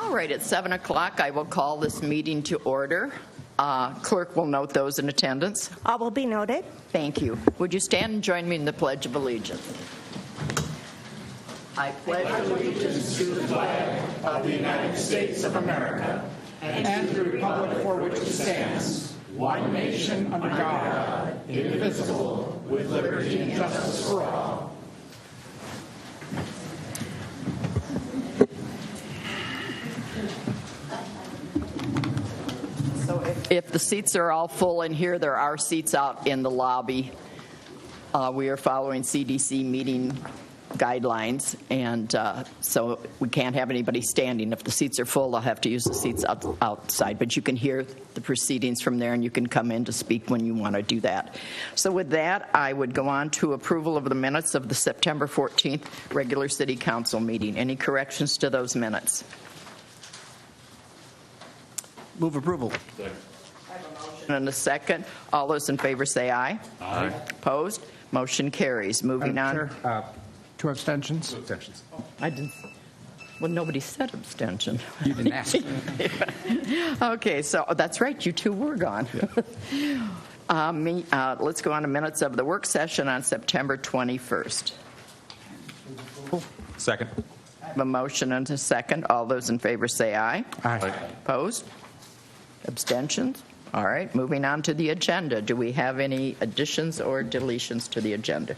All right, at 7 o'clock, I will call this meeting to order. Clerk will note those in attendance. All will be noted. Thank you. Would you stand and join me in the Pledge of Allegiance? I pledge allegiance to the flag of the United States of America and to the republic for which it stands, one nation under God, indivisible, with liberty and justice for all. So if the seats are all full in here, there are seats out in the lobby. We are following CDC meeting guidelines, and so we can't have anybody standing. If the seats are full, I'll have to use the seats outside, but you can hear the proceedings from there, and you can come in to speak when you want to do that. So with that, I would go on to approval of the minutes of the September 14th regular City Council meeting. Any corrections to those minutes? Move approval. I have a motion and a second. All those in favor say aye. Aye. Opposed? Motion carries. Moving on. Chair, 2 abstentions. 2 abstentions. I didn't. Well, nobody said abstention. You didn't ask. Okay, so that's right. You two were gone. Yeah. Let's go on to minutes of the work session on September 21st. Second. I have a motion and a second. All those in favor say aye. Aye. Opposed? Abstentions? All right, moving on to the agenda. Do we have any additions or deletions to the agenda?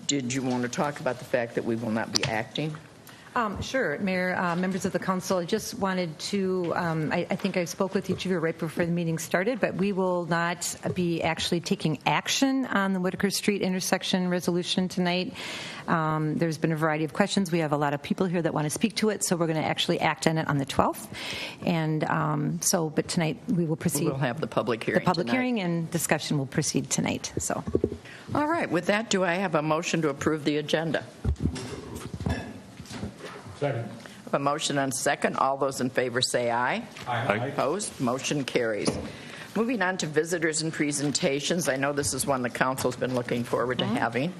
Did you want to talk about the fact that we will not be acting? Sure, Mayor, members of the council. I just wanted to, I think I spoke with each of you right before the meeting started, but we will not be actually taking action on the Whitaker Street intersection resolution tonight. There's been a variety of questions. We have a lot of people here that want to speak to it, so we're going to actually act on it on the 12th. And but tonight we will proceed. We'll have the public hearing. The public tonight. hearing and discussion will proceed tonight. So, all right. With that, do I have a motion to approve the agenda? Second. I have a motion and a second. All those in favor say aye. Aye. Opposed? Motion carries. Moving on to visitors and presentations. I know this is one the council's been looking forward to having.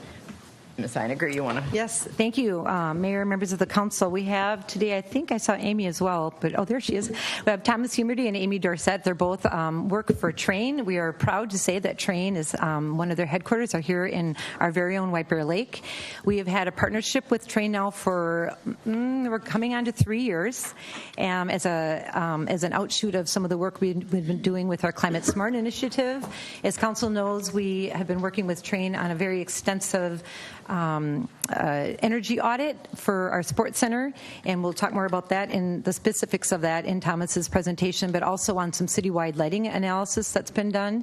Ms. Einiger, you want to? yes, thank you, Mayor, members of the council. We have today, I think I saw Amy as well, but oh, there she is. We have Thomas Humerty and Amy Dorset. They're both work for Train. We are proud to say that Train is one of their headquarters are here in our very own White Bear Lake. We have had a partnership with Train now for we're coming on to 3 years, as an outshoot of some of the work we've been doing with our Climate Smart initiative. As council knows, we have been working with Train on a very extensive energy audit for our sports center, and we'll talk more about that in the specifics of that in Thomas's presentation, but also on some citywide lighting analysis that's been done.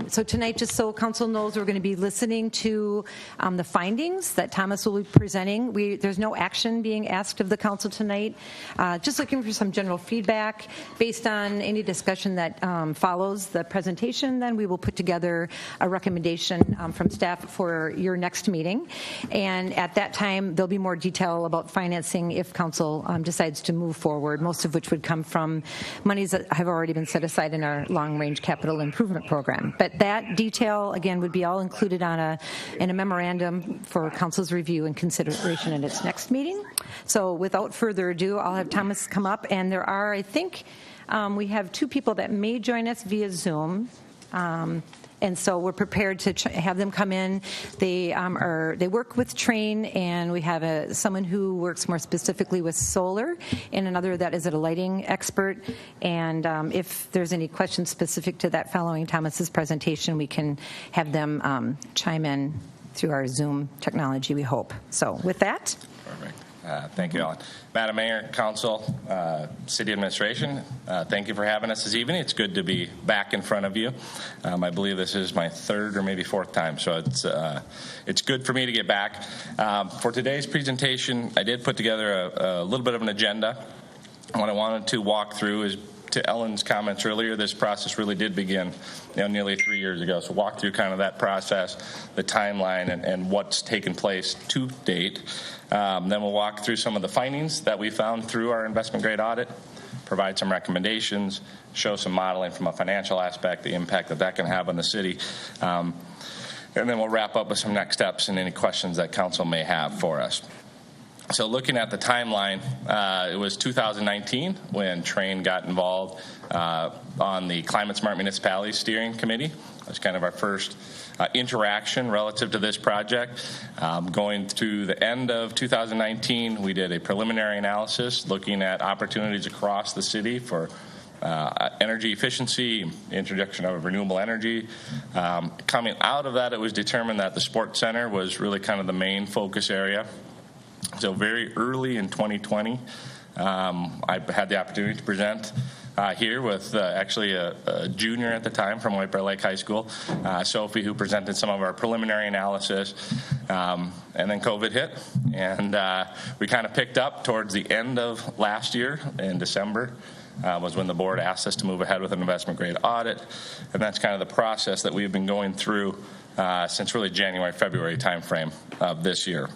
So tonight, just so council knows, we're going to be listening to the findings that Thomas will be presenting. There's no action being asked of the council tonight. Just looking for some general feedback based on any discussion that follows the presentation. Then we will put together a recommendation from staff for your next meeting. And at that time, there'll be more detail about financing if council decides to move forward, most of which would come from monies that have already been set aside in our long-range capital improvement program. But that detail, again, would be all included in a memorandum for council's review and consideration at its next meeting. So without further ado, I'll have Thomas come up. And there are, I think, we have 2 people that may join us via Zoom. And so we're prepared to have them come in. They work with Train, and we have someone who works more specifically with solar, and another that is a lighting expert. And if there's any questions specific to that following Thomas's presentation, we can have them chime in through our Zoom technology, we hope. So with that. Perfect. Thank you, Ellen. Madam Mayor, Council, City Administration, thank you for having us this evening. It's good to be back in front of you. I believe this is my 3rd or maybe 4th time, so it's good for me to get back. For today's presentation, I did put together a little bit of an agenda. What I wanted to walk through is, to Ellen's comments earlier, this process really did begin nearly 3 years ago. So walk through kind of that process, the timeline, and what's taken place to date. Then we'll walk through some of the findings that we found through our investment grade audit, provide some recommendations, show some modeling from a financial aspect, the impact that can have on the city. And then we'll wrap up with some next steps and any questions that council may have for us. So looking at the timeline, it was 2019 when Train got involved on the Climate Smart Municipalities Steering Committee. It was kind of our first interaction relative to this project. Going through the end of 2019, we did a preliminary analysis looking at opportunities across the city for energy efficiency, introduction of renewable energy. Coming out of that, it was determined that the sports center was really kind of the main focus area. So very early in 2020, I had the opportunity to present here with actually a junior at the time from White Bear Lake High School, Sophie, who presented some of our preliminary analysis. And then COVID hit, and we kind of picked up towards the end of last year in December. Was when the board asked us to move ahead with an investment grade audit, and that's kind of the process that we've been going through since really January, February timeframe of this year.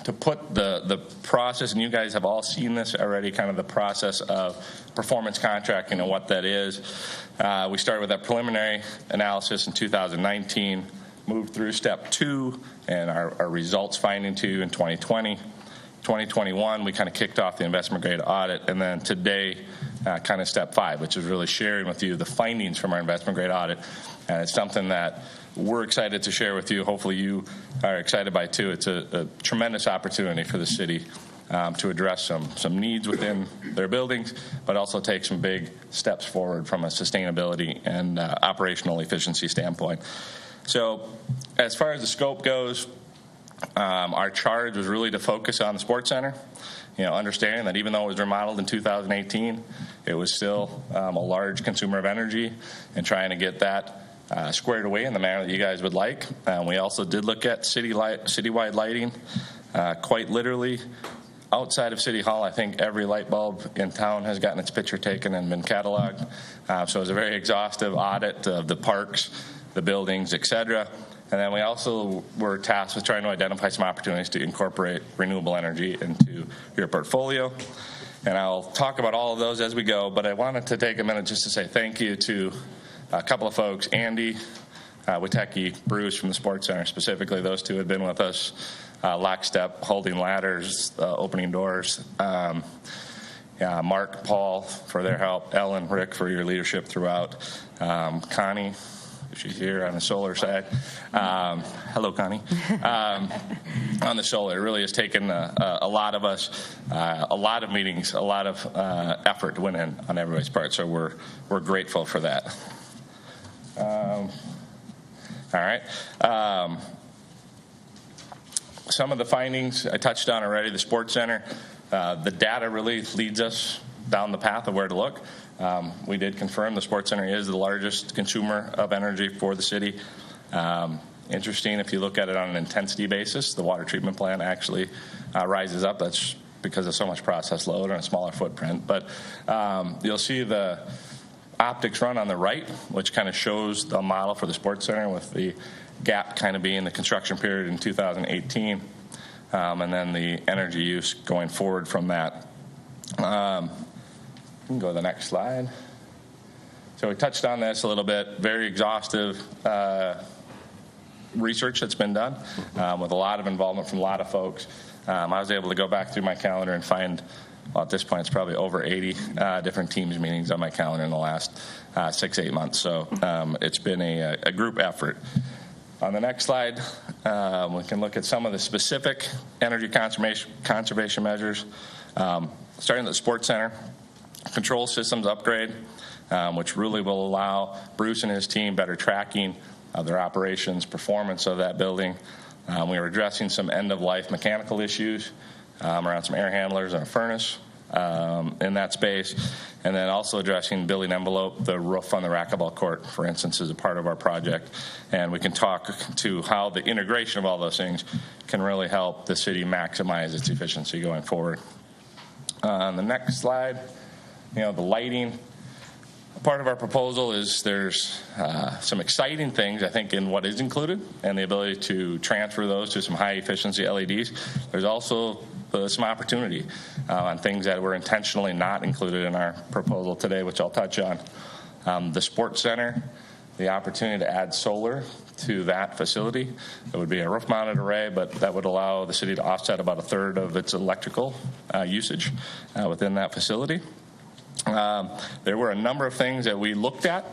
To put the process, and you guys have all seen this already, kind of the process of performance contracting and what that is. We started with that preliminary analysis in 2019, moved through step 2 and our results finding to you in 2020. 2021, we kind of kicked off the investment grade audit, and then today, kind of step 5, which is really sharing with you the findings from our investment grade audit. And it's something that we're excited to share with you. Hopefully you are excited by it too. It's a tremendous opportunity for the city to address some needs within their buildings, but also take some big steps forward from a sustainability and operational efficiency standpoint. So as far as the scope goes, our charge was really to focus on the sports center, understanding that even though it was remodeled in 2018, it was still a large consumer of energy, and trying to get that squared away in the manner that you guys would like. We also did look at citywide lighting. Quite literally, outside of City Hall, I think every light bulb in town has gotten its picture taken and been cataloged. So it was a very exhaustive audit of the parks, the buildings, et cetera. And then we also were tasked with trying to identify some opportunities to incorporate renewable energy into your portfolio. And I'll talk about all of those as we go, but I wanted to take a minute just to say thank you to a couple of folks, Andy Witecki, Bruce from the Sports Center specifically. Those two had been with us lockstep, holding ladders, opening doors. Mark, Paul for their help, Ellen, Rick for your leadership throughout. Connie, she's here on the solar side. Hello, Connie. On the solar, it really has taken a lot of us, a lot of meetings, a lot of effort went in on everybody's part. So we're grateful for that. All right. Some of the findings I touched on already. The Sports Center, the data really leads us down the path of where to look. We did confirm the Sports Center is the largest consumer of energy for the city. Interesting, if you look at it on an intensity basis, the water treatment plant actually rises up. That's because of so much process load and a smaller footprint. But you'll see the optics run on the right, which kind of shows the model for the Sports Center, with the gap kind of being the construction period in 2018, and then the energy use going forward from that. You can go to the next slide. So we touched on this a little bit. Very exhaustive research that's been done with a lot of involvement from a lot of folks. I was able to go back through my calendar and find, well, at this point, it's probably over 80 different teams meetings on my calendar in the last 6-8 months. So it's been a group effort. On the next slide, we can look at some of the specific energy conservation measures. Starting at the Sports Center, control systems upgrade, which really will allow Bruce and his team better tracking of their operations, performance of that building. We were addressing some end-of-life mechanical issues around some air handlers and a furnace in that space, and then also addressing building envelope. The roof on the racquetball court, for instance, is a part of our project, and we can talk to how the integration of all those things can really help the city maximize its efficiency going forward. On the next slide, the lighting. Part of our proposal is there's some exciting things, I think, in what is included and the ability to transfer those to some high-efficiency LEDs. There's also some opportunity on things that were intentionally not included in our proposal today, which I'll touch on. The Sports Center, the opportunity to add solar to that facility. It would be a roof-mounted array, but that would allow the city to offset about a third of its electrical usage within that facility. There were a number of things that we looked at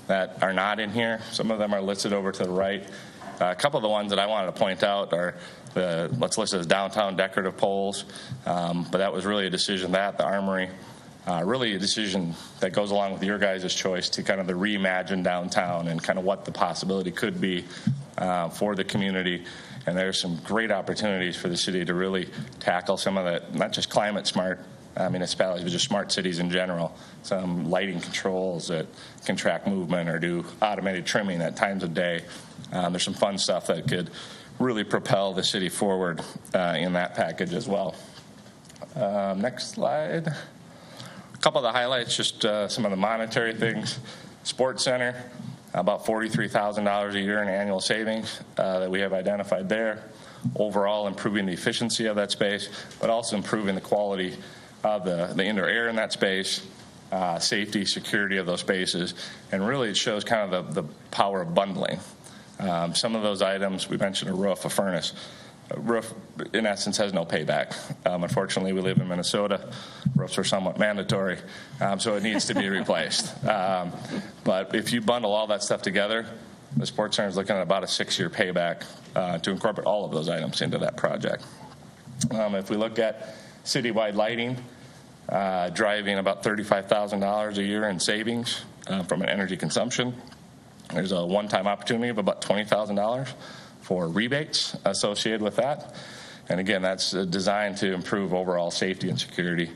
that are not in here. Some of them are listed over to the right. A couple of the ones that I wanted to point out are let's list as downtown decorative poles, but that was really a decision that the Armory, really a decision that goes along with your guys' choice to kind of the reimagine downtown and kind of what the possibility could be for the community. And there's some great opportunities for the city to really tackle some of that, not just climate smart municipalities, but just smart cities in general. Some lighting controls that can track movement or do automated trimming at times of day. There's some fun stuff that could really propel the city forward in that package as well. Next slide. A couple of the highlights, just some of the monetary things. Sports Center, about $43,000 a year in annual savings that we have identified there. Overall, improving the efficiency of that space, but also improving the quality of the indoor air in that space, safety, security of those spaces, and really it shows kind of the power of bundling. Some of those items, we mentioned a roof, a furnace. A roof, in essence, has no payback. Unfortunately, we live in Minnesota. Roofs are somewhat mandatory, so it needs to be replaced. But if you bundle all that stuff together, the Sports Center is looking at about a 6-year payback to incorporate all of those items into that project. If we look at citywide lighting, driving about $35,000 a year in savings from an energy consumption. There's a one-time opportunity of about $20,000 for rebates associated with that. And again, that's designed to improve overall safety and security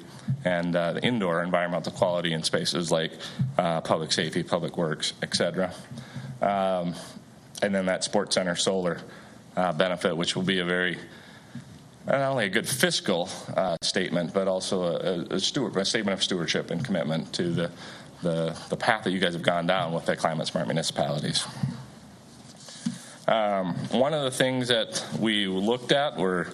and the indoor environmental quality in spaces like public safety, public works, et cetera. And then that Sports Center solar benefit, which will be a very not only a good fiscal statement, but also a statement of stewardship and commitment to the path that you guys have gone down with the climate smart municipalities. One of the things that we looked at were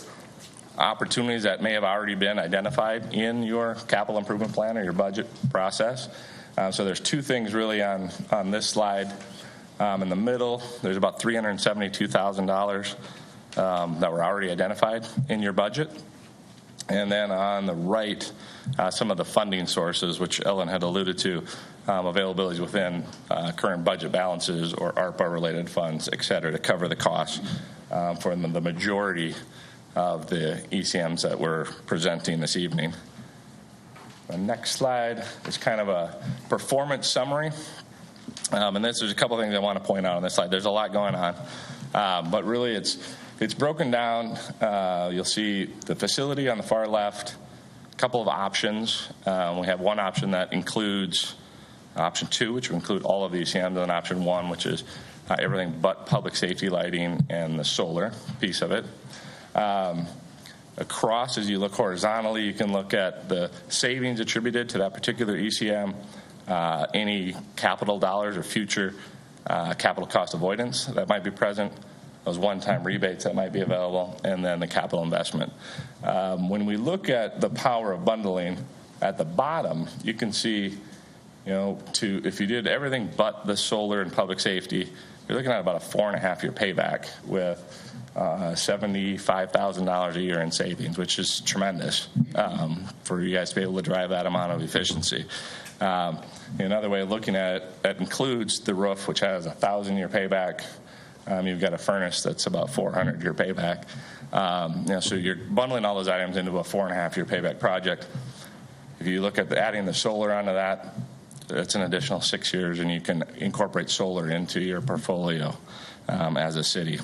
opportunities that may have already been identified in your capital improvement plan or your budget process. So there's two things really on this slide. In the middle, there's about $372,000 that were already identified in your budget. And then on the right, some of the funding sources, which Ellen had alluded to, availabilities within current budget balances or ARPA-related funds, et cetera, to cover the costs for the majority of the ECMs that we're presenting this evening. The next slide is kind of a performance summary. And there's a couple things I want to point out on this slide. There's a lot going on, but really it's broken down. You'll see the facility on the far left, a couple of options. We have one option that includes option 2, which will include all of the ECMs, and then option 1, which is everything but public safety lighting and the solar piece of it. Across, as you look horizontally, you can look at the savings attributed to that particular ECM, any capital dollars or future capital cost avoidance that might be present, those one-time rebates that might be available, and then the capital investment. When we look at the power of bundling, at the bottom, you can see, if you did everything but the solar and public safety, you're looking at about a 4.5-year payback with $75,000 a year in savings, which is tremendous for you guys to be able to drive that amount of efficiency. Another way of looking at it, that includes the roof, which has a 1,000-year payback. You've got a furnace that's about 400-year payback. So you're bundling all those items into a 4.5-year payback project. If you look at adding the solar onto that, it's an additional 6 years, and you can incorporate solar into your portfolio as a city.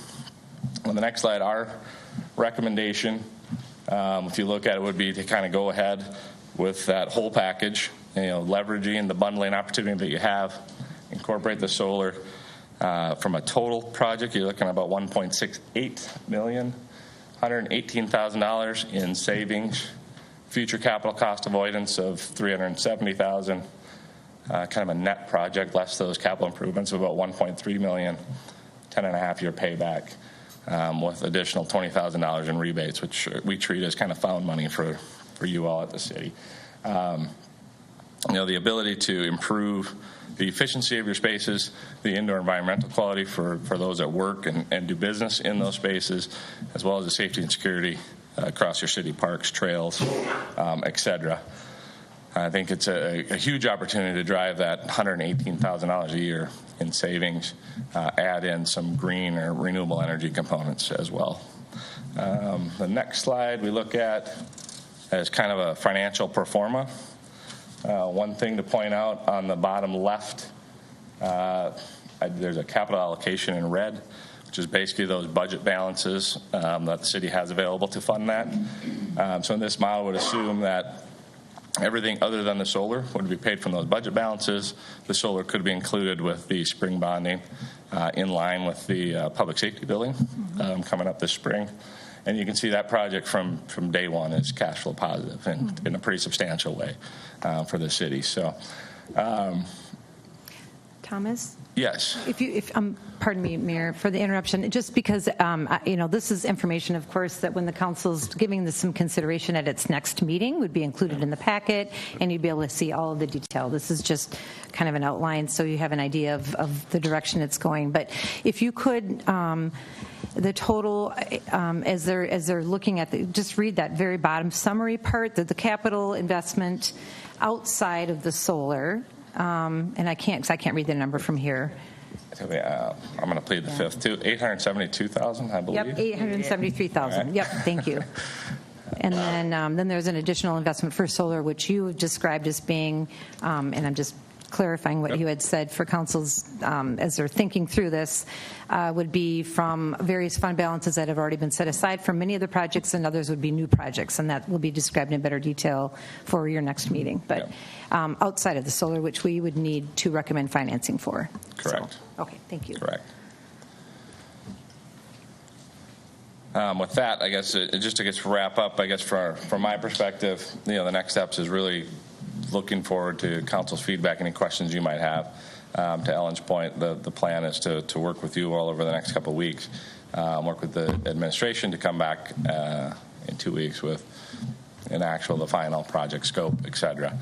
On the next slide, our recommendation, if you look at it, would be to kind of go ahead with that whole package, leveraging the bundling opportunity that you have, incorporate the solar. From a total project, you're looking at about $1.68 million, $118,000 in savings, future capital cost avoidance of $370,000, kind of a net project less those capital improvements of about $1.3 million, 10.5-year payback, with additional $20,000 in rebates, which we treat as kind of found money for you all at the city. the ability to improve the efficiency of your spaces, the indoor environmental quality for those that work and do business in those spaces, as well as the safety and security across your city parks, trails, et cetera. I think it's a huge opportunity to drive that $118,000 a year in savings, add in some green or renewable energy components as well. The next slide we look at as kind of a financial pro forma. One thing to point out on the bottom left, there's a capital allocation in red, which is basically those budget balances that the city has available to fund that. So in this model would assume that everything other than the solar would be paid from those budget balances. The solar could be included with the spring bonding in line with the public safety building coming up this spring. And you can see that project from day one is cash flow positive and in a pretty substantial way for the city. So, Thomas? Yes. Pardon me, Mayor, for the interruption. Just because this is information, of course, that when the council's giving this some consideration at its next meeting would be included in the packet, and you'd be able to see all of the detail. This is just kind of an outline, so you have an idea of the direction it's going. But if you could, the total as they're looking at just read that very bottom summary part, that the capital investment outside of the solar. And I can't read the number from here. I'm going to plead the fifth too. 872,000, I believe. Yep, 873,000. Right. Yep, thank you. And then there's an additional investment for solar, which you have described as being, and I'm just clarifying what you had said for councils as they're thinking through this, would be from various fund balances that have already been set aside for many of the projects, and others would be new projects, and that will be described in better detail for your next meeting. But outside of the solar, which we would need to recommend financing for. Correct. So, okay, thank you. Correct. With that, I guess just to wrap up, I guess from my perspective, the next steps is really looking forward to council's feedback, any questions you might have. To Ellen's point, the plan is to work with you all over the next couple of weeks, work with the administration to come back in 2 weeks with the final project scope, et cetera,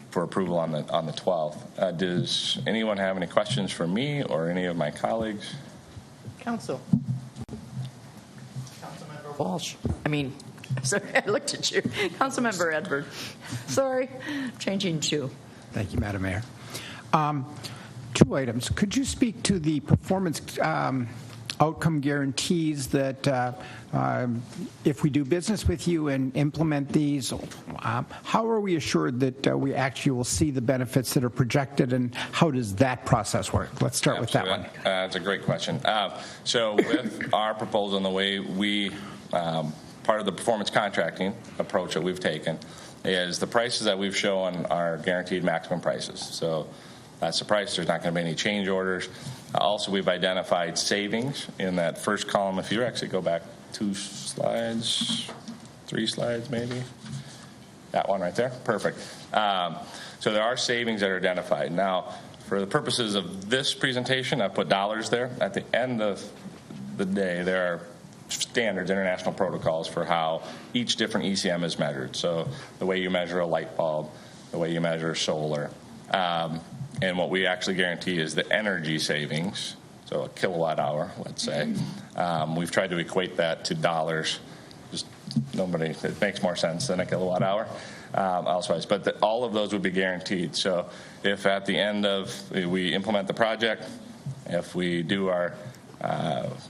for approval on the 12th. Does anyone have any questions for me or any of my colleagues? Councilmember Walsh. Sorry, I looked at you. Councilmember Edward. Sorry, changing to. Thank you, Madam Mayor. 2 items. Could you speak to the performance outcome guarantees that if we do business with you and implement these, how are we assured that we actually will see the benefits that are projected, and how does that process work? Let's start with that one. That's a great question. So with our proposal and the way we part of the performance contracting approach that we've taken is the prices that we've shown are guaranteed maximum prices. So that's the price. There's not going to be any change orders. Also, we've identified savings in that first column. If you actually go back 2 slides, 3 slides maybe. That one right there. Perfect. So there are savings that are identified. Now, for the purposes of this presentation, I've put dollars there. At the end of the day, there are standards, international protocols for how each different ECM is measured. So the way you measure a light bulb, the way you measure solar. And what we actually guarantee is the energy savings, so a kilowatt hour, let's say. We've tried to equate that to dollars. It makes more sense than a kilowatt hour. But all of those would be guaranteed. So if at the end of we implement the project, if we do our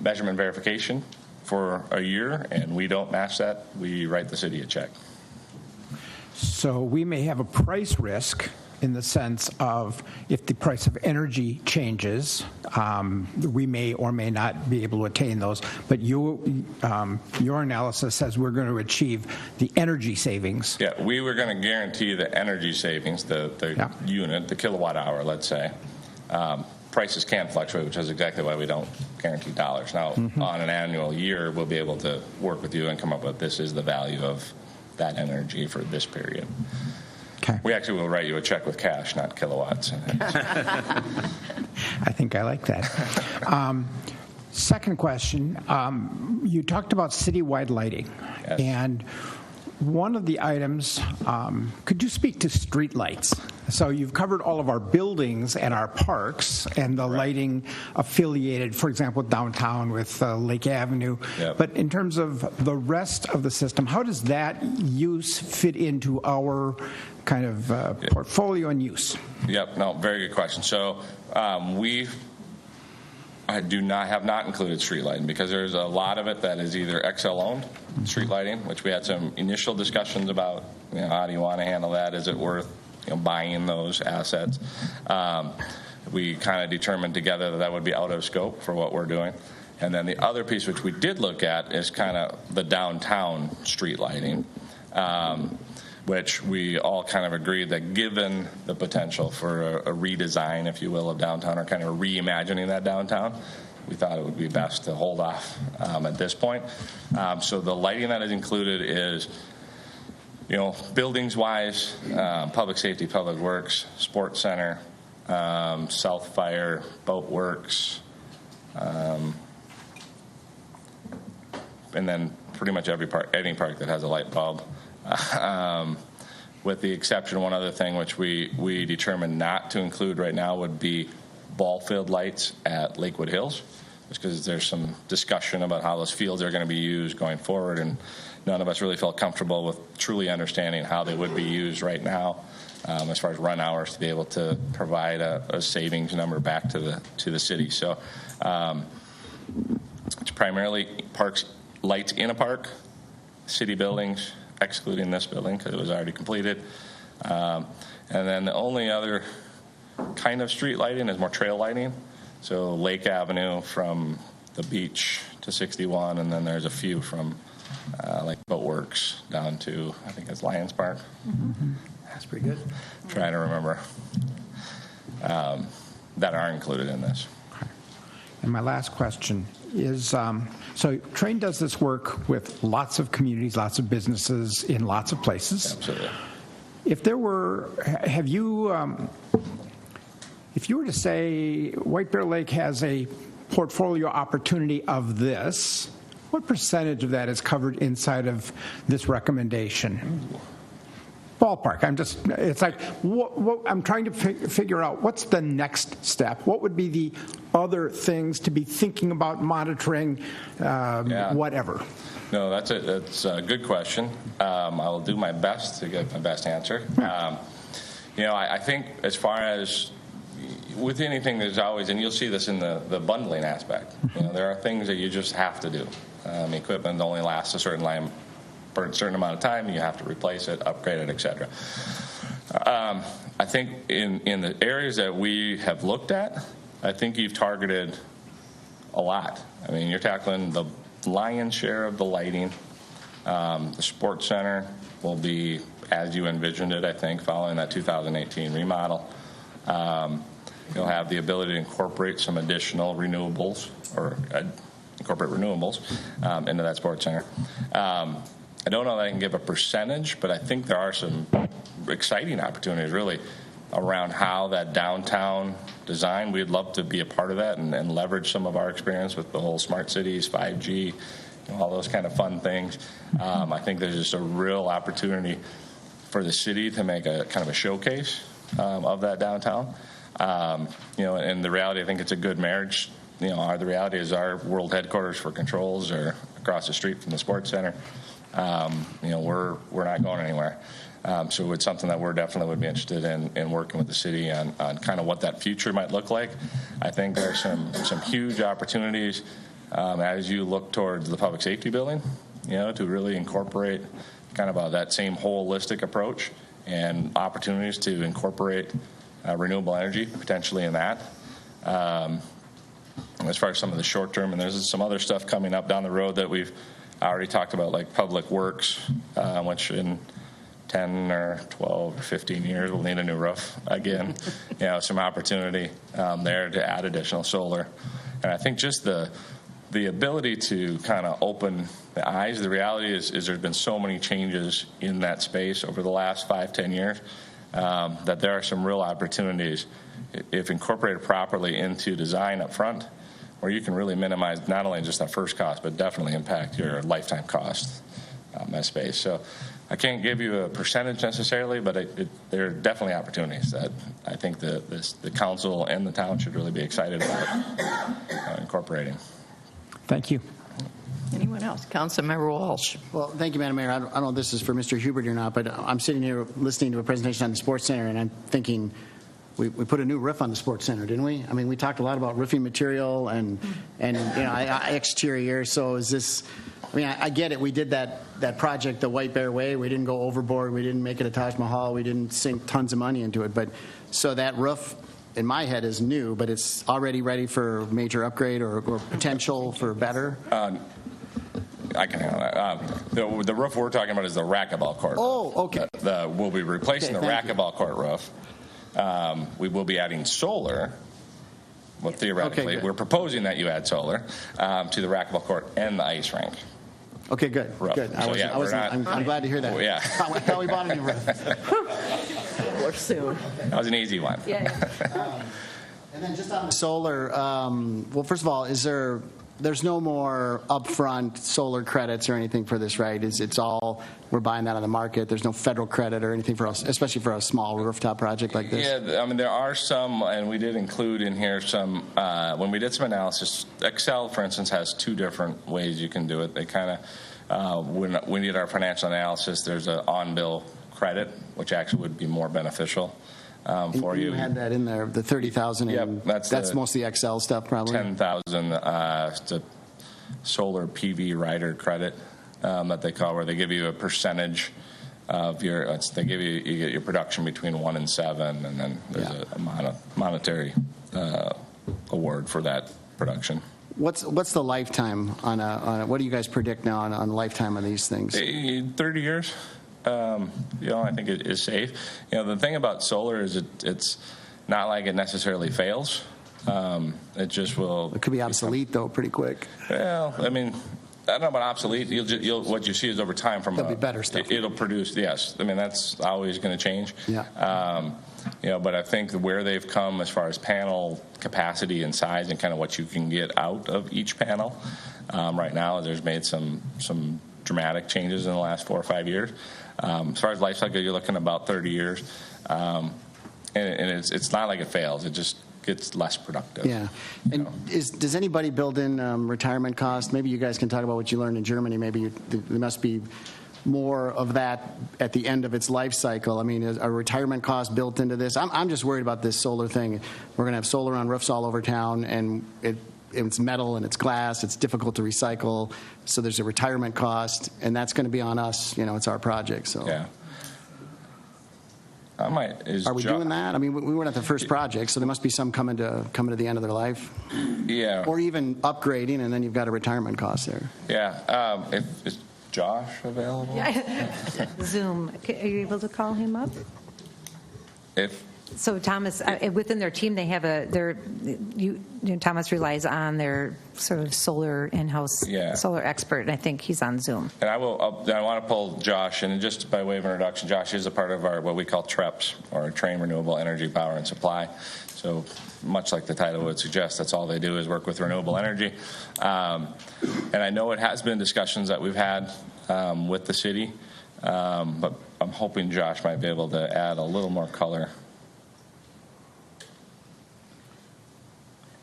measurement verification for a year and we don't match that, we write the city a check. So we may have a price risk in the sense of if the price of energy changes, we may or may not be able to attain those. But your analysis says we're going to achieve the energy savings. Yeah, we were going to guarantee the energy savings, the unit, the kilowatt hour, let's say. Prices can fluctuate, which is exactly why we don't guarantee dollars. Now, on an annual year, we'll be able to work with you and come up with this is the value of that energy for this period. Okay. We actually will write you a check with cash, not kilowatts. I think I like that. Second question, you talked about citywide lighting. Yes. And one of the items, could you speak to streetlights? So you've covered all of our buildings and our parks and the lighting affiliated, for example, downtown with Lake Avenue. Yep. But in terms of the rest of the system, how does that use fit into our kind of portfolio and use? Yep, no, very good question. So I have not included street lighting because there's a lot of it that is either XL owned street lighting, which we had some initial discussions about. How do you want to handle that? Is it worth buying those assets? We kind of determined together that would be out of scope for what we're doing. And then the other piece which we did look at is kind of the downtown street lighting, which we all kind of agreed that given the potential for a redesign, if you will, of downtown, or kind of reimagining that downtown, we thought it would be best to hold off at this point. So the lighting that is included is, buildings-wise, public safety, public works, sports center, South Fire, boat works, and then pretty much any park that has a light bulb. With the exception, one other thing which we determined not to include right now would be ball field lights at Lakewood Hills, because there's some discussion about how those fields are going to be used going forward, and none of us really felt comfortable with truly understanding how they would be used right now, as far as run hours, to be able to provide a savings number back to the city. So it's primarily parks lights in a park, city buildings, excluding this building because it was already completed. And then the only other kind of street lighting is more trail lighting. So Lake Avenue from the beach to 61, and then there's a few from like Boat Works down to, I think it's Lions Park. Mm-hmm. That's pretty good. Trying to remember that are included in this. And my last question is, so Train does this work with lots of communities, lots of businesses in lots of places. Absolutely. If you were to say White Bear Lake has a portfolio opportunity of this, what percentage of that is covered inside of this recommendation? Ballpark. It's like, I'm trying to figure out what's the next step. What would be the other things to be thinking about, monitoring, whatever? No, that's a good question. I will do my best to get my best answer. I think as far as with anything, there's always, and you'll see this in the bundling aspect. There are things that you just have to do. Equipment only lasts a certain line for a certain amount of time. You have to replace it, upgrade it, etc. I think in the areas that we have looked at, I think you've targeted a lot. I mean, you're tackling the lion's share of the lighting. The sports center will be as you envisioned it, I think, following that 2018 remodel. You'll have the ability to incorporate some additional renewables into that sports center. I don't know that I can give a percentage, but I think there are some exciting opportunities really around how that downtown design, we'd love to be a part of that and leverage some of our experience with the whole smart cities, 5G, all those kind of fun things. I think there's just a real opportunity for the city to make a kind of a showcase of that downtown. And the reality, I think it's a good marriage. The reality is our world headquarters for controls are across the street from the sports center. We're not going anywhere. So it's something that we're definitely would be interested in working with the city on kind of what that future might look like. I think there's some huge opportunities as you look towards the public safety building, to really incorporate kind of that same holistic approach and opportunities to incorporate renewable energy potentially in that. As far as some of the short term, and there's some other stuff coming up down the road that we've already talked about, like public works, which in 10 or 12 or 15 years we'll need a new roof again. Some opportunity there to add additional solar. And I think just the ability to kind of open the eyes. The reality is there's been so many changes in that space over the last 5-10 years that there are some real opportunities if incorporated properly into design up front, where you can really minimize not only just that first cost, but definitely impact your lifetime cost that space. So I can't give you a percentage necessarily, but there are definitely opportunities that I think the council and the town should really be excited about incorporating. Thank you. Anyone else? Councilmember Walsh. Well, thank you, Madam Mayor. I don't know if this is for Mr. Hubert or not, but I'm sitting here listening to a presentation on the Sports Center, and I'm thinking we put a new roof on the Sports Center, didn't we? I mean, we talked a lot about roofing material and exterior. So is this? I mean, I get it. We did that project the White Bear Way. We didn't go overboard. We didn't make it a Taj Mahal. We didn't sink tons of money into it. But so that roof, in my head, is new, but it's already ready for major upgrade or potential for better. I can handle that. The roof we're talking about is the racquetball court. Oh, okay. We'll be replacing the racquetball court roof. We will be adding solar. Well, theoretically, we're proposing that you add solar to the racquetball court and the ice rink. Okay, good. Roof. Good. I'm glad to hear that. Yeah. I thought we bought a new roof. Or soon. That was an easy one. Yeah. And then just on the solar, well, first of all, there's no more upfront solar credits or anything for this, right? It's all, we're buying that on the market. There's no federal credit or anything for us, especially for a small rooftop project like this. Yeah, I mean, there are some, and we did include in here some, when we did some analysis, Excel, for instance, has two different ways you can do it. They kind of, when we did our financial analysis, there's an on-bill credit, which actually would be more beneficial. For you. You had that in there, the 30,000. Yep, that's mostly Excel stuff, probably. 10,000 to solar PV rider credit that they call, where they give you a percentage of your. You get your production between 1 and 7, and then there's a monetary award for that production. What's the lifetime on a? What do you guys predict now on the lifetime of these things? 30 years. I think it is safe. The thing about solar is it's not like it necessarily fails. It just will. It could be obsolete though, pretty quick. Well, I mean, I don't know about obsolete. What you see is over time from There'll be better stuff. It'll produce. Yes, I mean that's always going to change. Yeah. But I think where they've come as far as panel capacity and size and kind of what you can get out of each panel, right now there's made some dramatic changes in the last 4 or 5 years. As far as life cycle, you're looking about 30 years, and it's not like it fails. It just gets less productive. Yeah. And does anybody build in retirement costs? Maybe you guys can talk about what you learned in Germany. Maybe there must be more of that at the end of its life cycle. I mean, is a retirement cost built into this? I'm just worried about this solar thing. We're going to have solar on roofs all over town, and it's metal and it's glass. It's difficult to recycle. So there's a retirement cost, and that's going to be on us. It's our project. So yeah. Are we doing that? I mean, we weren't at the first project, so there must be some coming to the end of their life. Yeah. Or even upgrading, and then you've got a retirement cost there. Yeah. Is Josh available? Zoom. Are you able to call him up? So Thomas, within their team, they have Thomas relies on their sort of solar in-house solar expert, and I think he's on Zoom. And I want to pull Josh, and just by way of introduction, Josh is a part of our what we call TREPS, or Train Renewable Energy Power and Supply. So much like the title would suggest, that's all they do is work with renewable energy. And I know it has been discussions that we've had with the city, but I'm hoping Josh might be able to add a little more color.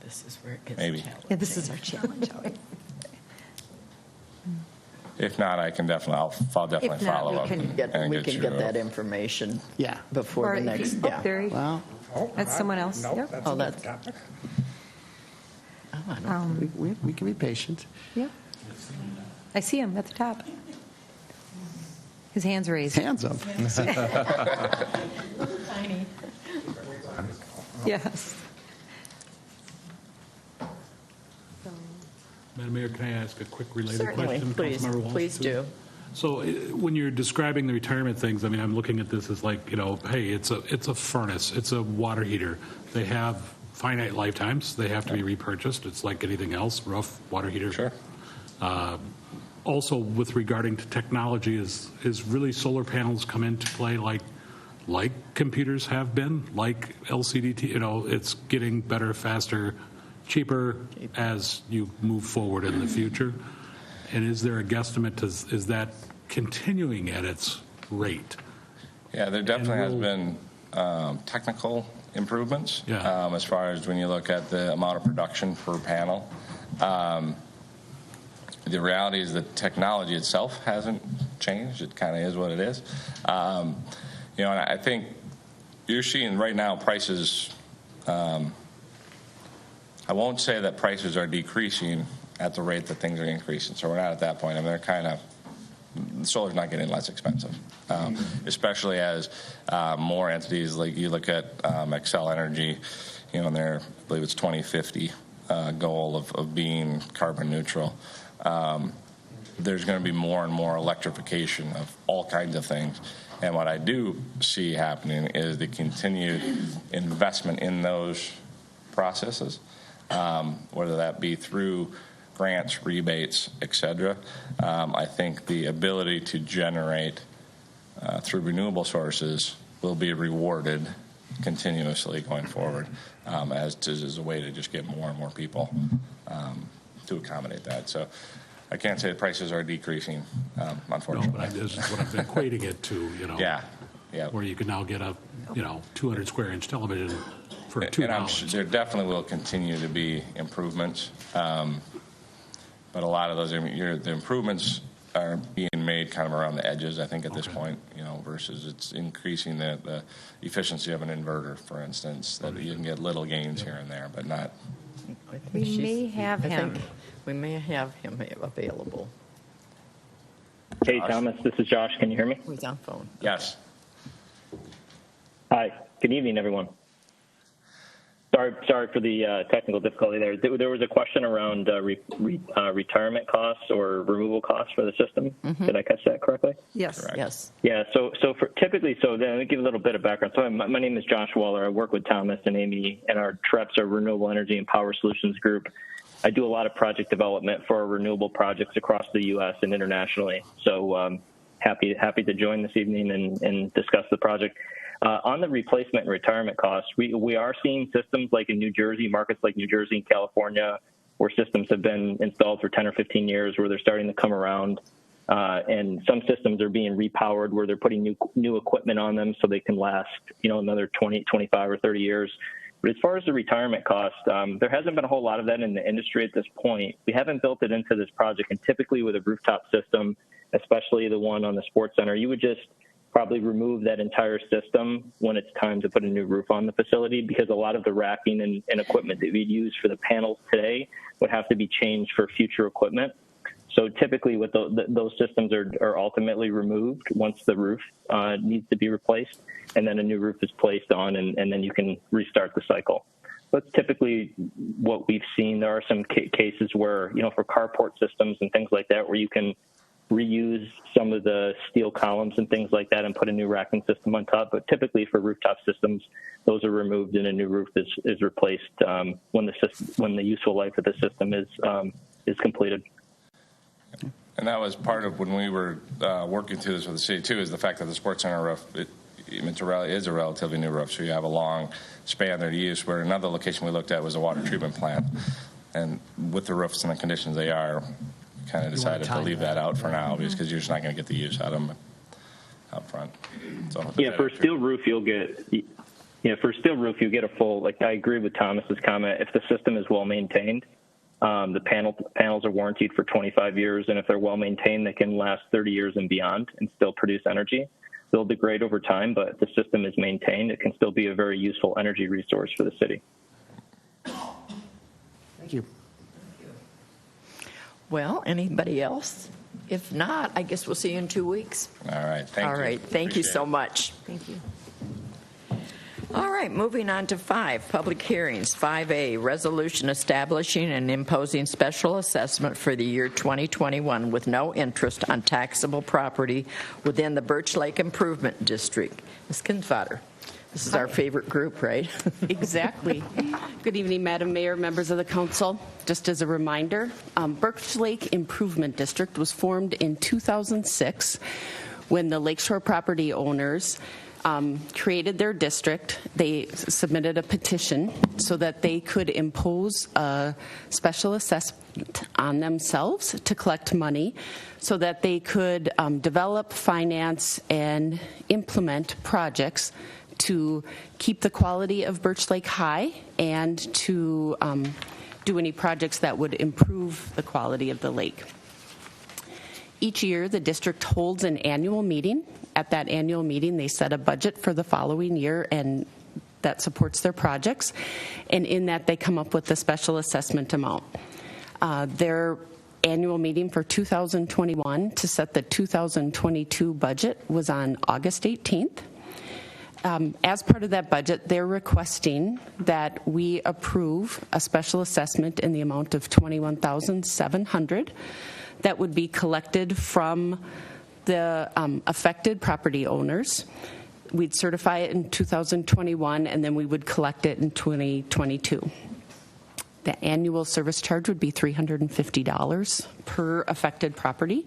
This is where it gets Maybe. challenging. Yeah, this is our challenge. If not, I'll definitely If not, follow we up. can We can get that information before Or the next. there you Well, That's someone else. No, Yep. that's Oh, another that's- topic. we can be patient. Yeah. I see him at the top. His hand's raised. Hands up. Tiny. Yes. Madam Mayor, can I ask a quick related Certainly, question? please, Councilmember Walsh, please too? do. So when you're describing the retirement things, I mean, I'm looking at this as like, hey, it's a furnace, it's a water heater. They have finite lifetimes. They have to be repurchased. It's like anything else, roof, water heater. Sure. Also, with regarding to technology, is really solar panels come into play like computers have been, like LCD, it's getting better, faster, cheaper as you move forward in the future. And is there a guesstimate? Is that continuing at its rate. Yeah, there definitely has been technical improvements as far as when you look at the amount of production per panel. The reality is that technology itself hasn't changed. It kind of is what it is. And I think you're seeing right now prices. I won't say that prices are decreasing at the rate that things are increasing. So we're not at that point. I mean, they're kind of, solar's not getting less expensive, especially as more entities, like you look at Excel Energy, and their, I believe it's 2050 goal of being carbon neutral. There's going to be more and more electrification of all kinds of things. And what I do see happening is the continued investment in those processes, whether that be through grants, rebates, et cetera. I think the ability to generate through renewable sources will be rewarded continuously going forward as a way to just get more and more people to accommodate that. So I can't say the prices are decreasing, unfortunately. No, but this is what I've been equating it to, Yeah. where you can now get a, 200 square inch television for $2. And I'm sure there definitely will continue to be improvements. But a lot of those, the improvements are being made kind of around the edges, I think, at this point, versus it's increasing the efficiency of an inverter, for instance, that you can get little gains here and there, but not. We may have him. We may have him available. Hey, Josh? Thomas, this is Josh. Can you hear me? He's on phone. Yes. Hi. Good evening, everyone. Sorry for the technical difficulty there. There was a question around retirement costs or removal costs for the system. Mm-hmm. Did I catch that correctly? Yes. Correct. Yes. Yeah. So let me give a little bit of background. So my name is Josh Waller. I work with Thomas and Amy and our TREPS, our Renewable Energy and Power Solutions Group. I do a lot of project development for renewable projects across the U.S. and internationally. So happy to join this evening and discuss the project. On the replacement and retirement costs, we are seeing systems like in New Jersey, markets like New Jersey and California, where systems have been installed for 10 or 15 years, where they're starting to come around. And some systems are being repowered where they're putting new equipment on them so they can last, another 20, 25 or 30 years. But as far as the retirement cost, there hasn't been a whole lot of that in the industry at this point. We haven't built it into this project. And typically with a rooftop system, especially the one on the Sports Center, you would just probably remove that entire system when it's time to put a new roof on the facility, because a lot of the racking and equipment that we'd use for the panels today would have to be changed for future equipment. So typically with those systems are ultimately removed once the roof needs to be replaced, and then a new roof is placed on, and then you can restart the cycle. That's typically what we've seen. There are some cases where, for carport systems and things like that, where you can reuse some of the steel columns and things like that and put a new racking system on top. But typically for rooftop systems, those are removed and a new roof is replaced when the useful life of the system is completed. And that was part of when we were working through this with the city, too, is the fact that the Sports Center roof is a relatively new roof, so you have a long span there to use, where another location we looked at was a water treatment plant. And with the roofs and the conditions they are, kind of decided to leave that out for now, because you're just not going to get the use out of them up front. So for a steel roof, you'll get a full, I agree with Thomas's comment. If the system is well maintained, the panels are warranted for 25 years, and if they're well maintained, they can last 30 years and beyond and still produce energy. They'll degrade over time, but if the system is maintained, it can still be a very useful energy resource for the city. Thank you. Well, anybody else? If not, I guess we'll see you in 2 weeks. All right. Thank you. All right. Thank you so much. Thank you. All right, moving on to 5, public hearings. 5A, resolution establishing and imposing special assessment for the year 2021 with no interest on taxable property within the Birch Lake Improvement District. Ms. Kinsfater, this is our favorite group, right? Exactly. Good evening, Madam Mayor, members of the council. Just as a reminder, Birch Lake Improvement District was formed in 2006 when the Lakeshore property owners created their district. They submitted a petition so that they could impose a special assessment on themselves to collect money so that they could develop, finance, and implement projects to keep the quality of Birch Lake high and to do any projects that would improve the quality of the lake. Each year, the district holds an annual meeting. At that annual meeting, they set a budget for the following year and that supports their projects. And in that, they come up with the special assessment amount. Their annual meeting for 2021 to set the 2022 budget was on August 18th. As part of that budget, they're requesting that we approve a special assessment in the amount of $21,700 that would be collected from the affected property owners. We'd certify it in 2021, and then we would collect it in 2022. The annual service charge would be $350 per affected property.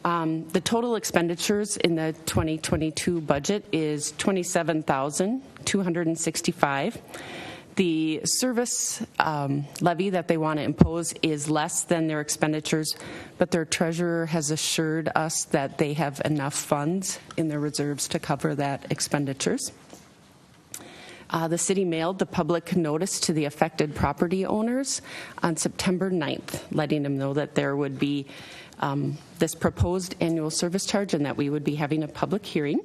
The total expenditures in the 2022 budget is $27,265. The service levy that they want to impose is less than their expenditures, but their treasurer has assured us that they have enough funds in their reserves to cover that expenditures. The city mailed the public notice to the affected property owners on September 9th, letting them know that there would be this proposed annual service charge and that we would be having a public hearing.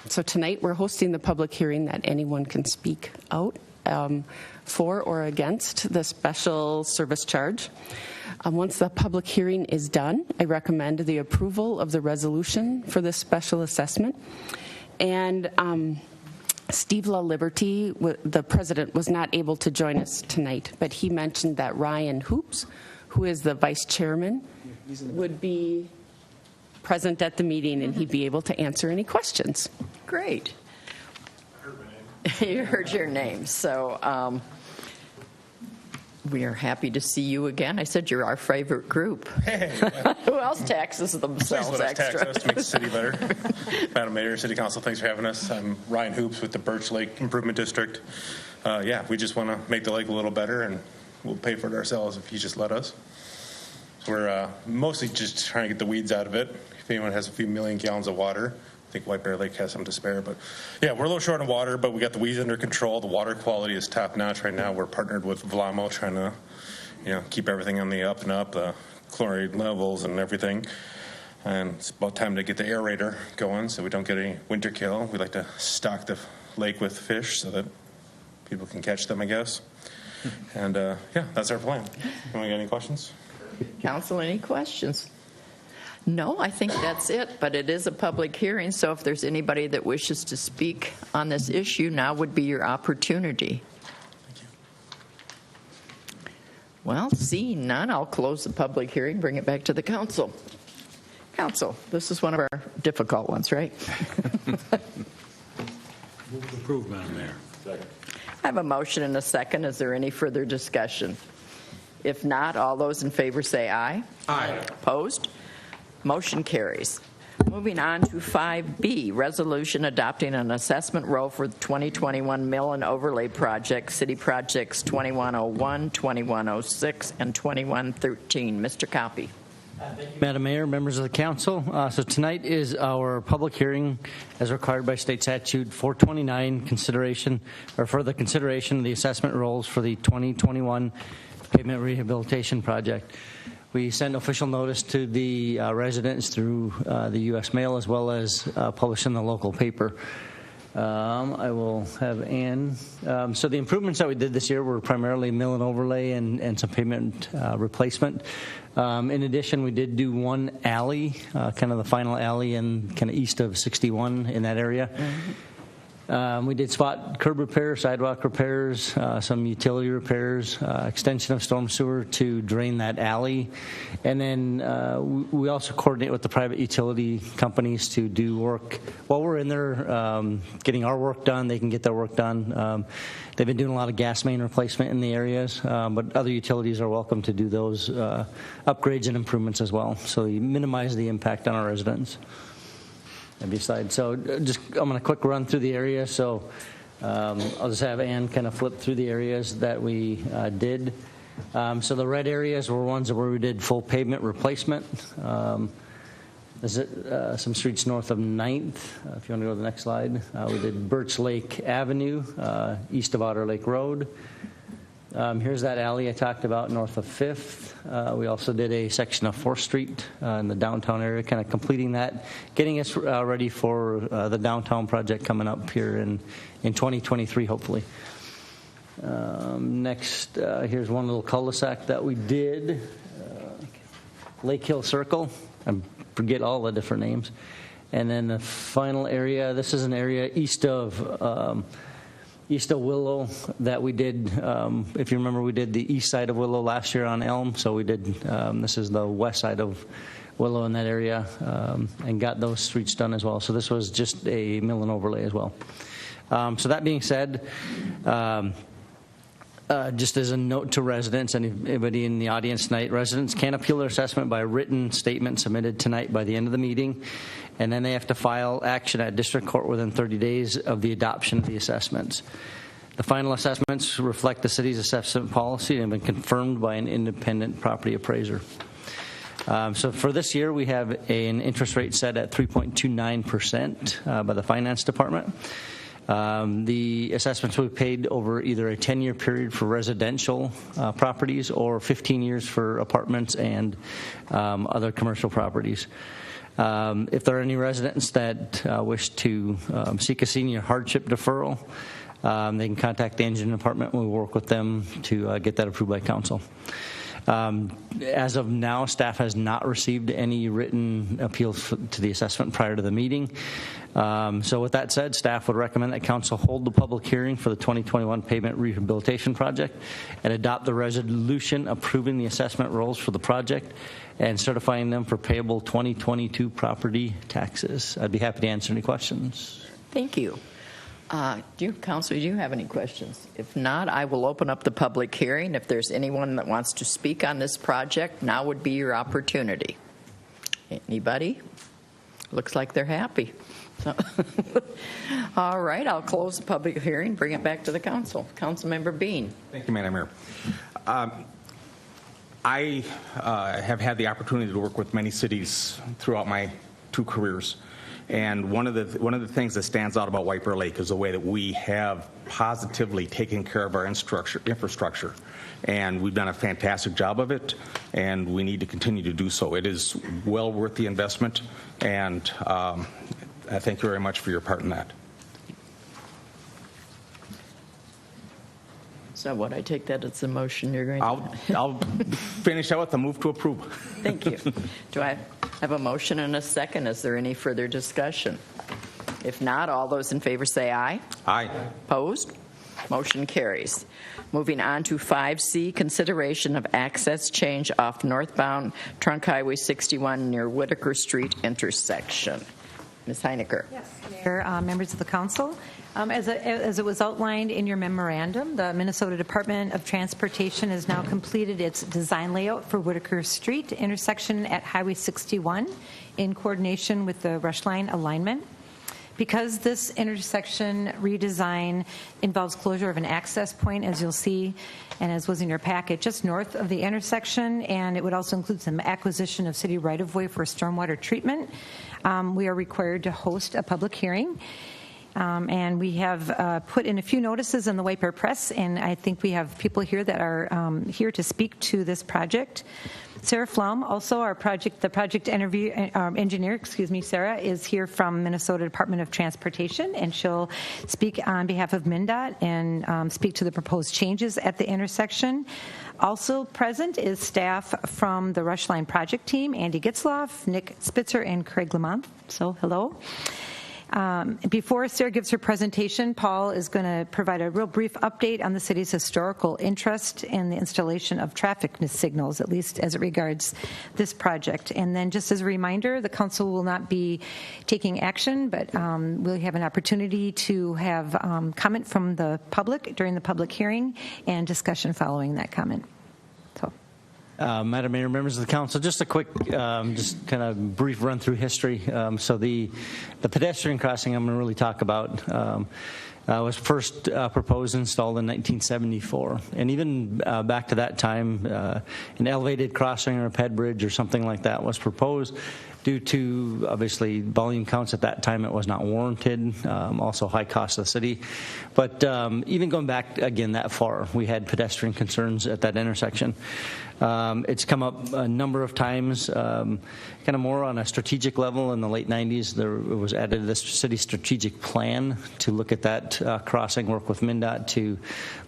So tonight we're hosting the public hearing that anyone can speak out for or against the special service charge. Once the public hearing is done, I recommend the approval of the resolution for this special assessment. And Steve LaLiberty, the president, was not able to join us tonight, but he mentioned that Ryan Hoops, who is the vice chairman, would be present at the meeting and he'd be able to answer any questions. Great. You heard your name. So we are happy to see you again. I said you're our favorite group. Hey. Who else taxes themselves Please let us tax extra? us to make the city better. Madam Mayor, City Council, thanks for having us. I'm Ryan Hoops with the Birch Lake Improvement District. Yeah, we just want to make the lake a little better, and we'll pay for it ourselves if you just let us. So we're mostly just trying to get the weeds out of it. If anyone has a few million gallons of water, I think White Bear Lake has some to spare. But yeah, we're a little short on water, but we got the weeds under control. The water quality is top notch right now. We're partnered with Vlamo, trying to keep everything on the up and up, the chloride levels and everything. And it's about time to get the aerator going so we don't get any winter kill. We like to stock the lake with fish so that people can catch them, I guess. And yeah, that's our plan. Anyone got any questions? Council, any questions? No, I think that's it, but it is a public hearing, so if there's anybody that wishes to speak on this issue, now would be your opportunity. Thank you. Well, seeing none, I'll close the public hearing, bring it back to the council. Council, this is one of our difficult ones, right? Move to approve, Madam Mayor. Second. I have a motion and a second. Is there any further discussion? If not, all those in favor say aye. Aye. Opposed? Motion carries. Moving on to 5B, resolution adopting an assessment roll for the 2021 Mill and Overlay Project, City Projects 2101, 2106, and 2113. Mr. Copy. Thank you, Madam Mayor, members of the council. So tonight is our public hearing as required by state statute 429 consideration, or for the consideration of the assessment rolls for the 2021 pavement rehabilitation project. We sent official notice to the residents through the U.S. mail as well as published in the local paper. I will have Ann. So the improvements that we did this year were primarily mill and overlay and some pavement replacement. In addition, we did do one alley, kind of the final alley in kind of east of 61 in that area. Mm-hmm. We did spot curb repair, sidewalk repairs, some utility repairs, extension of storm sewer to drain that alley. And then we also coordinate with the private utility companies to do work. While we're in there getting our work done, they can get their work done. They've been doing a lot of gas main replacement in the areas, but other utilities are welcome to do those upgrades and improvements as well. So you minimize the impact on our residents. Maybe slide. So I'm going to quick run through the area. So I'll just have Ann kind of flip through the areas that we did. So the red areas were ones where we did full pavement replacement. There's some streets north of 9th. If you want to go to the next slide. We did Birch Lake Avenue, east of Otter Lake Road. Here's that alley I talked about north of 5th. We also did a section of 4th Street in the downtown area, kind of completing that, getting us ready for the downtown project coming up here in 2023, hopefully. Next, here's one little cul-de-sac that we did. Lake Hill Circle. I forget all the different names. And then the final area, this is an area east of Willow that we did. If you remember, we did the east side of Willow last year on Elm. So we did, this is the west side of Willow in that area, and got those streets done as well. So this was just a mill and overlay as well. So that being said, just as a note to residents, anybody in the audience tonight, residents can appeal their assessment by a written statement submitted tonight by the end of the meeting, and then they have to file action at district court within 30 days of the adoption of the assessments. The final assessments reflect the city's assessment policy and have been confirmed by an independent property appraiser. So for this year, we have an interest rate set at 3.29% by the finance department. The assessments will be paid over either a 10-year period for residential properties or 15 years for apartments and other commercial properties. If there are any residents that wish to seek a senior hardship deferral, they can contact the engine department. We'll work with them to get that approved by council. As of now, staff has not received any written appeals to the assessment prior to the meeting. So with that said, staff would recommend that council hold the public hearing for the 2021 pavement rehabilitation project and adopt the resolution approving the assessment rolls for the project and certifying them for payable 2022 property taxes. I'd be happy to answer any questions. Thank you. Councilor, do you have any questions? If not, I will open up the public hearing. If there's anyone that wants to speak on this project, now would be your opportunity. Anybody? Looks like they're happy. So all right, I'll close the public hearing, bring it back to the council. Councilmember Bean. Thank you, Madam Mayor. I have had the opportunity to work with many cities throughout my 2 careers. And one of the things that stands out about White Bear Lake is the way that we have positively taken care of our infrastructure. And we've done a fantastic job of it, and we need to continue to do so. It is well worth the investment, and I thank you very much for your part in that. So what, I take that as a motion you're going to... I'll finish out with the move to approve. Thank you. Do I have a motion and a second? Is there any further discussion? If not, all those in favor say aye. Aye. Opposed? Motion carries. Moving on to 5C, consideration of access change off northbound Trunk Highway 61 near Whitaker Street intersection. Ms. Heinecker. Yes, Mayor, members of the council. As it was outlined in your memorandum, the Minnesota Department of Transportation has now completed its design layout for Whitaker Street intersection at Highway 61 in coordination with the Rush Line alignment. Because this intersection redesign involves closure of an access point, as you'll see, and as was in your packet, just north of the intersection, and it would also include some acquisition of city right-of-way for stormwater treatment, we are required to host a public hearing. And we have put in a few notices in the White Bear Press, and I think we have people here that are here to speak to this project. Sarah Flum, also the project engineer, Sarah, is here from Minnesota Department of Transportation, and she'll speak on behalf of MnDOT and speak to the proposed changes at the intersection. Also present is staff from the Rush Line project team, Andy Gitzloff, Nick Spitzer, and Craig Lamont. So hello. Before Sarah gives her presentation, Paul is going to provide a real brief update on the city's historical interest in the installation of traffic signals, at least as it regards this project. And then just as a reminder, the council will not be taking action, but we'll have an opportunity to have comment from the public during the public hearing and discussion following that comment. So Madam Mayor, members of the council, just a quick, just kind of brief run through history. So the pedestrian crossing I'm going to really talk about was first proposed and installed in 1974. And even back to that time, an elevated crossing or a ped bridge or something like that was proposed. Due to, obviously, volume counts at that time, it was not warranted, also high cost of the city. But even going back, again, that far, we had pedestrian concerns at that intersection. It's come up a number of times, kind of more on a strategic level. In the late 90s, there was added this city strategic plan to look at that crossing, work with MnDOT to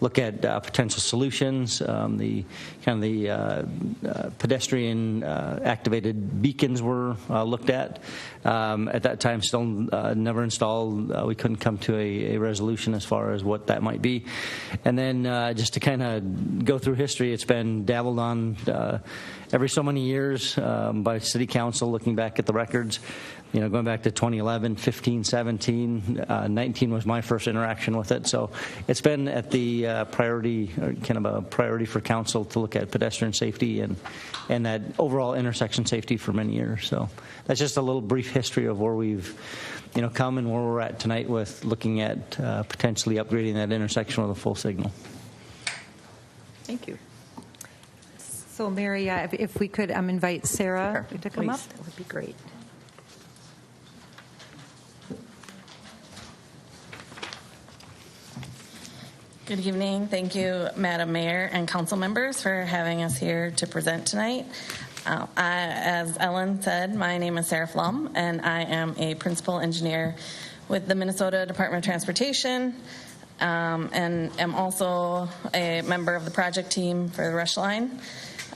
look at potential solutions. The pedestrian activated beacons were looked at. At that time, still never installed. We couldn't come to a resolution as far as what that might be. And then just to kind of go through history, it's been dabbled on every so many years by city council, looking back at the records, going back to 2011, 15, 17, 19 was my first interaction with it. So it's been at the priority, or kind of a priority for council to look at pedestrian safety and that overall intersection safety for many years. So that's just a little brief history of where we've come and where we're at tonight with looking at potentially upgrading that intersection with a full signal. Thank you. So, Mary, if we could invite Sarah to come up, Please. that would be great. Good evening. Thank you, Madam Mayor and council members, for having us here to present tonight. As Ellen said, my name is Sarah Flum, and I am a principal engineer with the Minnesota Department of Transportation, and am also a member of the project team for the Rush Line.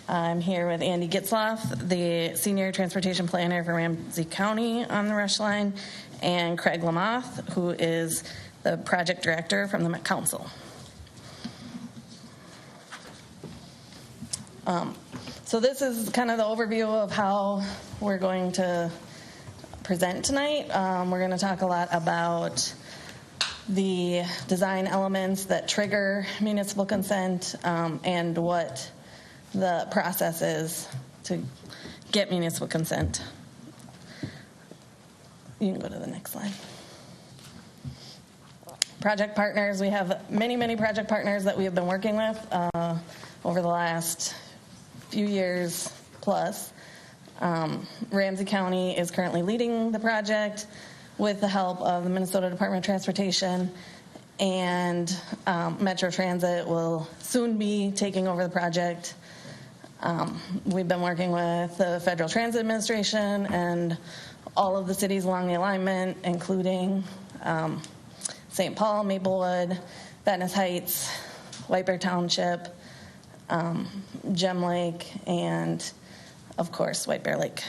I'm here with Andy Gitzloff, the Senior Transportation Planner for Ramsey County on the Rush Line, and Craig Lamoth, who is the Project Director from the Met Council. So this is kind of the overview of how we're going to present tonight. We're going to talk a lot about the design elements that trigger municipal consent and what the process is to get municipal consent. You can go to the next slide. Project partners. We have many project partners that we have been working with over the last few years plus. Ramsey County is currently leading the project with the help of the Minnesota Department of Transportation, and Metro Transit will soon be taking over the project. We've been working with the Federal Transit Administration and all of the cities along the alignment, including St. Paul, Maplewood, Venice Heights, White Bear Township, Gem Lake, and of course White Bear Lake.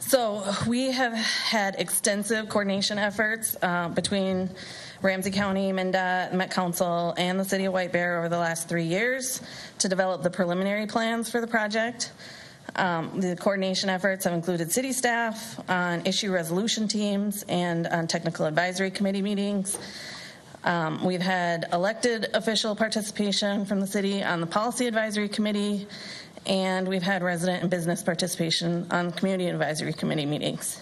So we have had extensive coordination efforts between Ramsey County, MnDOT, Met Council, and the City of White Bear over the last 3 years to develop the preliminary plans for the project. The coordination efforts have included city staff on issue resolution teams and on technical advisory committee meetings. We've had elected official participation from the city on the policy advisory committee, and we've had resident and business participation on community advisory committee meetings.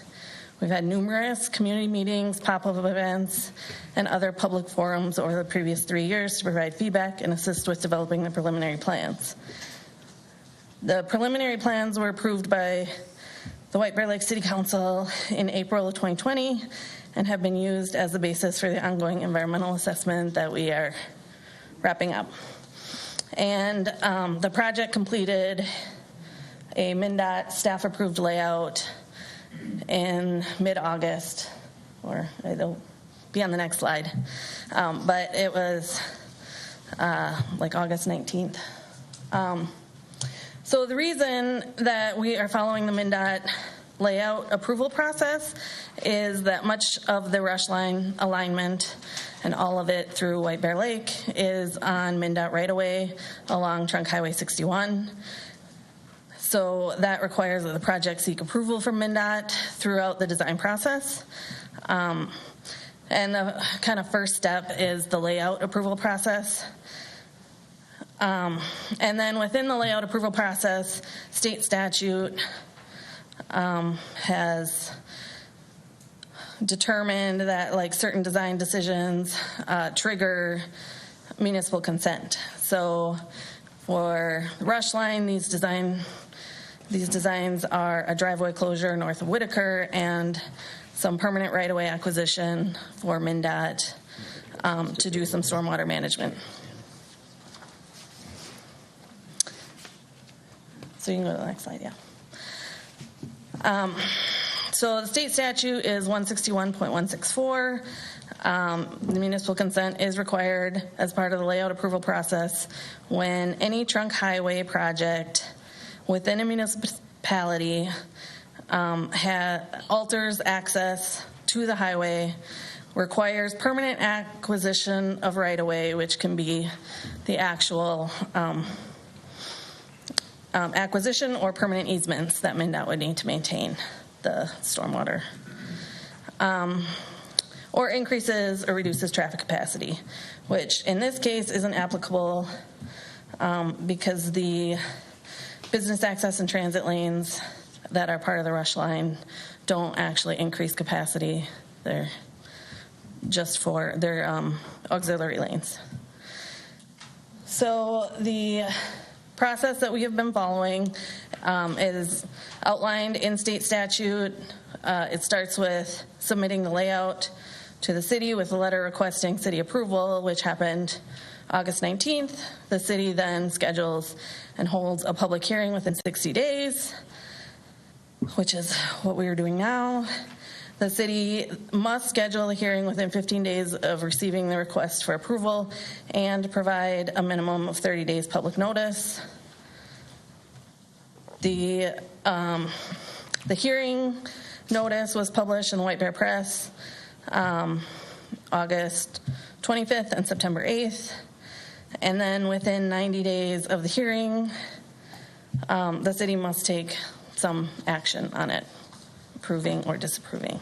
We've had numerous community meetings, pop-up events, and other public forums over the previous 3 years to provide feedback and assist with developing the preliminary plans. The preliminary plans were approved by the White Bear Lake City Council in April of 2020 and have been used as the basis for the ongoing environmental assessment that we are wrapping up. And the project completed a MnDOT staff-approved layout in mid-August, or it'll be on the next slide, but it was like August 19th. So the reason that we are following the MnDOT layout approval process is that much of the Rush Line alignment and all of it through White Bear Lake is on MnDOT right-of-way along Trunk Highway 61. So that requires that the project seek approval from MnDOT throughout the design process. And the kind of first step is the layout approval process. And then within the layout approval process, state statute has determined that like certain design decisions trigger municipal consent. So for the Rush Line, these designs are a driveway closure north of Whitaker and some permanent right-of-way acquisition for MnDOT to do some stormwater management. So you can go to the next slide, yeah. So the state statute is 161.164. The municipal consent is required as part of the layout approval process when any trunk highway project within a municipality alters access to the highway, requires permanent acquisition of right-of-way, which can be the actual acquisition or permanent easements that MnDOT would need to maintain the stormwater, or increases or reduces traffic capacity, which in this case isn't applicable because the business access and transit lanes that are part of the Rush Line don't actually increase capacity. They're just for their auxiliary lanes. So the process that we have been following is outlined in state statute. It starts with submitting the layout to the city with a letter requesting city approval, which happened August 19th. The city then schedules and holds a public hearing within 60 days, which is what we are doing now. The city must schedule a hearing within 15 days of receiving the request for approval and provide a minimum of 30 days public notice. The hearing notice was published in the White Bear Press August 25th and September 8th. And then within 90 days of the hearing, the city must take some action on it, approving or disapproving.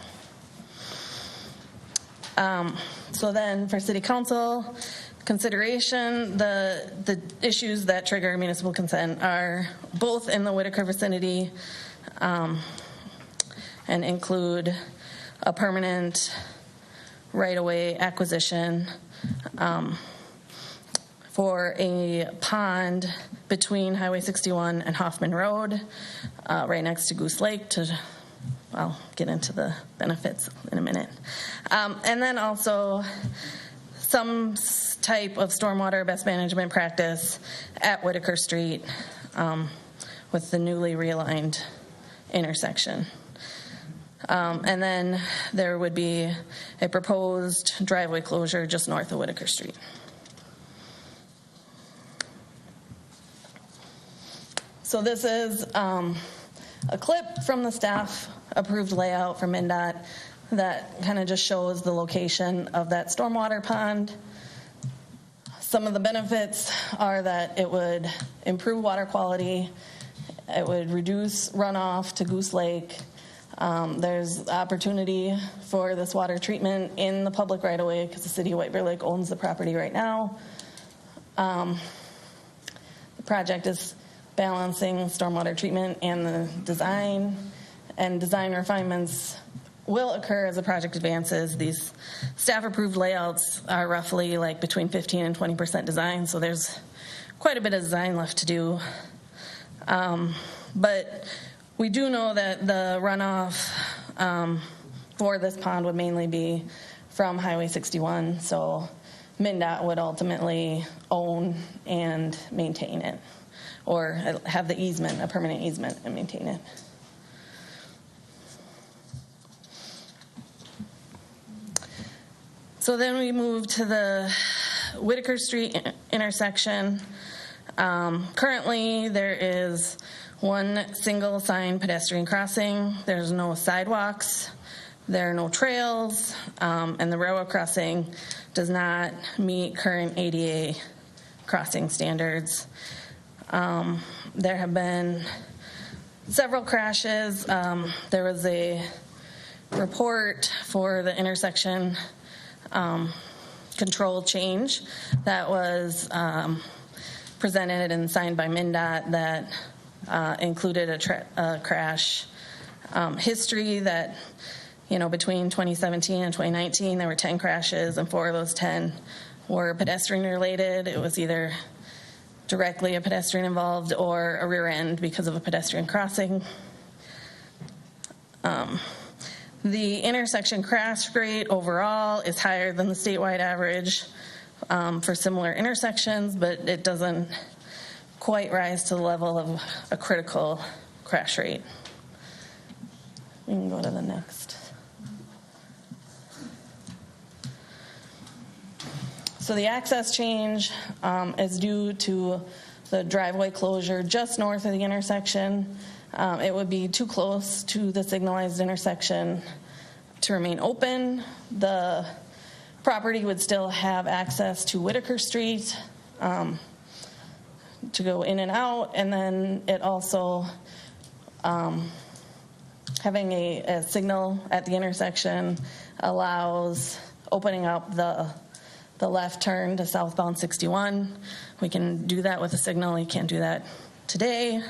So then for city council consideration, the issues that trigger municipal consent are both in the Whitaker vicinity and include a permanent right-of-way acquisition for a pond between Highway 61 and Hoffman Road, right next to Goose Lake. I'll get into the benefits in a minute. And then also some type of stormwater best management practice at Whitaker Street with the newly realigned intersection. And then there would be a proposed driveway closure just north of Whitaker Street. So this is a clip from the staff approved layout from MnDOT that kind of just shows the location of that stormwater pond. Some of the benefits are that it would improve water quality, it would reduce runoff to Goose Lake. There's opportunity for this water treatment in the public right of way because the city of White Bear Lake owns the property right now. The project is balancing stormwater treatment and the design, and design refinements will occur as the project advances. These staff-approved layouts are roughly like between 15 and 20% design, so there's quite a bit of design left to do. But we do know that the runoff for this pond would mainly be from Highway 61, so MnDOT would ultimately own and maintain it, or have the easement, a permanent easement, and maintain it. So then we move to the Whitaker Street intersection. Currently, there is one single sign pedestrian crossing. There's no sidewalks. There are no trails, and the railroad crossing does not meet current ADA crossing standards. There have been several crashes. There was a report for the intersection control change that was presented and signed by MnDOT that included a crash history that, between 2017 and 2019, there were 10 crashes, and 4 of those 10 were pedestrian related. It was either directly a pedestrian involved or a rear end because of a pedestrian crossing. The intersection crash rate overall is higher than the statewide average for similar intersections, but it doesn't quite rise to the level of a critical crash rate. We can go to the next. So the access change is due to the driveway closure just north of the intersection. It would be too close to the signalized intersection to remain open. The property would still have access to Whitaker Street to go in and out, and then it also having a signal at the intersection allows opening up the left turn to southbound 61. We can do that with a signal. You can't do that today.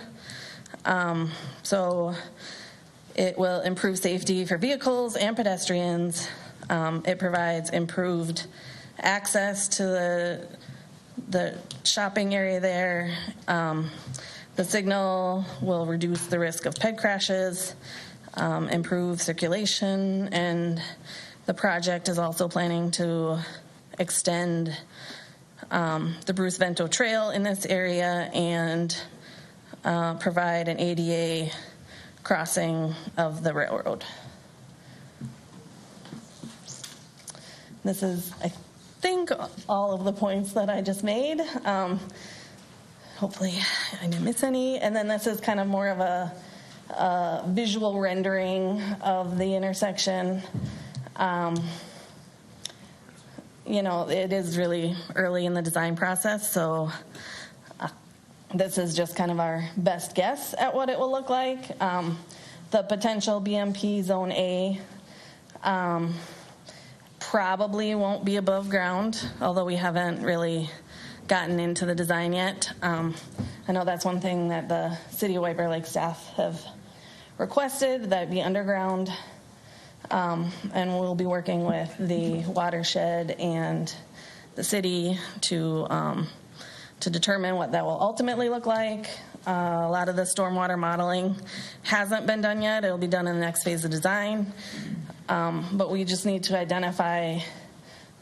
So it will improve safety for vehicles and pedestrians. It provides improved access to the shopping area there. The signal will reduce the risk of ped crashes, improve circulation, and the project is also planning to extend the Bruce Vento Trail in this area and provide an ADA crossing of the railroad. This is, I think, all of the points that I just made. Hopefully I didn't miss any. And then this is kind of more of a visual rendering of the intersection. It is really early in the design process, so this is just kind of our best guess at what it will look like. The potential BMP Zone A probably won't be above ground, although we haven't really gotten into the design yet. I know that's one thing that the City of White Bear Lake staff have requested, that it be underground. And we'll be working with the watershed and the city to determine what that will ultimately look like. A lot of the stormwater modeling hasn't been done yet. It'll be done in the next phase of design. But we just need to identify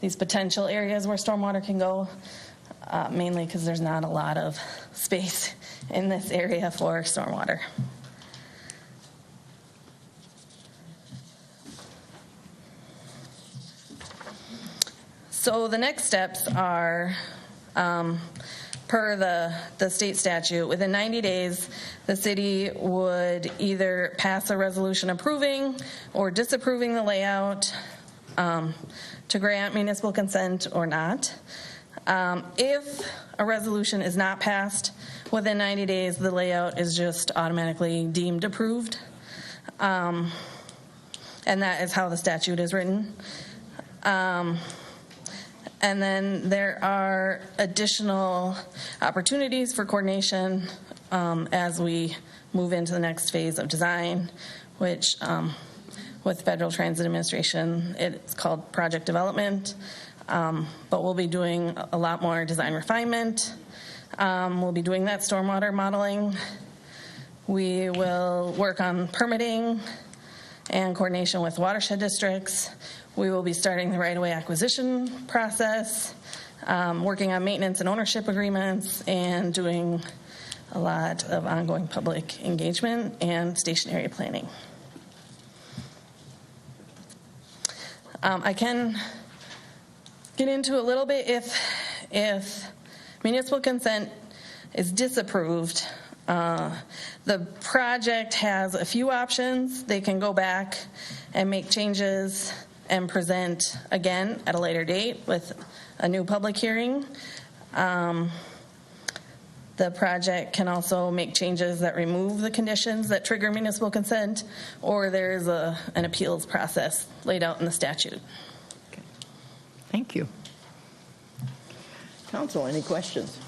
these potential areas where stormwater can go, mainly because there's not a lot of space in this area for stormwater. So the next steps are, per the state statute, within 90 days, the city would either pass a resolution approving or disapproving the layout to grant municipal consent or not. If a resolution is not passed within 90 days, the layout is just automatically deemed approved. And that is how the statute is written. And then there are additional opportunities for coordination as we move into the next phase of design, which with Federal Transit Administration, it's called project development. But we'll be doing a lot more design refinement. We'll be doing that stormwater modeling. We will work on permitting and coordination with watershed districts. We will be starting the right-of-way acquisition process, working on maintenance and ownership agreements, and doing a lot of ongoing public engagement and station area planning. I can get into a little bit if municipal consent is disapproved. The project has a few options. They can go back and make changes and present again at a later date with a new public hearing. The project can also make changes that remove the conditions that trigger municipal consent, or there's an appeals process laid out in the statute. Thank you. Council, any questions?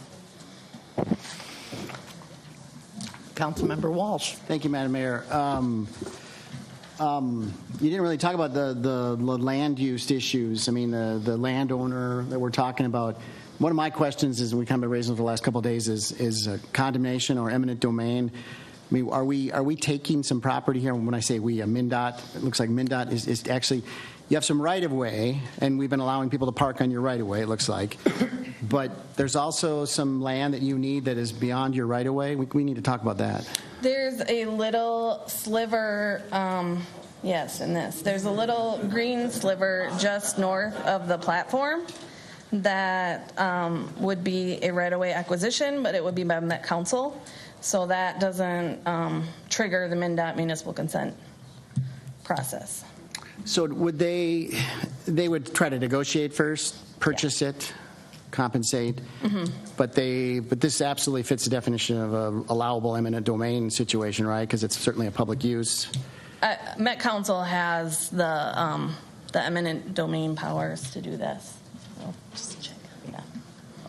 Councilmember Walsh. Thank you, Madam Mayor. You didn't really talk about the land use issues. I mean, the landowner that we're talking about. One of my questions is, we kind of been raising for the last couple of days, is condemnation or eminent domain. I mean, are we taking some property here? When I say we, MnDOT, it looks like MnDOT is actually, you have some right-of-way, and we've been allowing people to park on your right-of-way, it looks like. But there's also some land that you need that is beyond your right-of-way. We need to talk about that. There's a little sliver, yes, in this. There's a little green sliver just north of the platform that would be a right-of-way acquisition, but it would be by Met Council. So that doesn't trigger the MnDOT municipal consent process. So would they would try to negotiate first, purchase it, compensate, but this absolutely fits the definition of a allowable eminent domain situation, right? Because it's certainly a public use. Met Council has the eminent domain powers to do this. So just check. Yeah.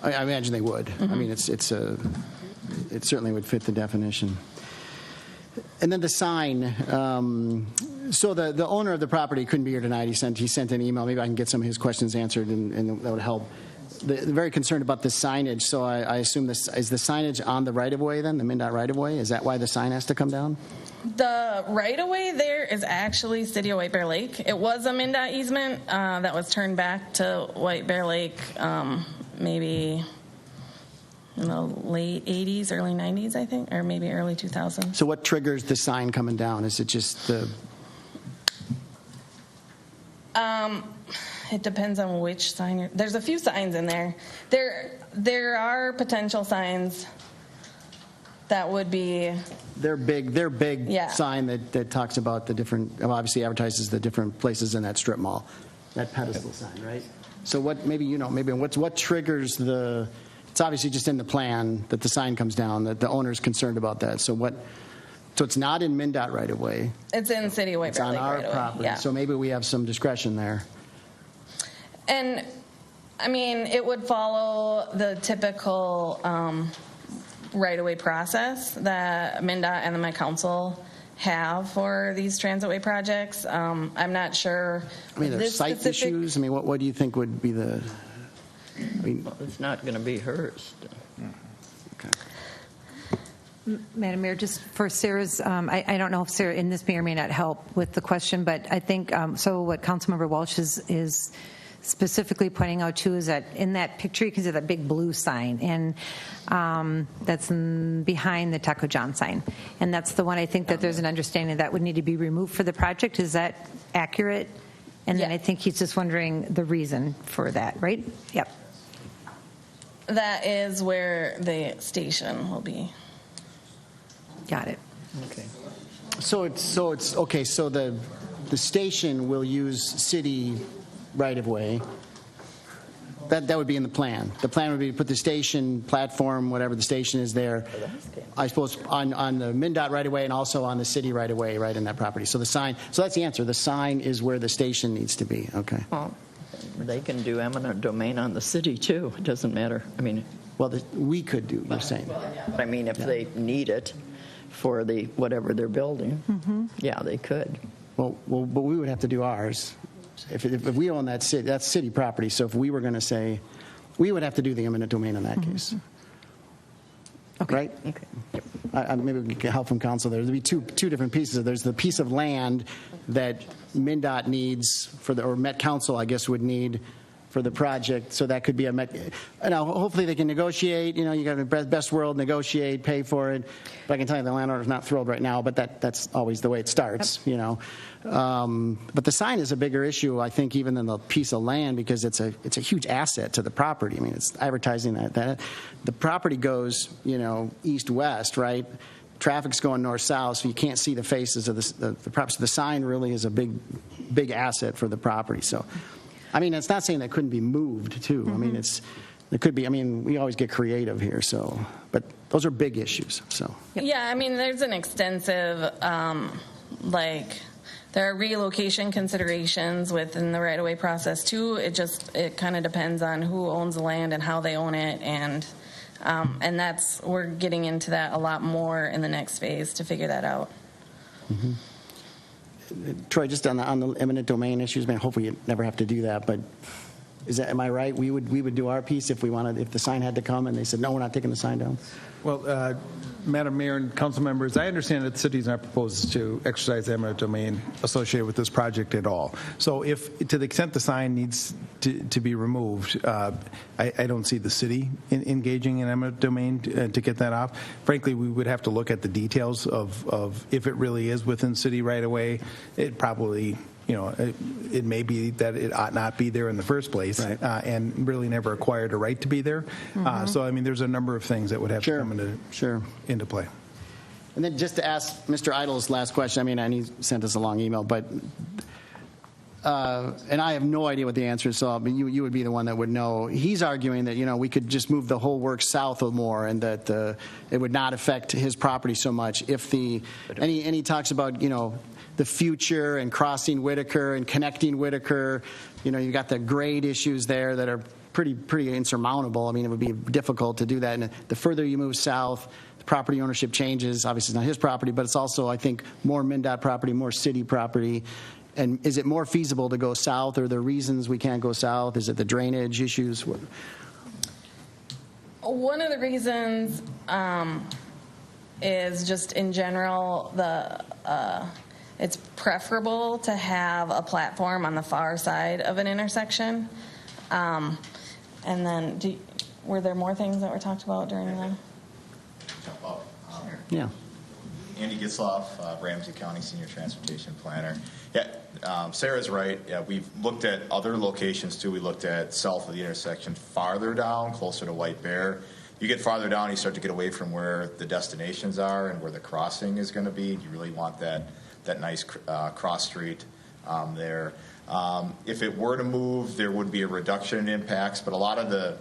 I imagine they would. I mean, it certainly would fit the definition. And then the sign. So the owner of the property couldn't be here tonight. He sent an email. Maybe I can get some of his questions answered, and that would help. They're very concerned about the signage. So I assume is the signage on the right-of-way then, the MnDOT right-of-way? Is that why the sign has to come down? The right-of-way there is actually City of White Bear Lake. It was a MnDOT easement that was turned back to White Bear Lake maybe in the late 80s, early 90s, I think, or maybe early 2000s. So what triggers the sign coming down? Is it just the... It depends on which sign there's a few signs in there. There are potential signs that would be... They're big Yeah. sign that talks about the different, obviously advertises the different places in that strip mall. That pedestal sign, right? So what triggers the... It's obviously just in the plan that the sign comes down, that the owner's concerned about that. So it's not in MnDOT right away. It's in City of White Bear Lake. It's on our right away. property. Yeah. So maybe we have some discretion there. And I mean, it would follow the typical right-of-way process that MnDOT and the Met Council have for these transitway projects. I'm not sure. I mean, there's site issues. I mean, what do you think would be the... Well, it's not going to be hers. Okay. Madam Mayor, just for Sarah's, I don't know if Sarah, and this may or may not help with the question, but I think, so what Councilmember Walsh is specifically pointing out too is that in that picture you can see that big blue sign, and that's behind the Taco John sign, and that's the one I think that there's an understanding that would need to be removed for the project. Is that accurate? And then I think he's just wondering the reason for that, right? Yep. That is where the station will be. Got it. Okay. So it's okay. So the station will use city right of way. That would be in the plan. The plan would be to put the station platform, whatever the station is there, I suppose, on the MnDOT right of way and also on the city right of way, right in that property. So the sign. So that's the answer. The sign is where the station needs to be. Okay. Well, they can do eminent domain on the city too. It doesn't matter. I mean, well, we could do. You're saying. I mean, if they need it for the whatever they're building, yeah, they could. Well, but we would have to do ours. If we own that city, that's city property. So if we were going to say, we would have to do the eminent domain in that case. Okay. Right? Okay. Maybe we can get help from council there. There'd be two different pieces. There's the piece of land that MnDOT needs or Met Council, I guess, would need for the project. So that could be a Met. Hopefully they can negotiate. You got the best world, negotiate, pay for it. But I can tell you the landowner's not thrilled right now. But that's always the way it starts. Yep. But the sign is a bigger issue, I think, even than the piece of land, because it's a huge asset to the property. I mean, it's advertising that the property goes, east-west, right? Traffic's going north-south, so you can't see the faces of the property. So the sign really is a big asset for the property. So, I mean, it's not saying that couldn't be moved, too. I mean, it could be. I mean, we always get creative here. So, but those are big issues. So. Yeah, I mean, there's an extensive, There are relocation considerations within the right-of-way process too. It kind of depends on who owns the land and how they own it, and we're getting into that a lot more in the next phase to figure that out. Mm-hmm. Troy, just on the eminent domain issues, man, hopefully you never have to do that, but am I right? We would do our piece if the sign had to come, and they said, no, we're not taking the sign down. Well, Madam Mayor and council members, I understand that the city is not proposed to exercise eminent domain associated with this project at all. So if, to the extent the sign needs to be removed, I don't see the city engaging in eminent domain to get that off. Frankly, we would have to look at the details of if it really is within city right away. It probably, it may be that it ought not be there in the first place, right. And really never acquired a right to be there. Mm-hmm. So, I mean, there's a number of things that would have to come into play. And then just to ask Mr. Idle's last question, I mean, and he sent us a long email, but and I have no idea what the answer is, so you would be the one that would know. He's arguing that, we could just move the whole work south of more, and that it would not affect his property so much. And he talks about, the future and crossing Whitaker and connecting Whitaker. You've got the grade issues there that are pretty insurmountable. I mean, it would be difficult to do that. And the further you move south, the property ownership changes. Obviously, it's not his property, but it's also, I think, more MnDOT property, more city property. And is it more feasible to go south? Are there reasons we can't go south? Is it the drainage issues? One of the reasons is just in general it's preferable to have a platform on the far side of an intersection. And then, were there more things that were talked about during the? Jump up. Yeah. Andy Gitzloff, Ramsey County Senior Transportation Planner. Yeah, Sarah's right. Yeah, we've looked at other locations too. We looked at south of the intersection, farther down, closer to White Bear. You get farther down, you start to get away from where the destinations are and where the crossing is going to be. You really want that nice cross street there. If it were to move, there would be a reduction in impacts, but a lot of the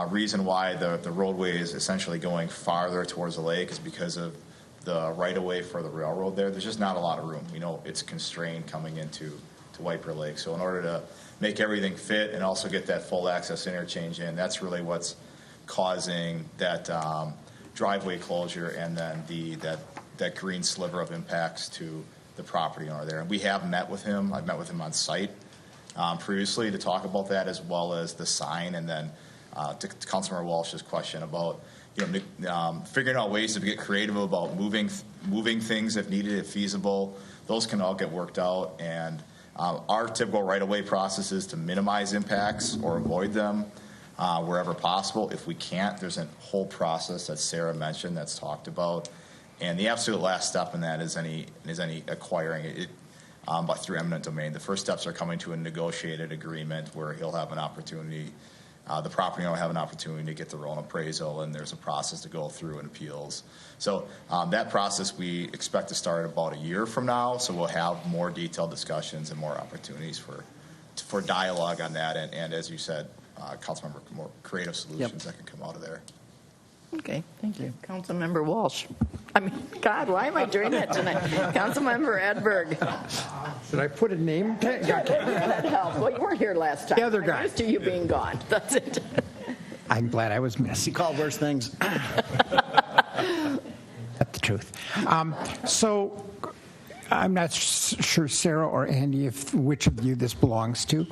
reason why the roadway is essentially going farther towards the lake is because of the right-of-way for the railroad there. There's just not a lot of room. It's constrained coming into White Bear Lake. So in order to make everything fit and also get that full access interchange in, that's really what's causing that driveway closure and then that green sliver of impacts to the property owner there. And we have met with him. I've met with him on site previously to talk about that, as well as the sign, and then to Councilmember Walsh's question about figuring out ways to get creative about moving things if needed, if feasible. Those can all get worked out, and our typical right-of-way process is to minimize impacts or avoid them wherever possible. If we can't, there's a whole process that Sarah mentioned that's talked about, and the absolute last step in that is any acquiring it but through eminent domain. The first steps are coming to a negotiated agreement where he'll have an opportunity. The property owner will have an opportunity to get their own appraisal, and there's a process to go through in appeals. So that process we expect to start about a year from now, so we'll have more detailed discussions and more opportunities for dialogue on that, and as you said, Councilmember, more creative solutions that can come out of there. Okay, thank you. Councilmember Walsh. God, why am I doing that tonight? Councilmember Edberg. Should I put a name tag? That helps. Well, you weren't here last time. The other guy. I'm used to you being gone. That's it. I'm glad I was missed. He called worse things. That's the truth. So I'm not sure, Sarah or Andy, which of you this belongs to.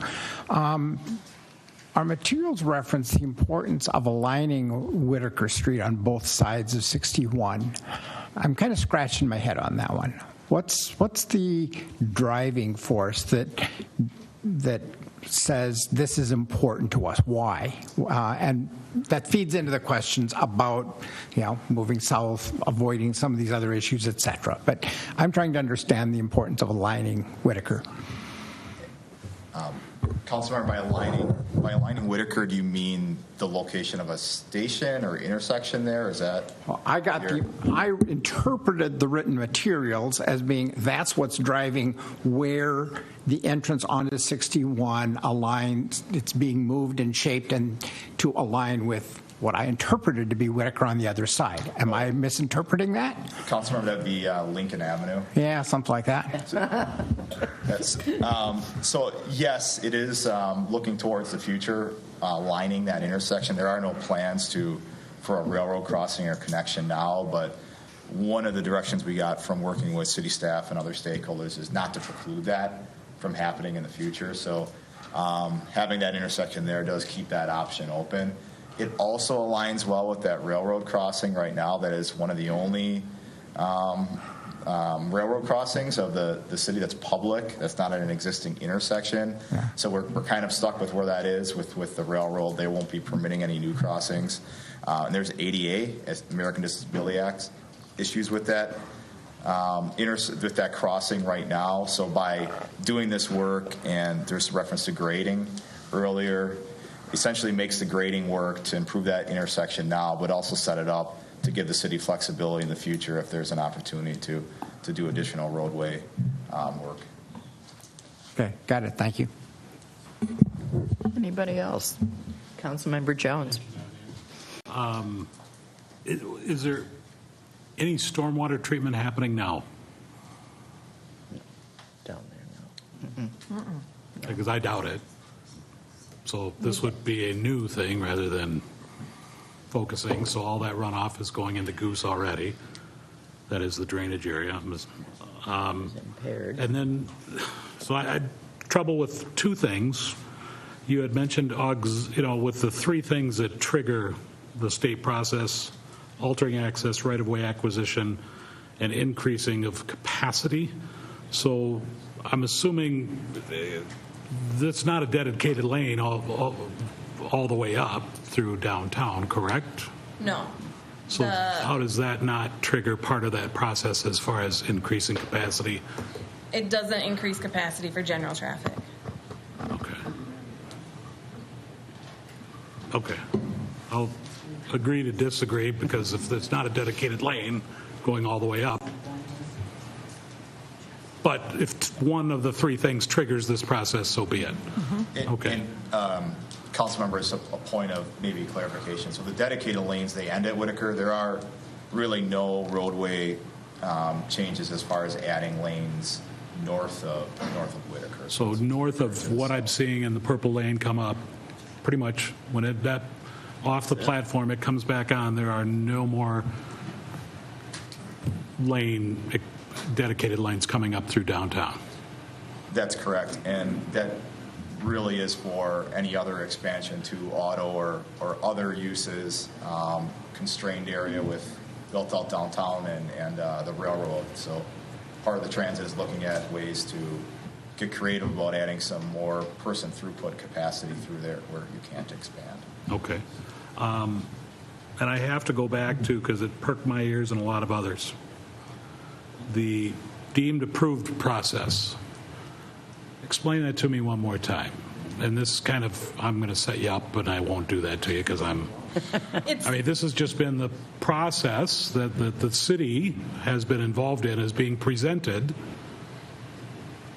Our materials reference the importance of aligning Whitaker Street on both sides of 61. I'm kind of scratching my head on that one. What's the driving force that says this is important to us? Why? And that feeds into the questions about, moving south, avoiding some of these other issues, et cetera. But I'm trying to understand the importance of aligning Whitaker. Councilmember, by aligning Whitaker, do you mean the location of a station or intersection there? Is that? Well, I interpreted the written materials as being that's what's driving where the entrance onto 61 aligns. It's being moved and shaped and to align with what I interpreted to be Whitaker on the other side. Am I misinterpreting that? Councilmember, that'd be Lincoln Avenue. Yeah, something like that. That's, so yes, it is looking towards the future, lining that intersection. There are no plans for a railroad crossing or connection now, but one of the directions we got from working with city staff and other stakeholders is not to preclude that from happening in the future. So having that intersection there does keep that option open. It also aligns well with that railroad crossing right now. That is one of the only railroad crossings of the city that's public. That's not at an existing intersection. Yeah. So we're kind of stuck with where that is with the railroad. They won't be permitting any new crossings. And there's ADA, American Disability Act, issues with that. With that crossing right now. So by doing this work, and there's reference to grading earlier, essentially makes the grading work to improve that intersection now, but also set it up to give the city flexibility in the future if there's an opportunity to do additional roadway work. Okay, got it. Thank you. Anybody else? Councilmember Jones. Is there any stormwater treatment happening now? Down there now. Because I doubt it. So this would be a new thing rather than focusing. So all that runoff is going into Goose already. That is the drainage area. And then, so I had trouble with two things. You had mentioned, with the three things that trigger the state process: altering access, right-of-way acquisition, and increasing of capacity. So I'm assuming that's not a dedicated lane all the way up through downtown, correct? No. So how does that not trigger part of that process as far as increasing capacity? It doesn't increase capacity for general traffic. Okay. I'll agree to disagree, because if it's not a dedicated lane going all the way up, but if one of the three things triggers this process, so be it. Okay. Council members, a point of maybe clarification. So the dedicated lanes, they end at Whitaker. There are really no roadway changes as far as adding lanes north of Whitaker. So north of what I'm seeing in the purple lane come up, pretty much when that off the platform, it comes back on, there are no more dedicated lanes coming up through downtown. That's correct, and that really is for any other expansion to auto or other uses, constrained area with built out downtown and the railroad. So part of the transit is looking at ways to get creative about adding some more person throughput capacity through there where you can't expand. Okay. And I have to go back to, because it perked my ears and a lot of others, the deemed approved process. Explain that to me one more time. And this kind of, I'm going to set you up, but I won't do that to you because this has just been the process that the city has been involved in as being presented